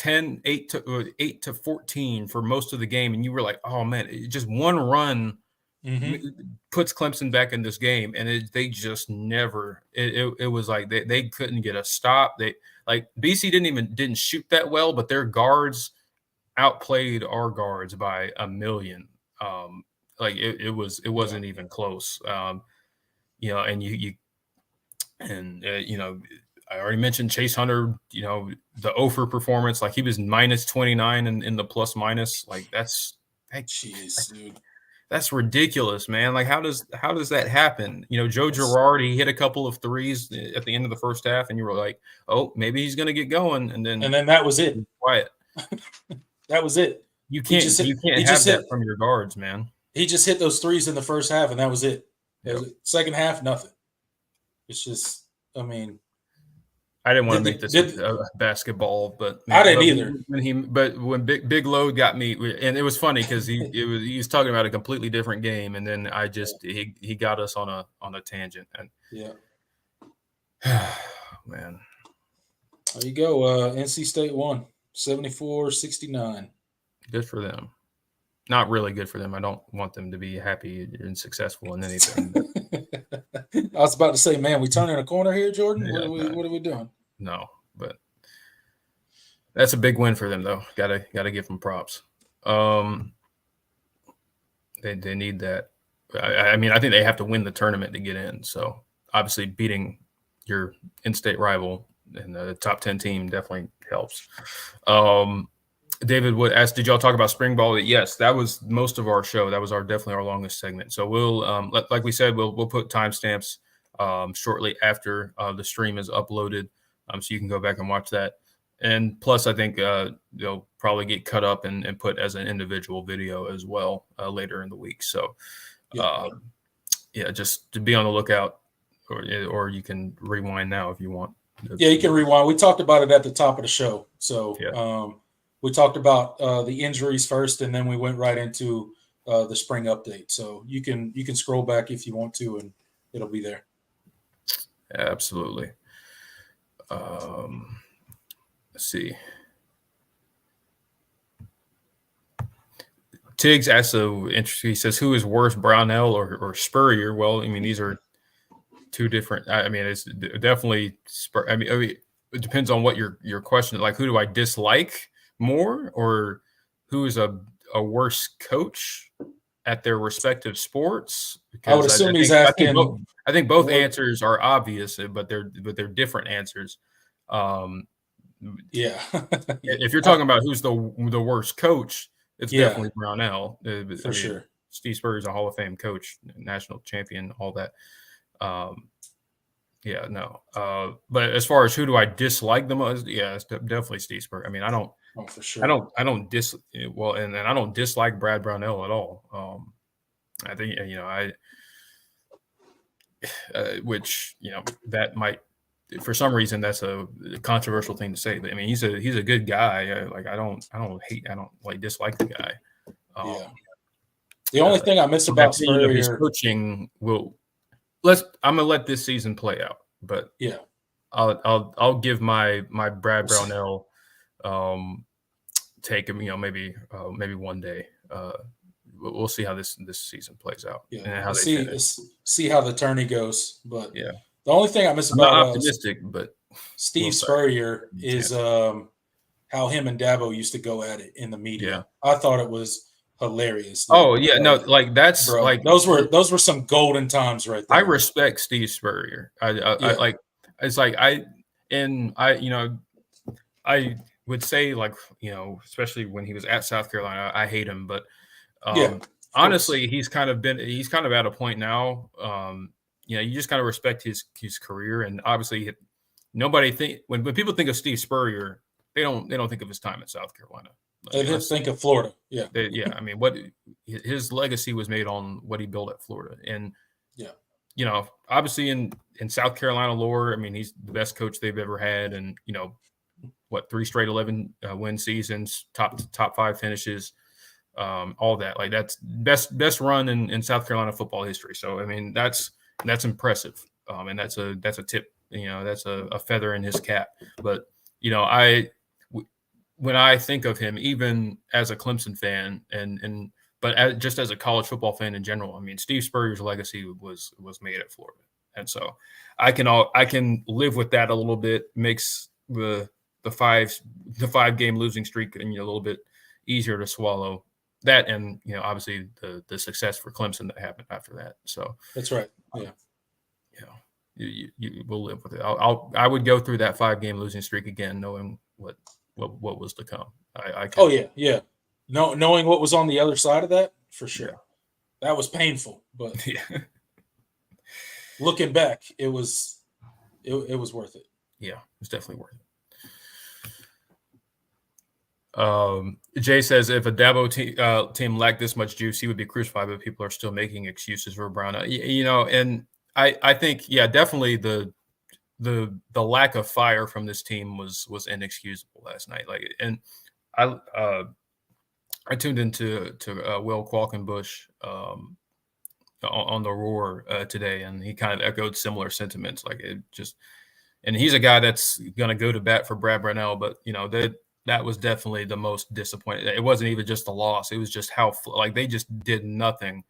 8 to 14 for most of the game, and you were like, oh man, just one run hmm puts Clemson back in this game, and they just never. It was like they couldn't get a stop. They like BC didn't shoot that well, but their guards outplayed our guards by a million. Like it yeah. wasn't even close. And I already mentioned Chase Hunter. The Ofer performance, like he was minus 29 in the plus minus. Like Jeez, dude. that's ridiculous, man. Like how does that happen? Joe That's Girard, he hit a couple of threes at the end of the first half, and you were like, oh, maybe he's gonna get going, and and then then that was it. quiet. That was it. You He just can't hit you can't he just have that hit from your guards, man. he just hit those threes in the first half and that was it. That Yep. was it. Second half, nothing. It's just I mean, I didn't want to did make the, this did a basketball, but I didn't either. when Big Load got me, and it was funny because he was talking about a completely different game, and then he got us on a tangent, and Yeah. man, There you go. NC State won 74-69. good for them. Not really good for them. I don't want them to be happy and successful in anything. I was about to say, man, we turning a corner here, Jordan. What Yeah, are we doing? no, but that's a big win for them, though. Gotta give them props. They need that. I mean, I think they have to win the tournament to get in. So obviously, beating your in-state rival and the top 10 team definitely helps. David would ask, did y'all talk about spring ball? Yes, that was most of our show. That was definitely our longest segment. So we'll, like we said, we'll put timestamps shortly after the stream is uploaded, so you can go back and watch that. And plus, I think they'll probably get cut up and put as an individual video as well later in the week. So, just to be on the lookout, or you can rewind now if you want. Yeah, you can rewind. We talked about it at the top of the show. So we talked about the injuries first, and then we went right into the spring update. So you can scroll back if you want to, and it'll be there. Absolutely. Let's see. Tiggs asks interesting. He says, "Who is worse, Brownell or Spurrier?" Well, I mean, these are two different. I mean, it's definitely. I mean, it depends on what your question is. Like, who do I dislike more, or who is a worse coach at their respective sports? Because I would assume he's asking. I think both answers are obvious, but they're different answers. Yeah. If you're talking about who's the worst coach, it's definitely Brownell. For sure. Steve Spurrier's a Hall of Fame coach, national champion, all that. But as far as who do I dislike the most, it's definitely Steve Spurrier. I mean, I don't. Oh, for sure. I don't dislike Brad Brownell at all. I think which that might, for some reason, that's a controversial thing to say. But I mean, he's a good guy. I don't dislike the guy. The only thing I miss about Spurrier, his coaching I'm gonna let this season play out, but I'll give my Brad Brownell take him. Maybe one day. We'll see how this season plays out. Yeah, and how see how the tourney goes. But the only thing I miss I'm about not optimistic, but Steve Spurrier is how him and Dabo used to go at it in the media. Yeah. I thought it was hilarious. Dude. Oh yeah, no, like that's bro, like those were some golden times right there. I respect Steve Spurrier. I like it's like I would say, like, especially when he was at South Carolina, I hate him, but honestly, he's kind of at a point now. You just kind of respect his career, and obviously, nobody think when people think of Steve Spurrier, they don't think of his time at South Carolina. They didn't think of Florida. Yeah. I mean, what his legacy was made on what he built at Florida, and obviously in South Carolina lore, I mean, he's the best coach they've ever had, and 3 straight 11 win seasons, top 5 finishes, all that. Like that's best run in South Carolina football history. So I mean, that's impressive, and that's a tip. That's a feather in his cap. But when I think of him, even as a Clemson fan, but just as a college football fan in general, I mean, Steve Spurrier's legacy was made at Florida, and so I can live with that a little bit. Makes the 5-game losing streak a little bit easier to swallow. That, and obviously the success for Clemson that happened after that. So that's right. Yeah. You will live with it. I would go through that 5-game losing streak again, knowing what was to come. Yeah. Knowing what was on the other side of that, for sure. Yeah. That was painful, but looking back, it was worth it. Yeah, it was definitely worth it. Jay says if a Dabo team lacked this much juice, he would be crucified, but people are still making excuses for Brown. And I think, definitely the lack of fire from this team was inexcusable last night. Like, and I tuned into Will Qualkenbush on the Roar today, and he kind of echoed similar sentiments. Like and he's a guy that's going to go to bat for Brad Brownell, but that was definitely the most disappointing. It wasn't even just a loss; it was just how they just did nothing,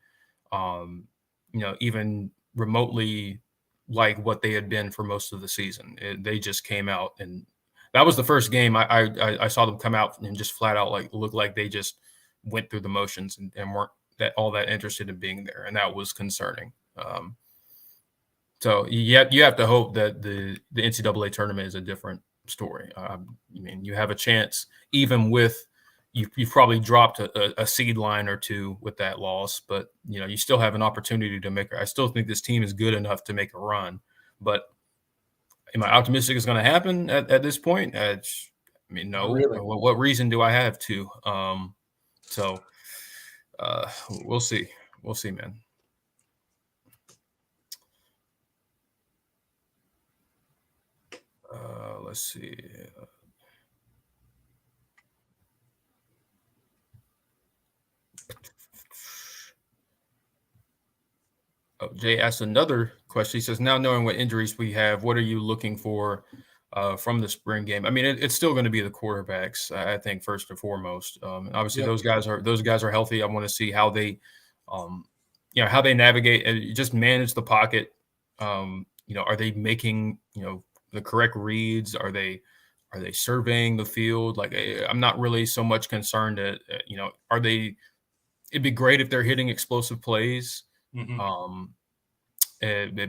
even remotely like what they had been for most of the season. They just came out, and that was the first game I saw them come out and just flat out look like they just went through the motions and weren't all that interested in being there, and that was concerning. So you have to hope that the NCAA tournament is a different story. I mean, you have a chance, even with you've probably dropped a seed line or two with that loss, but you still have an opportunity to make. I still think this team is good enough to make a run, but am I optimistic it's going to happen at this point? I mean, no. Really? What reason do I have to? So we'll see. We'll see, man. Let's see. Jay asked another question. He says, now knowing what injuries we have, what are you looking for from the spring game? I mean, it's still going to be the quarterbacks, I think, first and foremost. Obviously, those guys are healthy. I want to see how they, how they navigate and just manage the pocket. Are they making the correct reads? Are they surveying the field? Like, I'm not really so much concerned that are they? It'd be great if they're hitting explosive plays. Mm-hmm.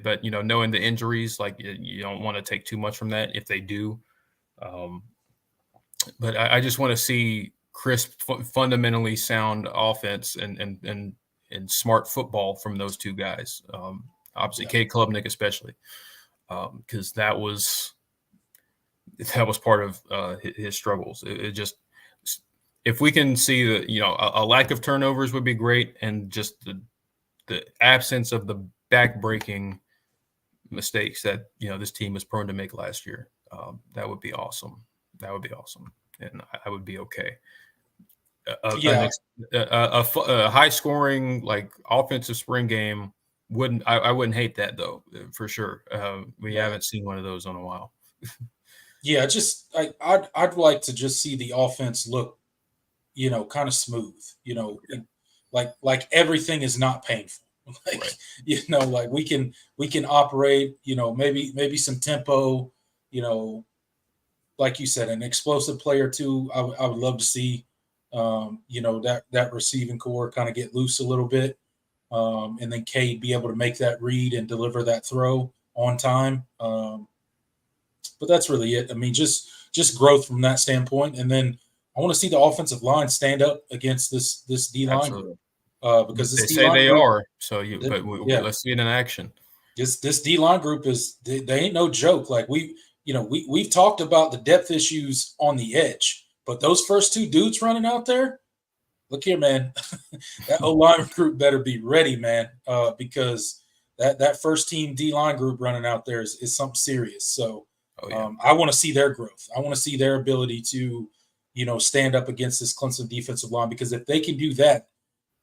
But knowing the injuries, like you don't want to take too much from that if they do. But I just want to see crisp, fundamentally sound offense and smart football from those two guys. Obviously, Cade Klubnik especially, because that was part of his struggles. It just, if we can see that a lack of turnovers would be great, and just the absence of the back-breaking mistakes that this team was prone to make last year, that would be awesome. That would be awesome, and I would be okay. A high-scoring offensive spring game I wouldn't hate that though, for sure. We haven't seen one of those in a while. Yeah, I'd like to just see the offense look, kind of smooth. Like everything is not painful. Right. We can operate. Maybe some tempo. Like you said, an explosive play or two. I would love to see. That receiving core kind of get loose a little bit, and then Cade be able to make that read and deliver that throw on time. But that's really it. I mean, just growth from that standpoint, and then I want to see the offensive line stand up against this D line. because this They say D-line they group, are. So yeah, let's see it in action. this D-line group they ain't no joke. Like we've talked about the depth issues on the edge, but those first two dudes running out there, look here, man, that O-line group better be ready, man, because that first team D-line group running out there is something serious. So Oh yeah. I want to see their growth. I want to see their ability to, stand up against this Clemson defensive line, because if they can do that,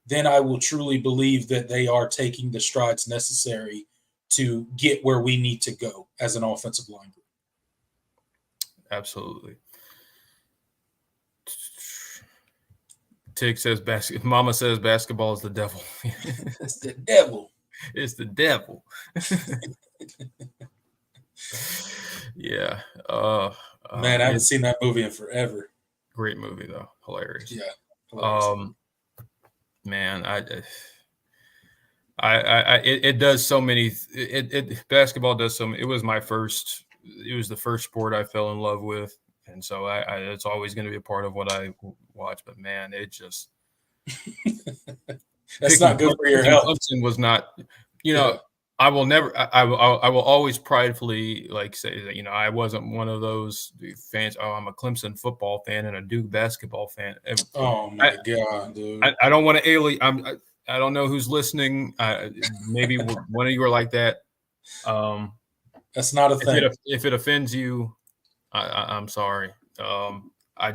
then I will truly believe that they are taking the strides necessary to get where we need to go as an offensive line group. Absolutely. Tig says Mama says basketball is the devil. It's the devil. It's the devil. Yeah. Man, I haven't seen that movie in forever. Great movie though. Hilarious. Yeah. Hilarious. Man, it does so many. Basketball does so many. It was the first sport I fell in love with, and so it's always going to be a part of what I watch. But man, it just that's not good for your health. Clemson was not, I will never. I will always pridefully say that I wasn't one of those fans. Oh, I'm a Clemson football fan and a Duke basketball fan. Oh my god, dude! I don't want to alienate. I don't know who's listening. Maybe one of you are like that. That's not a thing. If it offends you, I'm sorry. I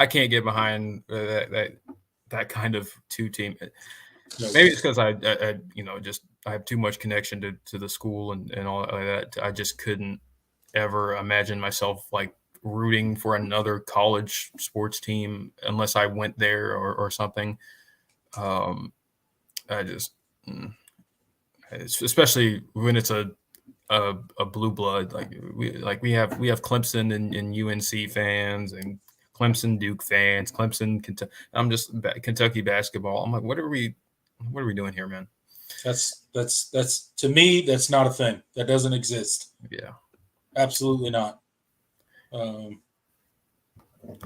can't get behind that kind of two team. Maybe it's because I have too much connection to the school and all like that. I just couldn't ever imagine myself rooting for another college sports team unless I went there or something. Especially when it's a blue blood, we have Clemson and UNC fans and Clemson Duke fans, Clemson. I'm just Kentucky basketball. I'm like, what are we doing here, man? That's to me, that's not a thing. That doesn't exist. Yeah, absolutely not.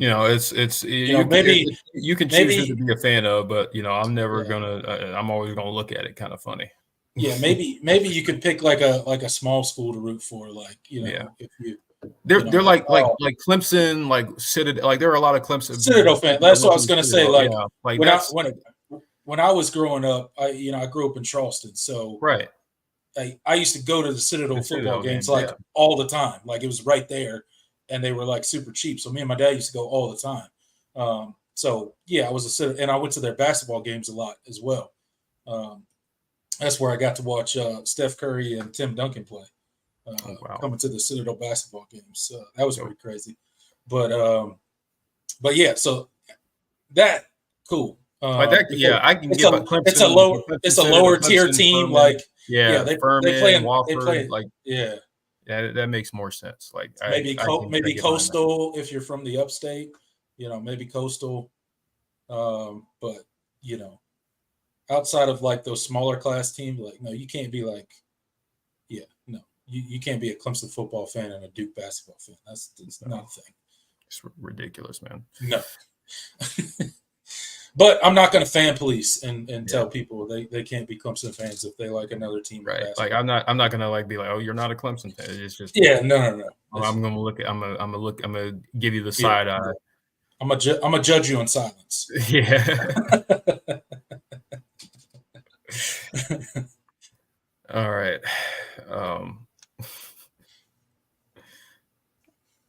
It's maybe you can choose who to be a fan of, but I'm never gonna. I'm always gonna look at it kind of funny. Yeah, maybe you could pick like a small school to root for, if you. They're like Clemson, Citadel. There are a lot of Clemson Citadel fans. That's what I was gonna say. When I was growing up, I grew up in Charleston, so right. I used to go to the Citadel football games all the time. It was right there, and they were super cheap. So me and my dad used to go all the time. So yeah, I was a Citadel, and I went to their basketball games a lot as well. That's where I got to watch Steph Curry and Tim Duncan play. Coming to the Citadel basketball games, that was pretty crazy. But yeah, so that cool. I can give up Clemson. It's a lower tier team. Furman, they play. That makes more sense. Maybe Coastal if you're from the upstate. Maybe Coastal. But outside of those smaller class teams, no, you can't be you can't be a Clemson football fan and a Duke basketball fan. That's not a thing. It's ridiculous, man. No. But I'm not going to fan police and tell people they can't be Clemson fans if they like another team. Right. I'm not going to be like, oh, you're not a Clemson fan. It's just no. I'm going to look at. I'm going to give you the side eye. I'm gonna judge you in silence. Yeah. All right.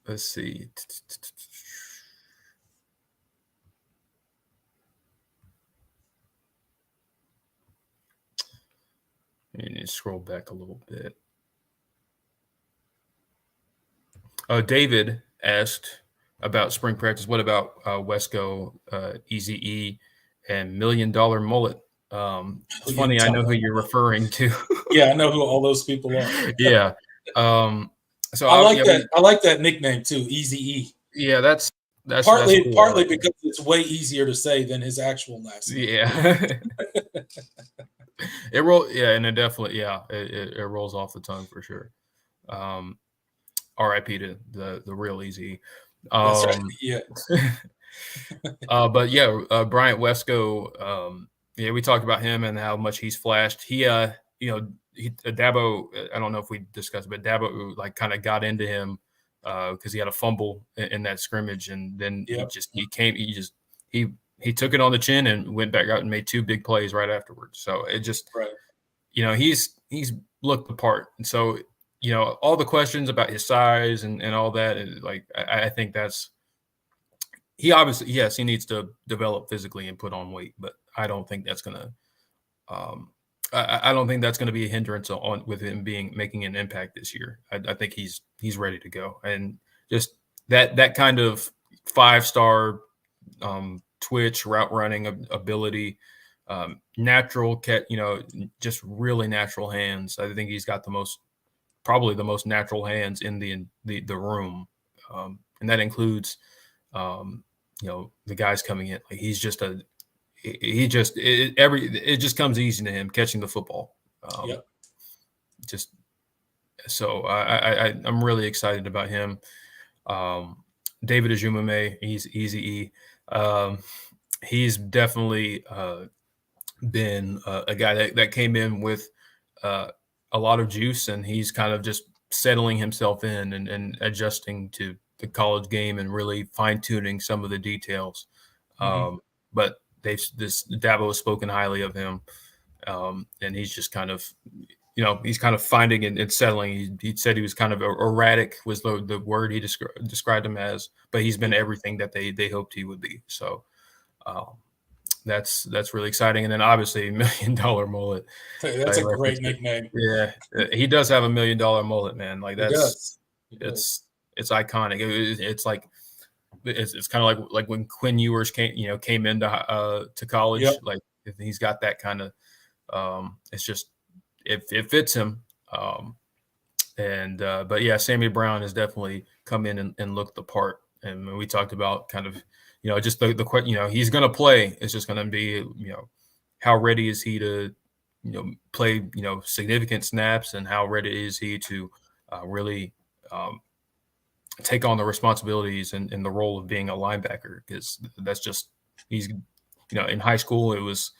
Let's see. You need to scroll back a little bit. David asked about spring practice. What about Wesco, Eazy-E, and $1 Million Mullet? It's funny. I know who you're referring to. Yeah, I know who all those people are. Yeah. So I like that. I like that nickname too, Eazy-E. Yeah, that's partly cool. Because it's way easier to say than his actual last name. Yeah. It rolls. Yeah, and it definitely. Yeah, it rolls off the tongue for sure. R.I.P. to the real Eazy. Right. Yeah. But yeah, Bryant Wesco. Yeah, we talked about him and how much he's flashed. Dabo, I don't know if we discussed it, but Dabo like kind of got into him because he had a fumble in that scrimmage, and then Yep. he took it on the chin and went back out and made 2 big plays right afterwards. So it just, Right. he's looked the part. And so, all the questions about his size and all that, like I think that's, he obviously, yes, he needs to develop physically and put on weight, but I don't think that's gonna I don't think that's going to be a hindrance on with him making an impact this year. I think he's ready to go, and just that kind of 5-star twitch route running ability, natural just really natural hands. I think he's got probably the most natural hands in the room, and that includes the guys coming in. Like he's just it just comes easy to him catching the football. Yep. Just so I'm really excited about him. David Ajumame, he's easy. He's definitely been a guy that came in with a lot of juice, and he's kind of just settling himself in and adjusting to the college game and really fine tuning some of the details. But Dabo has spoken highly of him, and he's just kind of, he's kind of finding and settling. He said he was kind of erratic was the word he described him as, but he's been everything that they hoped he would be. So that's really exciting. And then obviously $1 Million Mullet. That's a great nickname. Yeah, he does have $1 Million mullet, man. Like that's it's iconic. It's like. It's kind of like when Quinn Ewers came into to college. Yep. Like he's got that kind of. It's just it fits him. But yeah, Sammy Brown has definitely come in and looked the part. And when we talked about kind of just the he's going to play. It's just going to be how ready is he to play significant snaps, and how ready is he to really take on the responsibilities and the role of being a linebacker, because that's just he's in high school he was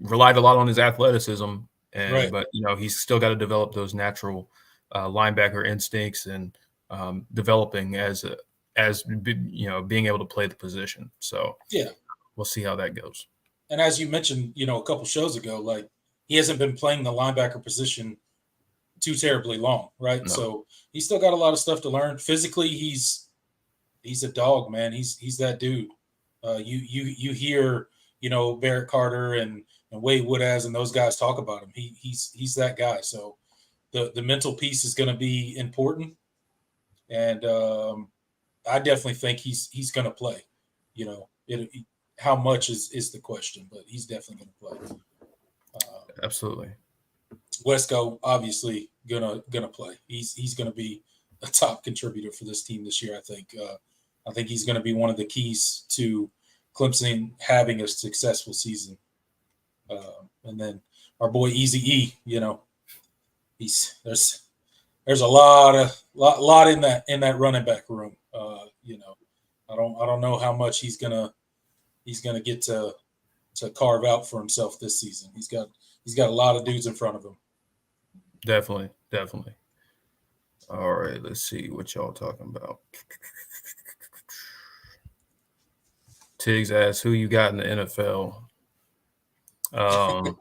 relied a lot on his athleticism, and right. but he's still got to develop those natural linebacker instincts and developing as being able to play the position. So yeah, we'll see how that goes. And as you mentioned, a couple shows ago, like he hasn't been playing the linebacker position too terribly long, right? No. So he's still got a lot of stuff to learn. Physically, he's a dog, man. He's that dude. You hear Barrett Carter and Wade Woodaz and those guys talk about him. He's that guy. So the mental piece is going to be important, and I definitely think he's going to play. How much is the question, but he's definitely going to play. Absolutely. Wesco obviously gonna play. He's gonna be a top contributor for this team this year. I think he's gonna be one of the keys to Clemson having a successful season. And then our boy Easy E, there's a lot in that running back room. I don't know how much he's gonna get to carve out for himself this season. He's got a lot of dudes in front of him. Definitely. All right, let's see what y'all talking about. Tiggs asks, who you got in the NFL? Go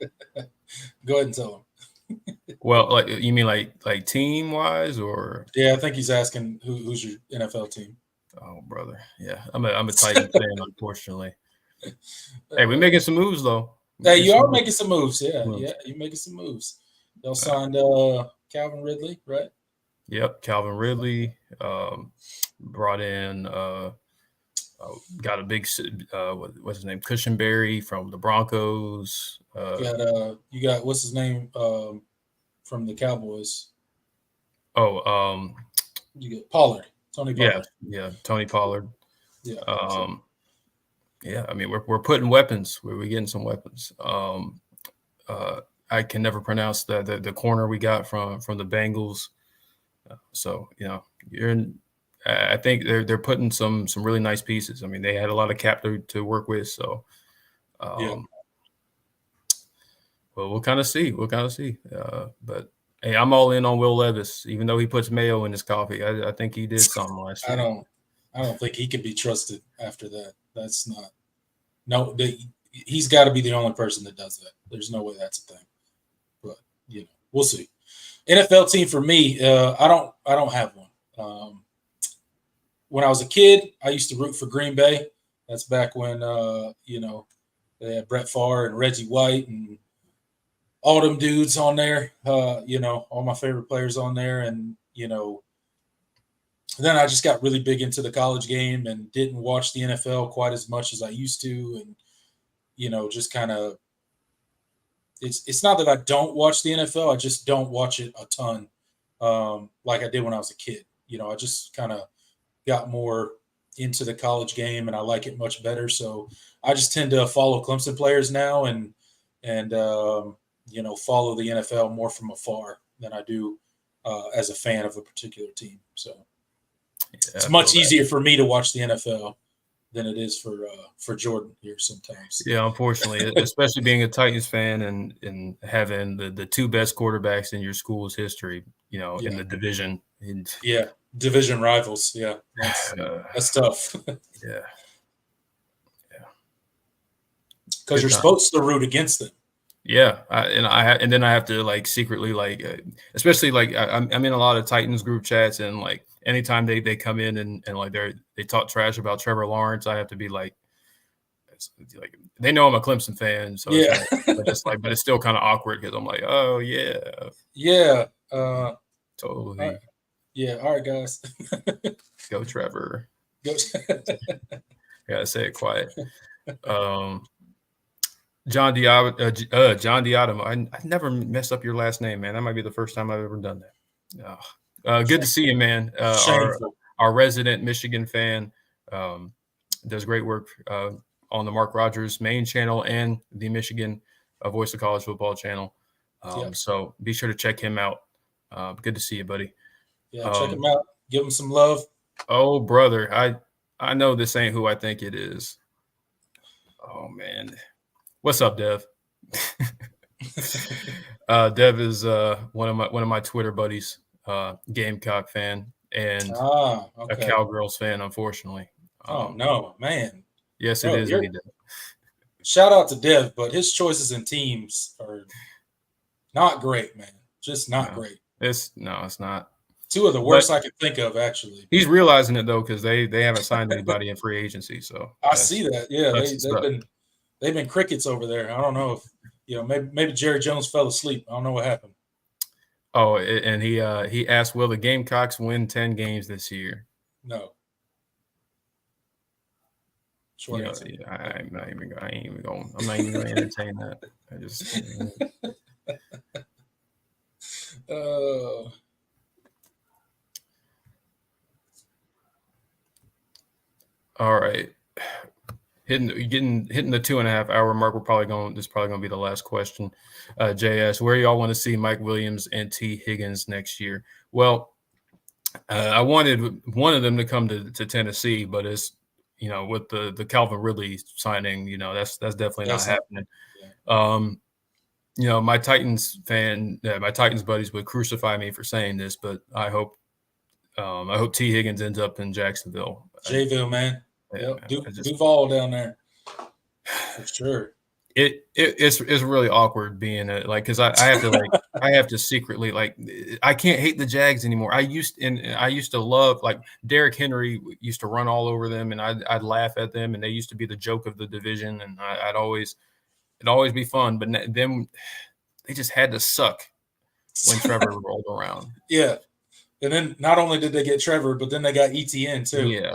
ahead and tell him. Well, like you mean like team wise, or? Yeah, I think he's asking who's your NFL team. Oh, brother, yeah, I'm a Titans fan, unfortunately. Hey, we're making some moves though. Hey, you are making some moves. Yeah, you're making some moves. Y'all signed Calvin Ridley, right? Yep, Calvin Ridley. Brought in got a big what's his name, Cushenberry from the Broncos. You got what's his name from the Cowboys. You get Pollard, Tony Pollard. Yeah, Tony Pollard. Yeah. Yeah, I mean we're putting weapons. We're getting some weapons. I can never pronounce the corner we got from the Bengals. So I think they're putting some really nice pieces. I mean, they had a lot of cap to work with, so Yeah. Well, we'll kind of see. We'll kind of see. But hey, I'm all in on Will Levis, even though he puts mayo in his coffee. I think he did something last I year. don't think he can be trusted after that. That's not no. He's got to be the only person that does that. There's no way that's a thing. But we'll see. NFL team for me, I don't have one. When I was a kid, I used to root for Green Bay. That's back when they had Brett Favre and Reggie White and all them dudes on there. All my favorite players on there, and then I just got really big into the college game and didn't watch the NFL quite as much as I used to, and just kind of it's not that I don't watch the NFL, I just don't watch it a ton, like I did when I was a kid. I just kind of got more into the college game, and I like it much better. So I just tend to follow Clemson players now, and follow the NFL more from afar than I do as a fan of a particular team. So it's much easier for me to watch the NFL than it is for Jordan here sometimes. Yeah, unfortunately, especially being a Titans fan and having the two best quarterbacks in your school's history, in the division. Yeah, division rivals. Yeah, that's tough. Yeah. Because you're supposed to root against them. Yeah, and then I have to secretly especially I'm in a lot of Titans group chats, and anytime they come in and they talk trash about Trevor Lawrence, I have to be like they know I'm a Clemson fan, so yeah, but it's still kind of awkward because I'm like, oh yeah, totally, all right, guys, go Trevor, go. Gotta say it quiet. John Diadamo. I never mess up your last name, man. That might be the first time I've ever done that. Good to see you, man. Our resident Michigan fan does great work on the Mark Rogers main channel and the Michigan Voice of College Football channel. So be sure to check him out. Good to see you, buddy. Yeah, check him out. Give him some love. Oh, brother, I know this ain't who I think it is. Oh man. What's up, Dev? Dev is one of my Twitter buddies, Gamecock fan and a Cowgirls fan, unfortunately. Oh no, man! Yes, it is. Shout out to Dev, but his choices in teams are not great, man. Just not great. It's not. Two of the worst I could think of, actually. He's realizing it though, because they haven't signed anybody in free agency. So I see that. Yeah, they've been crickets over there. I don't know if maybe Jerry Jones fell asleep. I don't know what happened. Oh, and he asked, will the Gamecocks win 10 games this year? No. I'm not even going to entertain that. I just all right. Hitting the 2.5 hour mark. This is probably going to be the last question. JS, where y'all want to see Mike Williams and T. Higgins next year? Well, I wanted one of them to come to Tennessee, but it's with the Calvin Ridley signing, that's definitely not happening. Yeah. My Titans buddies would crucify me for saying this, but I hope T. Higgins ends up in Jacksonville. Jayville, man. Yeah, Duval down there for sure. It's really awkward being because I have to I have to secretly I can't hate the Jags anymore. I used to love Derrick Henry used to run all over them, and I'd laugh at them, and they used to be the joke of the division, and it'd always be fun. But then they just had to suck when Trevor rolled around. Yeah, and then not only did they get Trevor, but then they got ETN too. Yeah,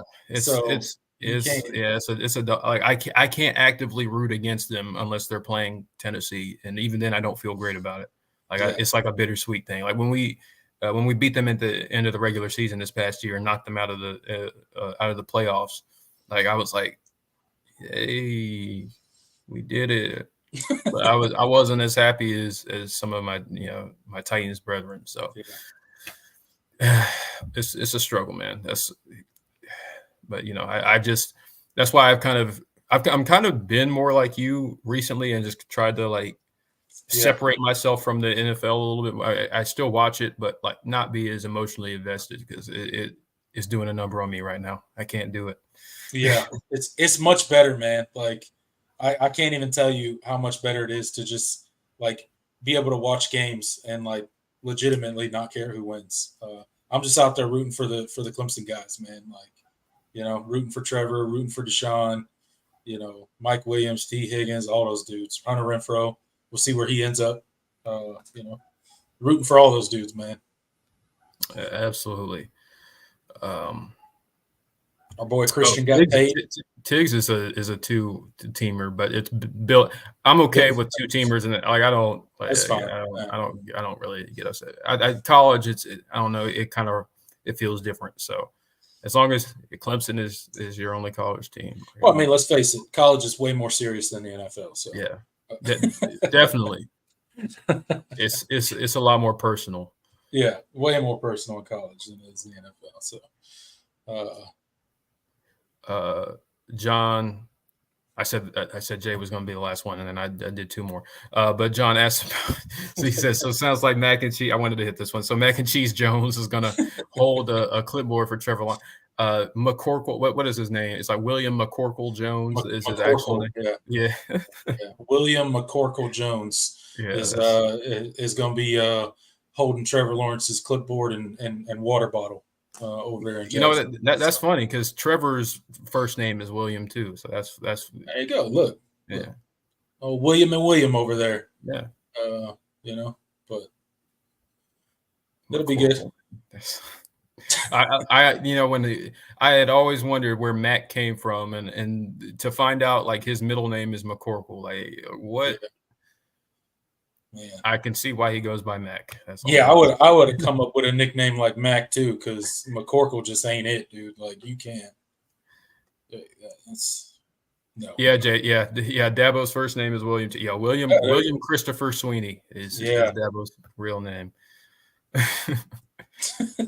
I can't actively root against them unless they're playing Tennessee, and even then I don't feel great about it. It's like a bittersweet thing. Like when we beat them at the end of the regular season this past year and knocked them out of the playoffs, I was like, hey, we did it. But I wasn't as happy as some of my my Titans brethren. So it's a struggle, man. But that's why I've kind of I'm kind of been more like you recently and just tried to like separate myself from the NFL a little bit. I still watch it, but like not be as emotionally invested because it is doing a number on me right now. I can't do it. Yeah, it's much better, man. Like I can't even tell you how much better it is to just like be able to watch games and like legitimately not care who wins. I'm just out there rooting for the Clemson guys, man. Like, rooting for Trevor, rooting for Deshaun, Mike Williams, T. Higgins, all those dudes. Hunter Renfro. We'll see where he ends up. Rooting for all those dudes, man. Absolutely. Our boy Christian got paid. Tiggs is a two-teamer, but it's built. I'm okay with two-teamers, and like I don't. That's fine. I don't really get upset. College, I don't know. It feels different. So as long as Clemson is your only college team. Well, I mean, let's face it, college is way more serious than the NFL. So yeah, definitely. It's a lot more personal. Yeah, way more personal in college than it is in the NFL. So, John, I said Jay was going to be the last one, and then I did two more. But John asked about. So he says, "So it sounds like Mac and Cheese." I wanted to hit this one. So Mac and Cheese Jones is going to hold a clipboard for Trevor Lawrence. McCorkle, what is his name? It's like William McCorkle Jones is his actual name. Yeah. William McCorkle Jones is going to be holding Trevor Lawrence's clipboard and water bottle over there in Jackson. That's funny because Trevor's first name is William too. So that's there you go. Look. Yeah. Oh, William and William over there. Yeah. But it'll be good. When I had always wondered where Mac came from, and to find out like his middle name is McCorkle, like what? Yeah. I can see why he goes by Mac. I would have come up with a nickname like Mac too, because McCorkle just ain't it, dude. Like you can't. No. Yeah, Jay. Yeah. Dabo's first name is William. Yeah, William Christopher Sweeney is Dabo's real name.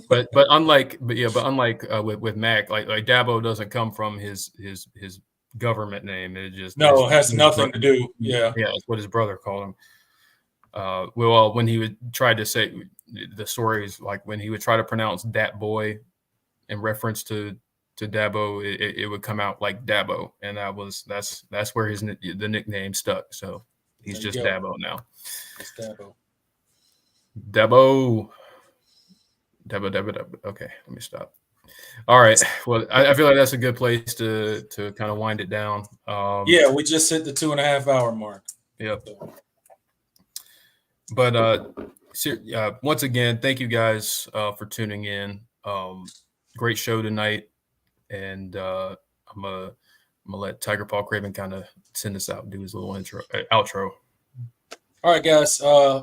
but unlike with Mac, like Dabo doesn't come from his government name. It just it has nothing to do. Yeah, that's what his brother called him. Well, when he would try to say the stories, like when he would try to pronounce Dat Boy in reference to Dabo, it would come out like Dabo, and that's where the nickname stuck. So he's just Dabo now. It's Dabo. Dabo. Okay, let me stop. All right. Well, I feel like that's a good place to kind of wind it down. We just hit the 2.5 hour mark. Yep. So. But once again, thank you guys for tuning in. Great show tonight, and I'm gonna let Tiger Paul Craven kind of send us out and do his little outro. All right, guys.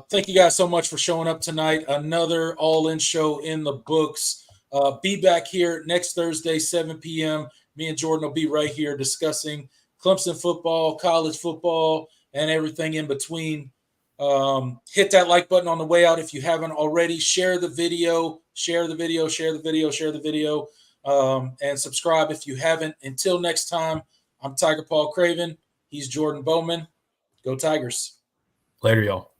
Thank you guys so much for showing up tonight. Another all-in show in the books. Be back here next Thursday, 7 p.m. Me and Jordan will be right here discussing Clemson football, college football, and everything in between. Hit that like button on the way out if you haven't already. Share the video, and subscribe if you haven't. Until next time, I'm Tiger Paul Craven. He's Jordan Bowman. Go Tigers. Later, y'all.